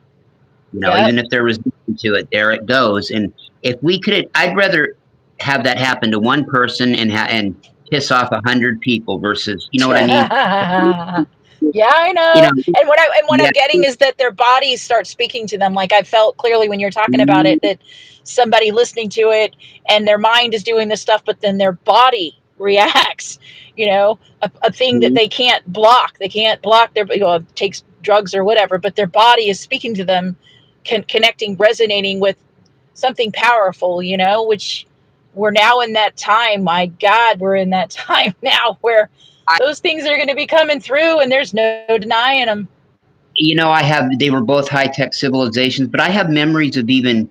S2: Yep.
S1: Even if there was nothing to it, there it goes. And if we could, I'd rather have that happen to one person and piss off 100 people versus, you know what I mean?
S2: Yeah, I
S1: You know,
S2: know. And what
S1: yeah.
S2: I'm getting is that their bodies start speaking to them. Like I felt clearly when you're talking about it that somebody listening to it and their mind is doing this stuff, but then their body reacts. A thing that they can't block. They can't block their takes drugs or whatever, but their body is speaking to them, connecting, resonating with something powerful. Which we're now in that time. My God, we're in that time now where those things are going to be coming through, and there's no denying them.
S1: they were both high tech civilizations, but I have memories of even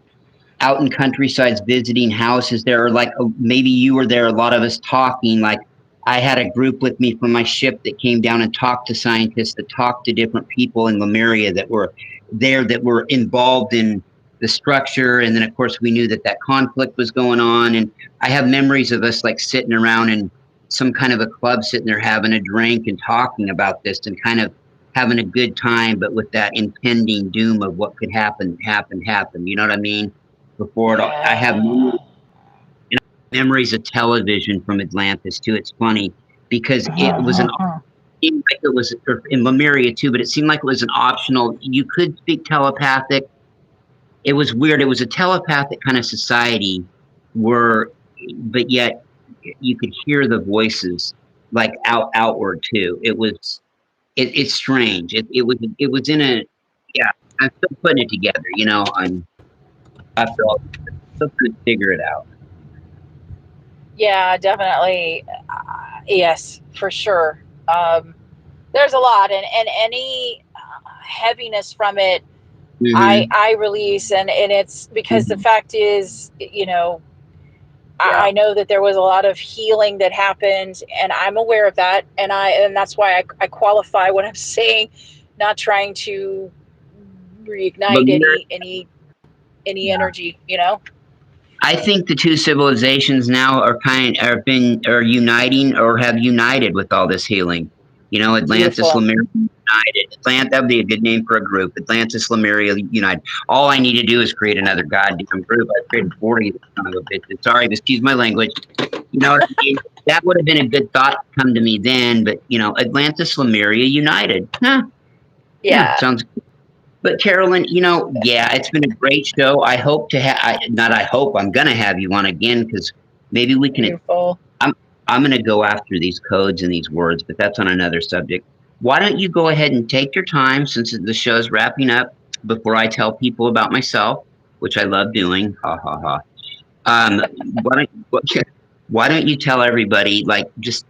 S1: out in countrysides visiting houses there, or like maybe you were there, a lot of us talking. Like I had a group with me from my ship that came down and talked to scientists, that talked to different people in Lemuria that were there, that were involved in the structure. And then of course we knew that conflict was going on. And I have memories of us like sitting around in some kind of a club, sitting there having a drink and talking about this and kind of having a good time, but with that impending doom of what could happen. You know what I mean? Before it all. I have
S2: Yeah.
S1: memories of television from Atlantis too. It's funny because it was it seemed like it was in Lemuria too, but it seemed like it was an optional. You could speak telepathic. It was weird. It was a telepathic kind of society where, but yet you could hear the voices like outward too. It's strange. It was in a, yeah. I'm still putting it together. I'm after all, still couldn't figure it out.
S2: Yeah, definitely. Yes, for sure. There's a lot, and any heaviness from it, I
S1: Hmm.
S2: I release, and it's because the
S1: Hmm.
S2: fact is,
S1: Yeah.
S2: I know that there was a lot of healing that happened, and I'm aware of that, and that's why I qualify what I'm saying, not trying to reignite
S1: Lemur,
S2: any
S1: yeah.
S2: energy.
S1: I think the two civilizations now are uniting or have united with all this healing. Atlantis,
S2: Beautiful.
S1: Lemuria united. That would be a good name for a group. Atlantis, Lemuria united. All I need to do is create another goddamn group. I created 40 of the son of a bitch. Sorry, excuse my language. You know what I mean? That would have been a good thought to come to me then, but Atlantis, Lemuria united. Huh. Yeah,
S2: Yeah.
S1: sounds. But Carolyn, yeah, it's been a great show. I hope to have, not I hope, I'm going to have you on again because maybe we can.
S2: Beautiful.
S1: I'm, I'm going to go after these codes and these words, but that's on another subject. Why don't you go ahead and take your time since the show's wrapping up before I tell people about myself, which I love doing. Ha ha ha. Um, why why don't you tell everybody, like, just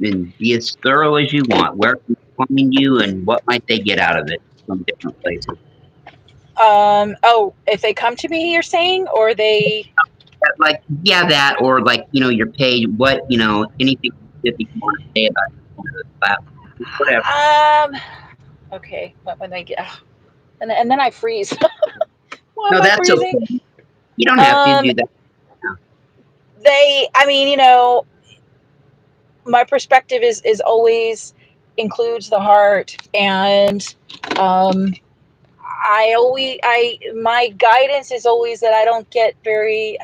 S1: and be as thorough as you want, where can they find you and what might they get out of it from different places?
S2: Oh, if they come to me, you're saying, or they?
S1: Like, yeah, that, or like, your page, what, anything specific you want to say about one of those platforms, whatever.
S2: Um. Okay. When they get, and then I freeze. Why
S1: No,
S2: am I
S1: that's
S2: freezing?
S1: okay. You don't have to
S2: Um.
S1: do that now.
S2: I mean, my perspective is always includes the heart, and um, my guidance is always that I don't get very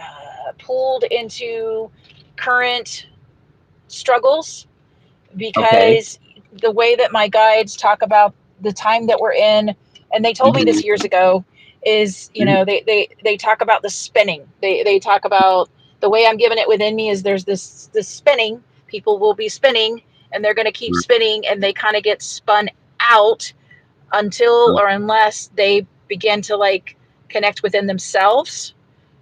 S2: pulled into current struggles,
S1: Okay.
S2: because the way that my guides talk about the time that we're in, and they told me this
S1: Mm-hmm.
S2: years ago, is they talk about the spinning. They talk about the way I'm giving it within me is there's this spinning. People will be spinning, and they're going to keep spinning, and they kind of get spun out until or unless they begin to like connect within themselves.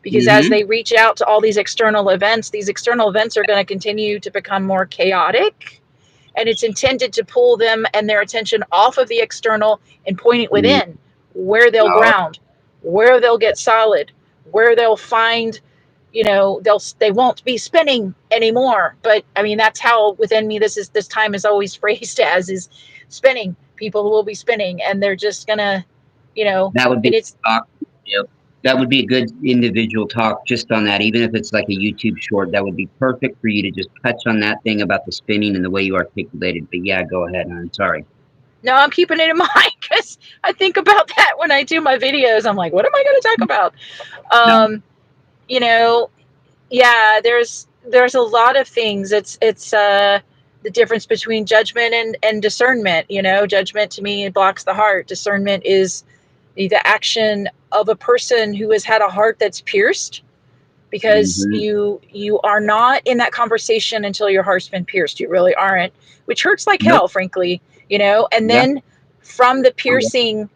S2: Because as
S1: Mm-hmm.
S2: they reach out to all these external events are going to continue to become more chaotic, and it's intended to pull them and their attention off of the external and point it
S1: Mm-hmm.
S2: within, where they'll
S1: Oh,
S2: ground, where they'll get solid, where they'll find, they won't be spinning anymore. But I mean, that's how within me this time is always phrased as, is spinning. People will be spinning, and they're just gonna,
S1: that would
S2: and
S1: be
S2: it's
S1: talk. Yep. That would be a good individual talk just on that. Even if it's like a YouTube short, that would be perfect for you to just touch on that thing about the spinning and the way you articulated. But yeah, go ahead. I'm sorry.
S2: no, I'm keeping it in mind because I think about that when I do my videos. I'm like, what am I going to talk about?
S1: No.
S2: You know, yeah, there's a lot of things. It's the difference between judgment and discernment. Judgment to me blocks the heart. Discernment is the action of a person who has had a heart that's pierced, because
S1: Mm-hmm.
S2: you are not in that conversation until your heart's been pierced. You really aren't, which hurts like
S1: Nope.
S2: hell, frankly. And
S1: Yep.
S2: then from the piercing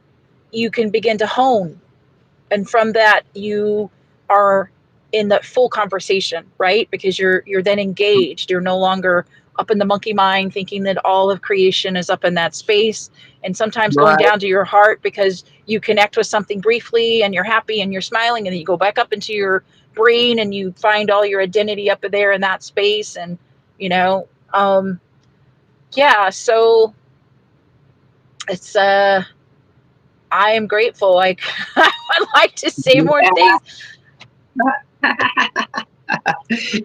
S2: you can begin to hone, and from that you are in the full conversation, right? Because you're then engaged. You're no longer up in the monkey mind thinking that all of creation is up in that space, and sometimes going
S1: Right.
S2: down to your heart because you connect with something briefly and you're happy and you're smiling, and then you go back up into your brain and you find all your identity up there in that space. And you know yeah, so it's I am grateful. Like, I would like to say more things.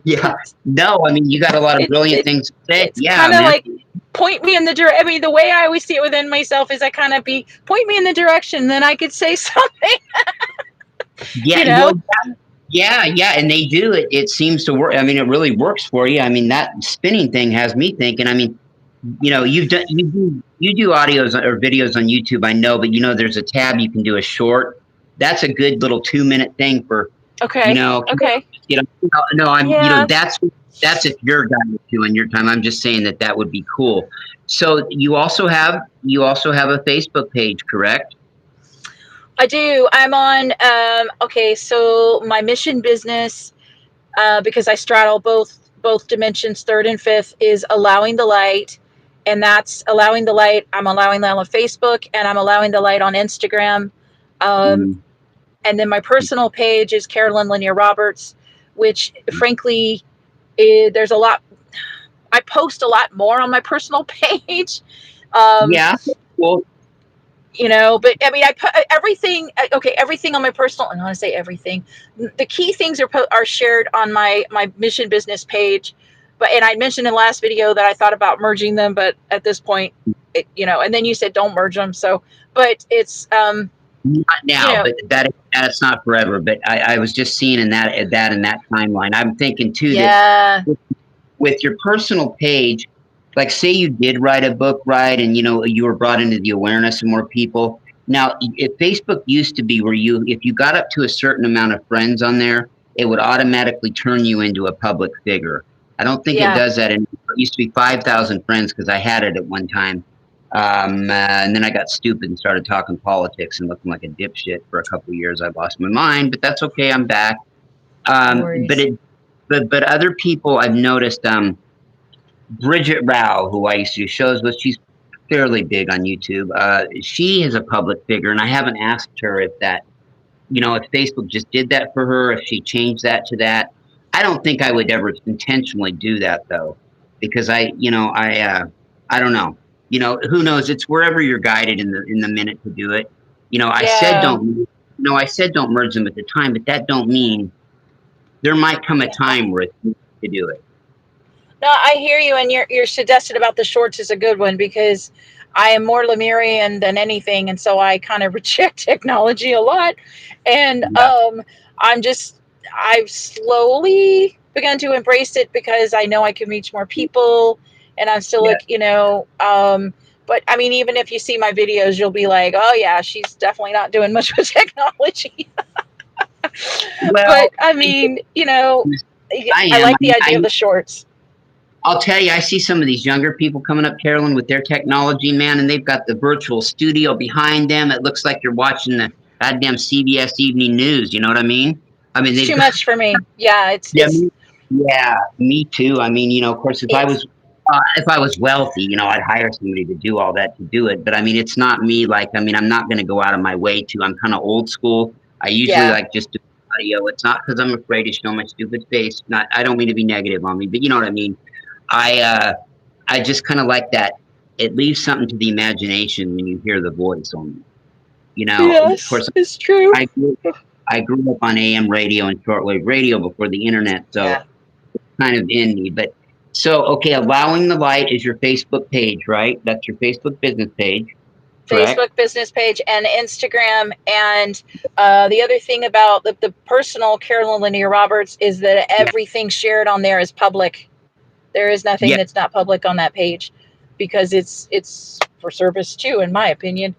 S1: Yeah.
S2: It's
S1: No, I mean, you got a lot of
S2: it's
S1: brilliant
S2: it's
S1: things to say.
S2: it's
S1: Yeah,
S2: kind of
S1: man.
S2: like point me in the direction. I mean, the way I always see it within myself is I kind of be point me in the direction, then I could say something.
S1: Yeah.
S2: You
S1: Well,
S2: know?
S1: yeah, yeah, and they do it. It seems to work. I mean, it really works for you. I mean, that spinning thing has me thinking. I mean, you do audios or videos on YouTube. I know, but there's a tab you can do a short. That's a good little 2-minute thing for you
S2: Okay.
S1: know.
S2: Okay.
S1: No,
S2: Yeah.
S1: that's if you're guided to in your time. I'm just saying that would be cool. So you also have a Facebook page, correct?
S2: I do. I'm on. Okay. So my mission business, because I straddle both dimensions, third and fifth, is allowing the light, and that's allowing the light. I'm allowing that on Facebook, and I'm allowing the light on Instagram. Um,
S1: Mm,
S2: and then my personal page is Carolyn Lanier Roberts, which frankly, there's a lot. I post a lot more on my personal page. Um,
S1: yeah. Well,
S2: but I mean, I put everything. Okay, everything on my personal. I want to say everything. The key things are shared on my mission business page. And I mentioned in the last video that I thought about merging them, but at this point, and then you said don't merge them. So, but it's
S1: not
S2: you
S1: now,
S2: know,
S1: but that's not forever. But I was just seeing in that timeline. I'm thinking too that
S2: yeah,
S1: with your personal page, like say you did write a book, right, and you were brought into the awareness of more people. Now, if Facebook used to be where if you got up to a certain amount of friends on there, it would automatically turn you into a public figure. I don't think it
S2: yeah,
S1: does that anymore. It used to be 5,000 friends because I had it at one time. And then I got stupid and started talking politics and looking like a dipshit for a couple of years. I lost my mind, but that's okay. I'm back.
S2: no
S1: But
S2: worries.
S1: it, but other people I've noticed. Bridget Rao, who I used to do shows with, she's fairly big on YouTube. She is a public figure, and I haven't asked her if Facebook just did that for her, if she changed that to that. I don't think I would ever intentionally do that though, because I don't know. Who knows? It's wherever you're guided in the minute to do it. I said
S2: Yeah,
S1: don't. No, I said don't merge them at the time, but that don't mean there might come a
S2: yeah.
S1: time where it's to do it.
S2: No, I hear you, and your suggestion about the shorts is a good one, because I am more Lemurian than anything, and so I kind of reject technology a lot. And
S1: Yeah.
S2: I'm just I've slowly begun to embrace it because I know I can reach more people, and I'm still
S1: Yeah.
S2: like, but I mean, even if you see my videos, you'll be like, oh yeah, she's definitely not doing much with technology.
S1: Well,
S2: But I mean,
S1: I
S2: I
S1: am.
S2: like the idea of the shorts.
S1: I'll tell you, I see some of these younger people coming up, Carolyn, with their technology, man, and they've got the virtual studio behind them. It looks like you're watching the goddamn CBS Evening News. You know what I mean? I mean,
S2: It's
S1: they've
S2: too
S1: got,
S2: much for me. Yeah,
S1: yeah, yeah, me too. I mean, of course,
S2: it's
S1: if I was wealthy, I'd hire somebody to do all that to do it. But I mean, it's not me. Like, I mean, I'm not going to go out of my way to. I'm kind of old school. I usually
S2: yeah.
S1: like just do audio. It's not because I'm afraid to show my stupid face. Not, I don't mean to be negative on me, but you know what I mean. I uh, I just kind of like that. It leaves something to the imagination when you hear the voice on. Of
S2: Yes,
S1: course,
S2: it's true.
S1: I grew, I grew up on AM radio and shortwave radio before the internet, so
S2: Yeah.
S1: kind of in me. But so, okay, allowing the light is your Facebook page, right? That's your Facebook business page, correct?
S2: Facebook business page and Instagram. And the other thing about the personal Carolyn Lanier Roberts is that
S1: Yeah.
S2: everything shared on there is public. There is nothing
S1: Yeah.
S2: that's not public on that page because it's for service too, in my opinion.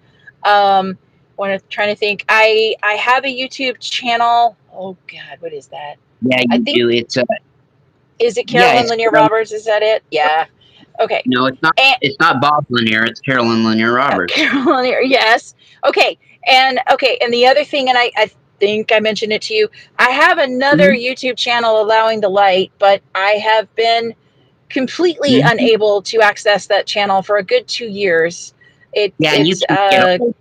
S2: When I'm trying to think, I have a YouTube channel. Oh God, what is that?
S1: Yeah,
S2: I
S1: you
S2: think
S1: do. It's
S2: is it
S1: yeah,
S2: Carolyn
S1: it's
S2: Lanier
S1: Carolyn.
S2: Roberts? Is that it? Yeah. Okay.
S1: No, it's not.
S2: And
S1: It's not Bob Lanier. It's Carolyn Lanier Roberts.
S2: Carolyn Lanier, yes. Okay, and the other thing, and I think I mentioned it to you. I have another
S1: Hmm.
S2: YouTube channel, Allowing the Light, but I have been completely
S1: Hmm.
S2: unable to access that channel for a good 2 years.
S1: Yeah, and you
S2: It's
S1: can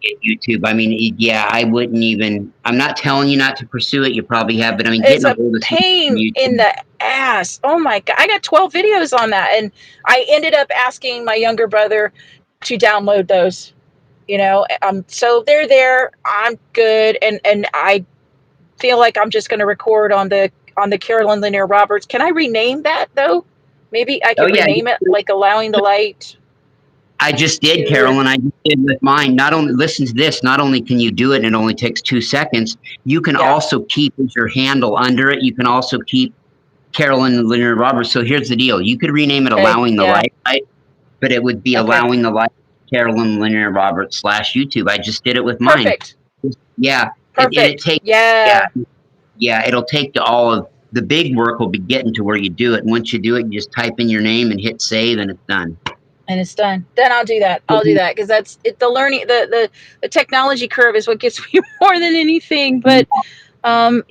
S1: get YouTube. I mean, yeah, I wouldn't even. I'm not telling you not to pursue it. You probably have, but I mean,
S2: it's
S1: getting a
S2: a
S1: hold of something on
S2: pain in
S1: YouTube.
S2: the ass. Oh my God, I got 12 videos on that, and I ended up asking my younger brother to download those. So they're there. I'm good, and I feel like I'm just going to record on the Carolyn Lanier Roberts. Can I rename that though? Maybe I
S1: Oh
S2: could
S1: yeah,
S2: rename it like Allowing the Light
S1: I just did,
S2: to.
S1: Carolyn. I just did with mine. Not only listen to this. Not only can you do it, and it only takes 2 seconds. You can
S2: Yeah.
S1: also keep as your handle under it. You can also keep Carolyn Lanier Roberts. So here's the deal: you could rename it
S2: Okay.
S1: "Allowing the
S2: Yeah.
S1: Light," right? But it would be
S2: Okay.
S1: "Allowing the Light." Carolyn Lanier Roberts / YouTube. I just did it with mine.
S2: Perfect.
S1: Yeah, and it
S2: Perfect.
S1: takes. Yeah,
S2: Yeah.
S1: yeah. It'll take to all of the big work. Will be getting to where you do it. And once you do it, you just type in your name and hit save, and it's done.
S2: And it's done. Then I'll do that. I'll do that because that's it. The learning, the technology curve is what gets me more than anything. But I'm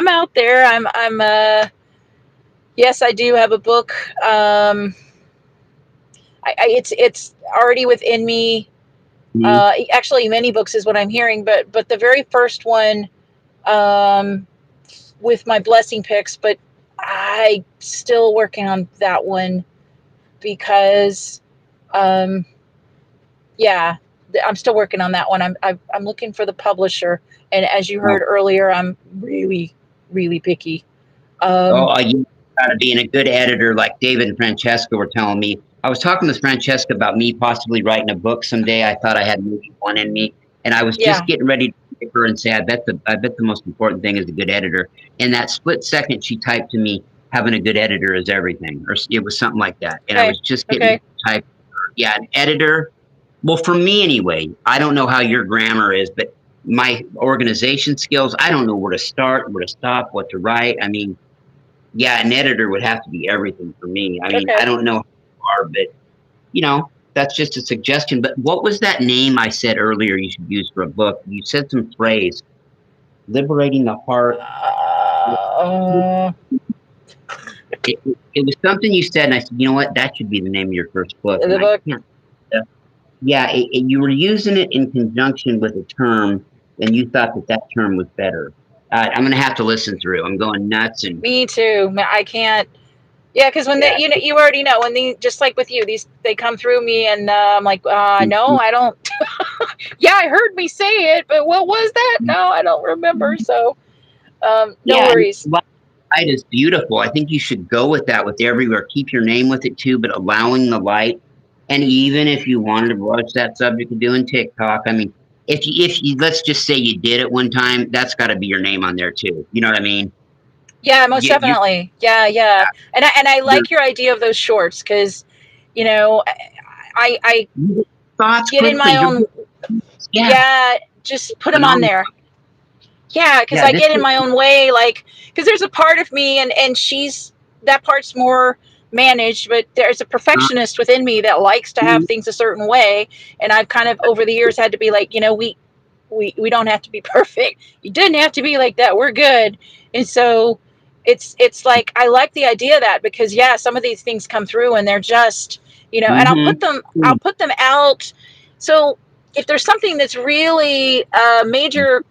S2: out there. Yes, I do have a book. It's already within me.
S1: Mhm.
S2: Actually, many books is what I'm hearing, but the very first one, um, with my blessing picks, but I still working on that one because, um, yeah, I'm still working on that one. I'm looking for the publisher, and as you heard earlier, I'm really really picky. Um,
S1: You got to be in a good editor, like David and Francesca were telling me. I was talking with Francesca about me possibly writing a book someday. I thought I had maybe one in me, and I was just
S2: yeah,
S1: getting ready to pick her and say, I bet the most important thing is a good editor." In that split second, she typed to me, "Having a good editor is everything," or it was something like that. And I
S2: okay,
S1: was just getting
S2: okay,
S1: ready to type, yeah, an editor. Well, for me anyway, I don't know how your grammar is, but my organization skills, I don't know where to start, where to stop, what to write. I mean, yeah, an editor would have to be everything for me. I mean, I
S2: okay.
S1: don't know how you are, but that's just a suggestion. But what was that name I said earlier you should use for a book? You said some phrase, liberating the heart.
S2: Uh,
S1: It was something you said, and I said, you know what, that should be the name of your first book. And
S2: the
S1: I
S2: book.
S1: can't. Yeah, you were using it in conjunction with a term, and you thought that that term was better. I'm going to have to listen through. I'm going nuts, and
S2: Me too. I can't. Yeah, because when they,
S1: yeah.
S2: you already know when they, just like with you, these they come through me, and I'm like, no, I don't. Yeah, I heard me say it, but what was that? No, I don't remember. So, no
S1: Yeah, and
S2: worries.
S1: light is beautiful. I think you should go with that with everywhere. Keep your name with it too, but allowing the light. And even if you wanted to broach that subject of doing TikTok, I mean, if you let's just say you did it one time, that's got to be your name on there too. You know what I mean?
S2: Yeah, most
S1: You,
S2: definitely. Yeah, yeah. And I
S1: you're,
S2: like your idea of those shorts because, you know, I
S1: you get thoughts
S2: get in
S1: quickly.
S2: my
S1: You're
S2: own.
S1: yeah,
S2: Yeah, just put them on
S1: phenomenal.
S2: there. Yeah, because
S1: Yeah,
S2: I
S1: this
S2: get in my own way, like because there's a part of me, and she's that part's more managed, but there's a perfectionist within me that likes to have things a certain way. And I've kind of over the years had to be like, we don't have to be perfect. You didn't have to be like that. We're good. And so it's like, I like the idea of that, because yeah, some of these things come through and they're just, and I'll put them out. So if there's something that's really a major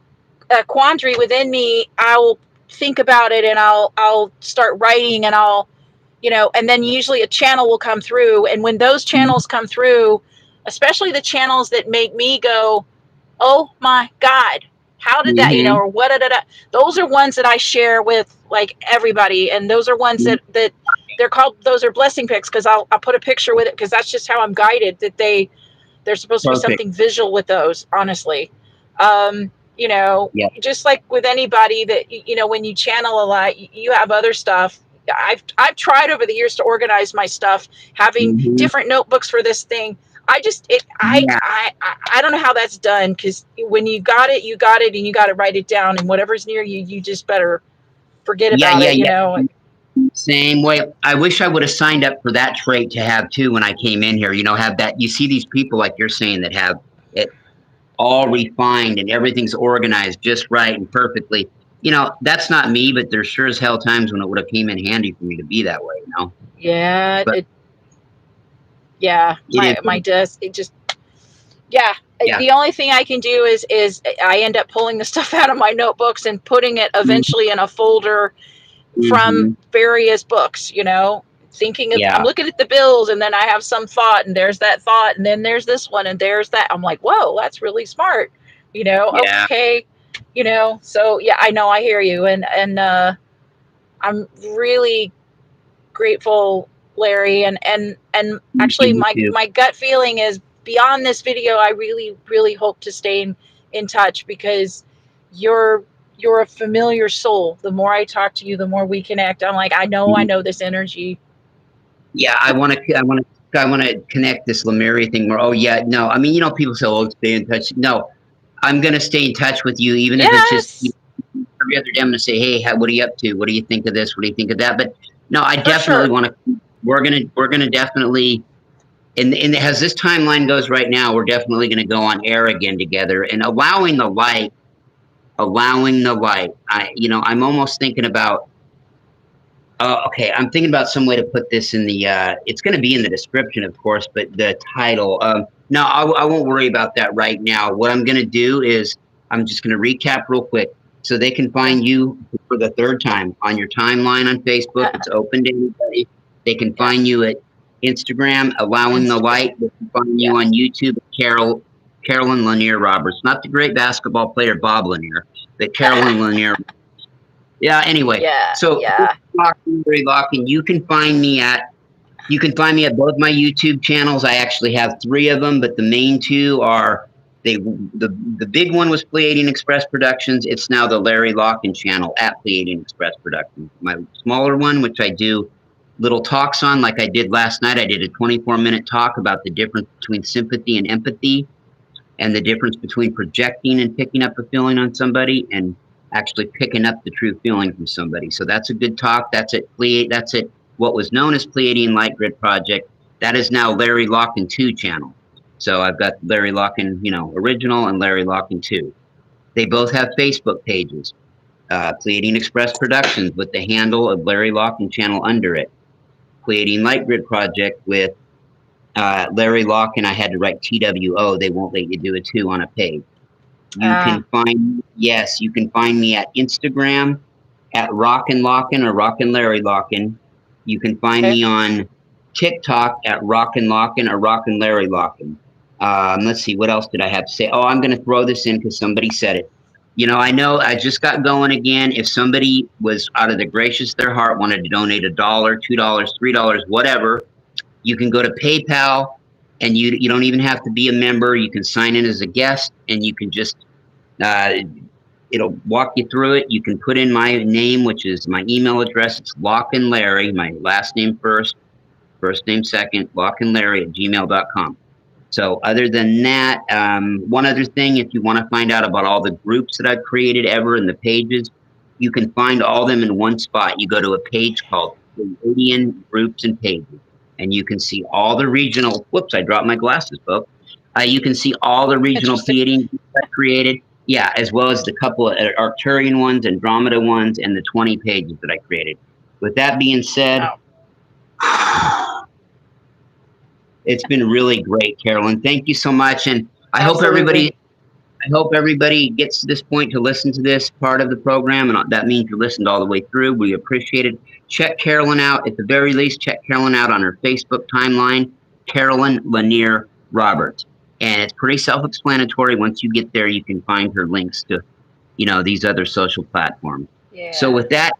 S2: quandary within me, I'll think about it and I'll start writing, and and then usually a channel will come through. And when those channels come through, especially the channels that make me go, oh my God, how did that, or what, those are ones that I share with like everybody. And those are ones that they're called, those are blessing pics, because I'll put a picture with it, because that's just how I'm guided, that they're supposed to be something visual with those, honestly. Just like with anybody that, when you channel a lot, you have other stuff. I've tried over the years to organize my stuff, having different notebooks for this thing. I don't know how that's done, because when you got it, and you got to write it down, and whatever's near you, you just better forget about it.
S1: Same way. I wish I would have signed up for that trait to have too when I came in here. Have that. You see these people like you're saying that have it all refined and everything's organized just right and perfectly. That's not me, but there's sure as hell times when it would have came in handy for me to be that way.
S2: Yeah.
S1: But,
S2: My desk, it just, yeah. The only thing I can do is I end up pulling the stuff out of my notebooks and putting it eventually in a folder from various books, thinking of, I'm looking at the bills, and then I have some thought, and there's that thought, and then there's this one, and there's that. I'm like, whoa, that's really smart. Okay. So yeah, I know, I hear you. And I'm really grateful, Larry. And actually my gut feeling is, beyond this video, I really, really hope to stay in touch, because you're a familiar soul. The more I talk to you, the more we connect. I'm like, I know this energy.
S1: Yeah, I want to connect this Lemuria thing more. Oh yeah, no, I mean, people say, "Oh, stay in touch." No, I'm gonna stay in touch with you, even if it's just every other day. I'm gonna say, "Hey, what are you up to? What do you think of this? What do you think of that?" But no, I definitely want to. We're gonna definitely. And as this timeline goes right now, we're definitely going to go on air again together, and allowing the light. I'm almost thinking about. Okay, I'm thinking about some way to put this in the. It's going to be in the description, of course, but the title. No, I won't worry about that right now. What I'm going to do is I'm just going to recap real quick, so they can find you for the third time on your timeline on Facebook. It's open to anybody. They can find you at Instagram, allowing the light. They can find you on YouTube, Carolyn Lanier Roberts, not the great basketball player Bob Lanier, but Carolyn Lanier. Yeah. Anyway, Larry Locken. You can find me at both my YouTube channels. I actually have 3 of them, but the main 2 are the big one was Pleiadian Express Productions. It's now the Larry Locken channel at Pleiadian Express Productions. My smaller one, which I do little talks on, like I did last night. I did a 24-minute talk about the difference between sympathy and empathy, and the difference between projecting and picking up a feeling on somebody, and actually picking up the true feeling from somebody. So that's a good talk. That's it. What was known as Pleiadian Light Grid Project. That is now Larry Locken 2 channel. So I've got Larry Locken, original, and Larry Locken 2. They both have Facebook pages. Pleiadian Express Productions with the handle of Larry Locken channel under it. Pleiadian Light Grid Project with Larry Locken. I had to write TWO. They won't let you do a 2 on a page. You can find me at Instagram at Rockin' Locken or Rockin' Larry Locken. You can find me on TikTok at Rockin' Locken or Rockin' Larry Locken. Let's see, what else did I have to say? Oh, I'm going to throw this in because somebody said it. I know I just got going again. If somebody was out of the gracious of their heart wanted to donate $1, $2, $3, whatever, you can go to PayPal. And you don't even have to be a member. You can sign in as a guest, and you can just it'll walk you through it. You can put in my name, which is my email address. It's Locken Larry, my last name first name second, lockenlarry@gmail.com. So other than that, one other thing, if you want to find out about all the groups that I've created ever in the pages, you can find all them in one spot. You go to a page called Pleiadian groups and pages. And you can see all the regional, whoops, I dropped my glasses, folks. You can see all the regional
S2: Interesting.
S1: Pleiadian groups I created. Yeah, as well as the couple of Arcturian ones, Andromeda ones, and the 20 pages that I created. With that being said,
S2: Wow.
S1: it's been really great, Carolyn. Thank you so much. And I
S2: Absolutely.
S1: hope everybody gets to this point to listen to this part of the program, and that means you listened all the way through. We appreciate it. Check Carolyn out. At the very least, check Carolyn out on her Facebook timeline, Carolyn Lanier Roberts. And it's pretty self-explanatory. Once you get there, you can find her links to, these other social platforms.
S2: Yeah.
S1: So with that,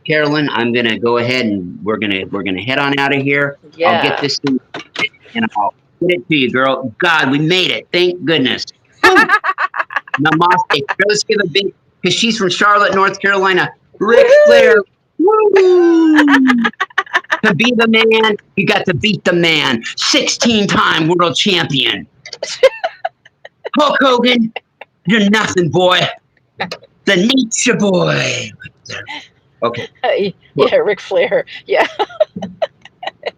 S1: Carolyn, I'm gonna go ahead and we're gonna head on out of here.
S2: Yeah.
S1: I'll get this thing and I'll get it to you, girl. God, we made it. Thank goodness. Namaste. Let's give a big, because she's from Charlotte, North Carolina. Ric Flair. Woo! To be the man, you got to beat the man. 16-time world champion. Hulk Hogan, you're nothing, boy. The nature boy. Okay.
S2: Yeah, Ric Flair. Yeah.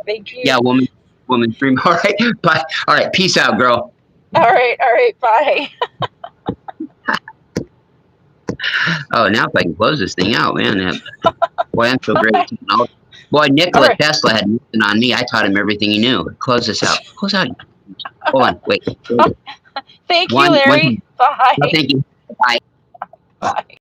S2: Thank you.
S1: Yeah, woman dream. All right. Bye. All right. Peace out, girl.
S2: All right. Bye.
S1: Oh, now if I can close this thing out, man. Boy, I'm so great. Boy, Nikola Tesla had nothing on me. I taught him everything he knew. Close this out. Close out. Hold on. Wait.
S2: Thank you, Larry. Bye.
S1: No, thank you. Bye.
S2: Bye.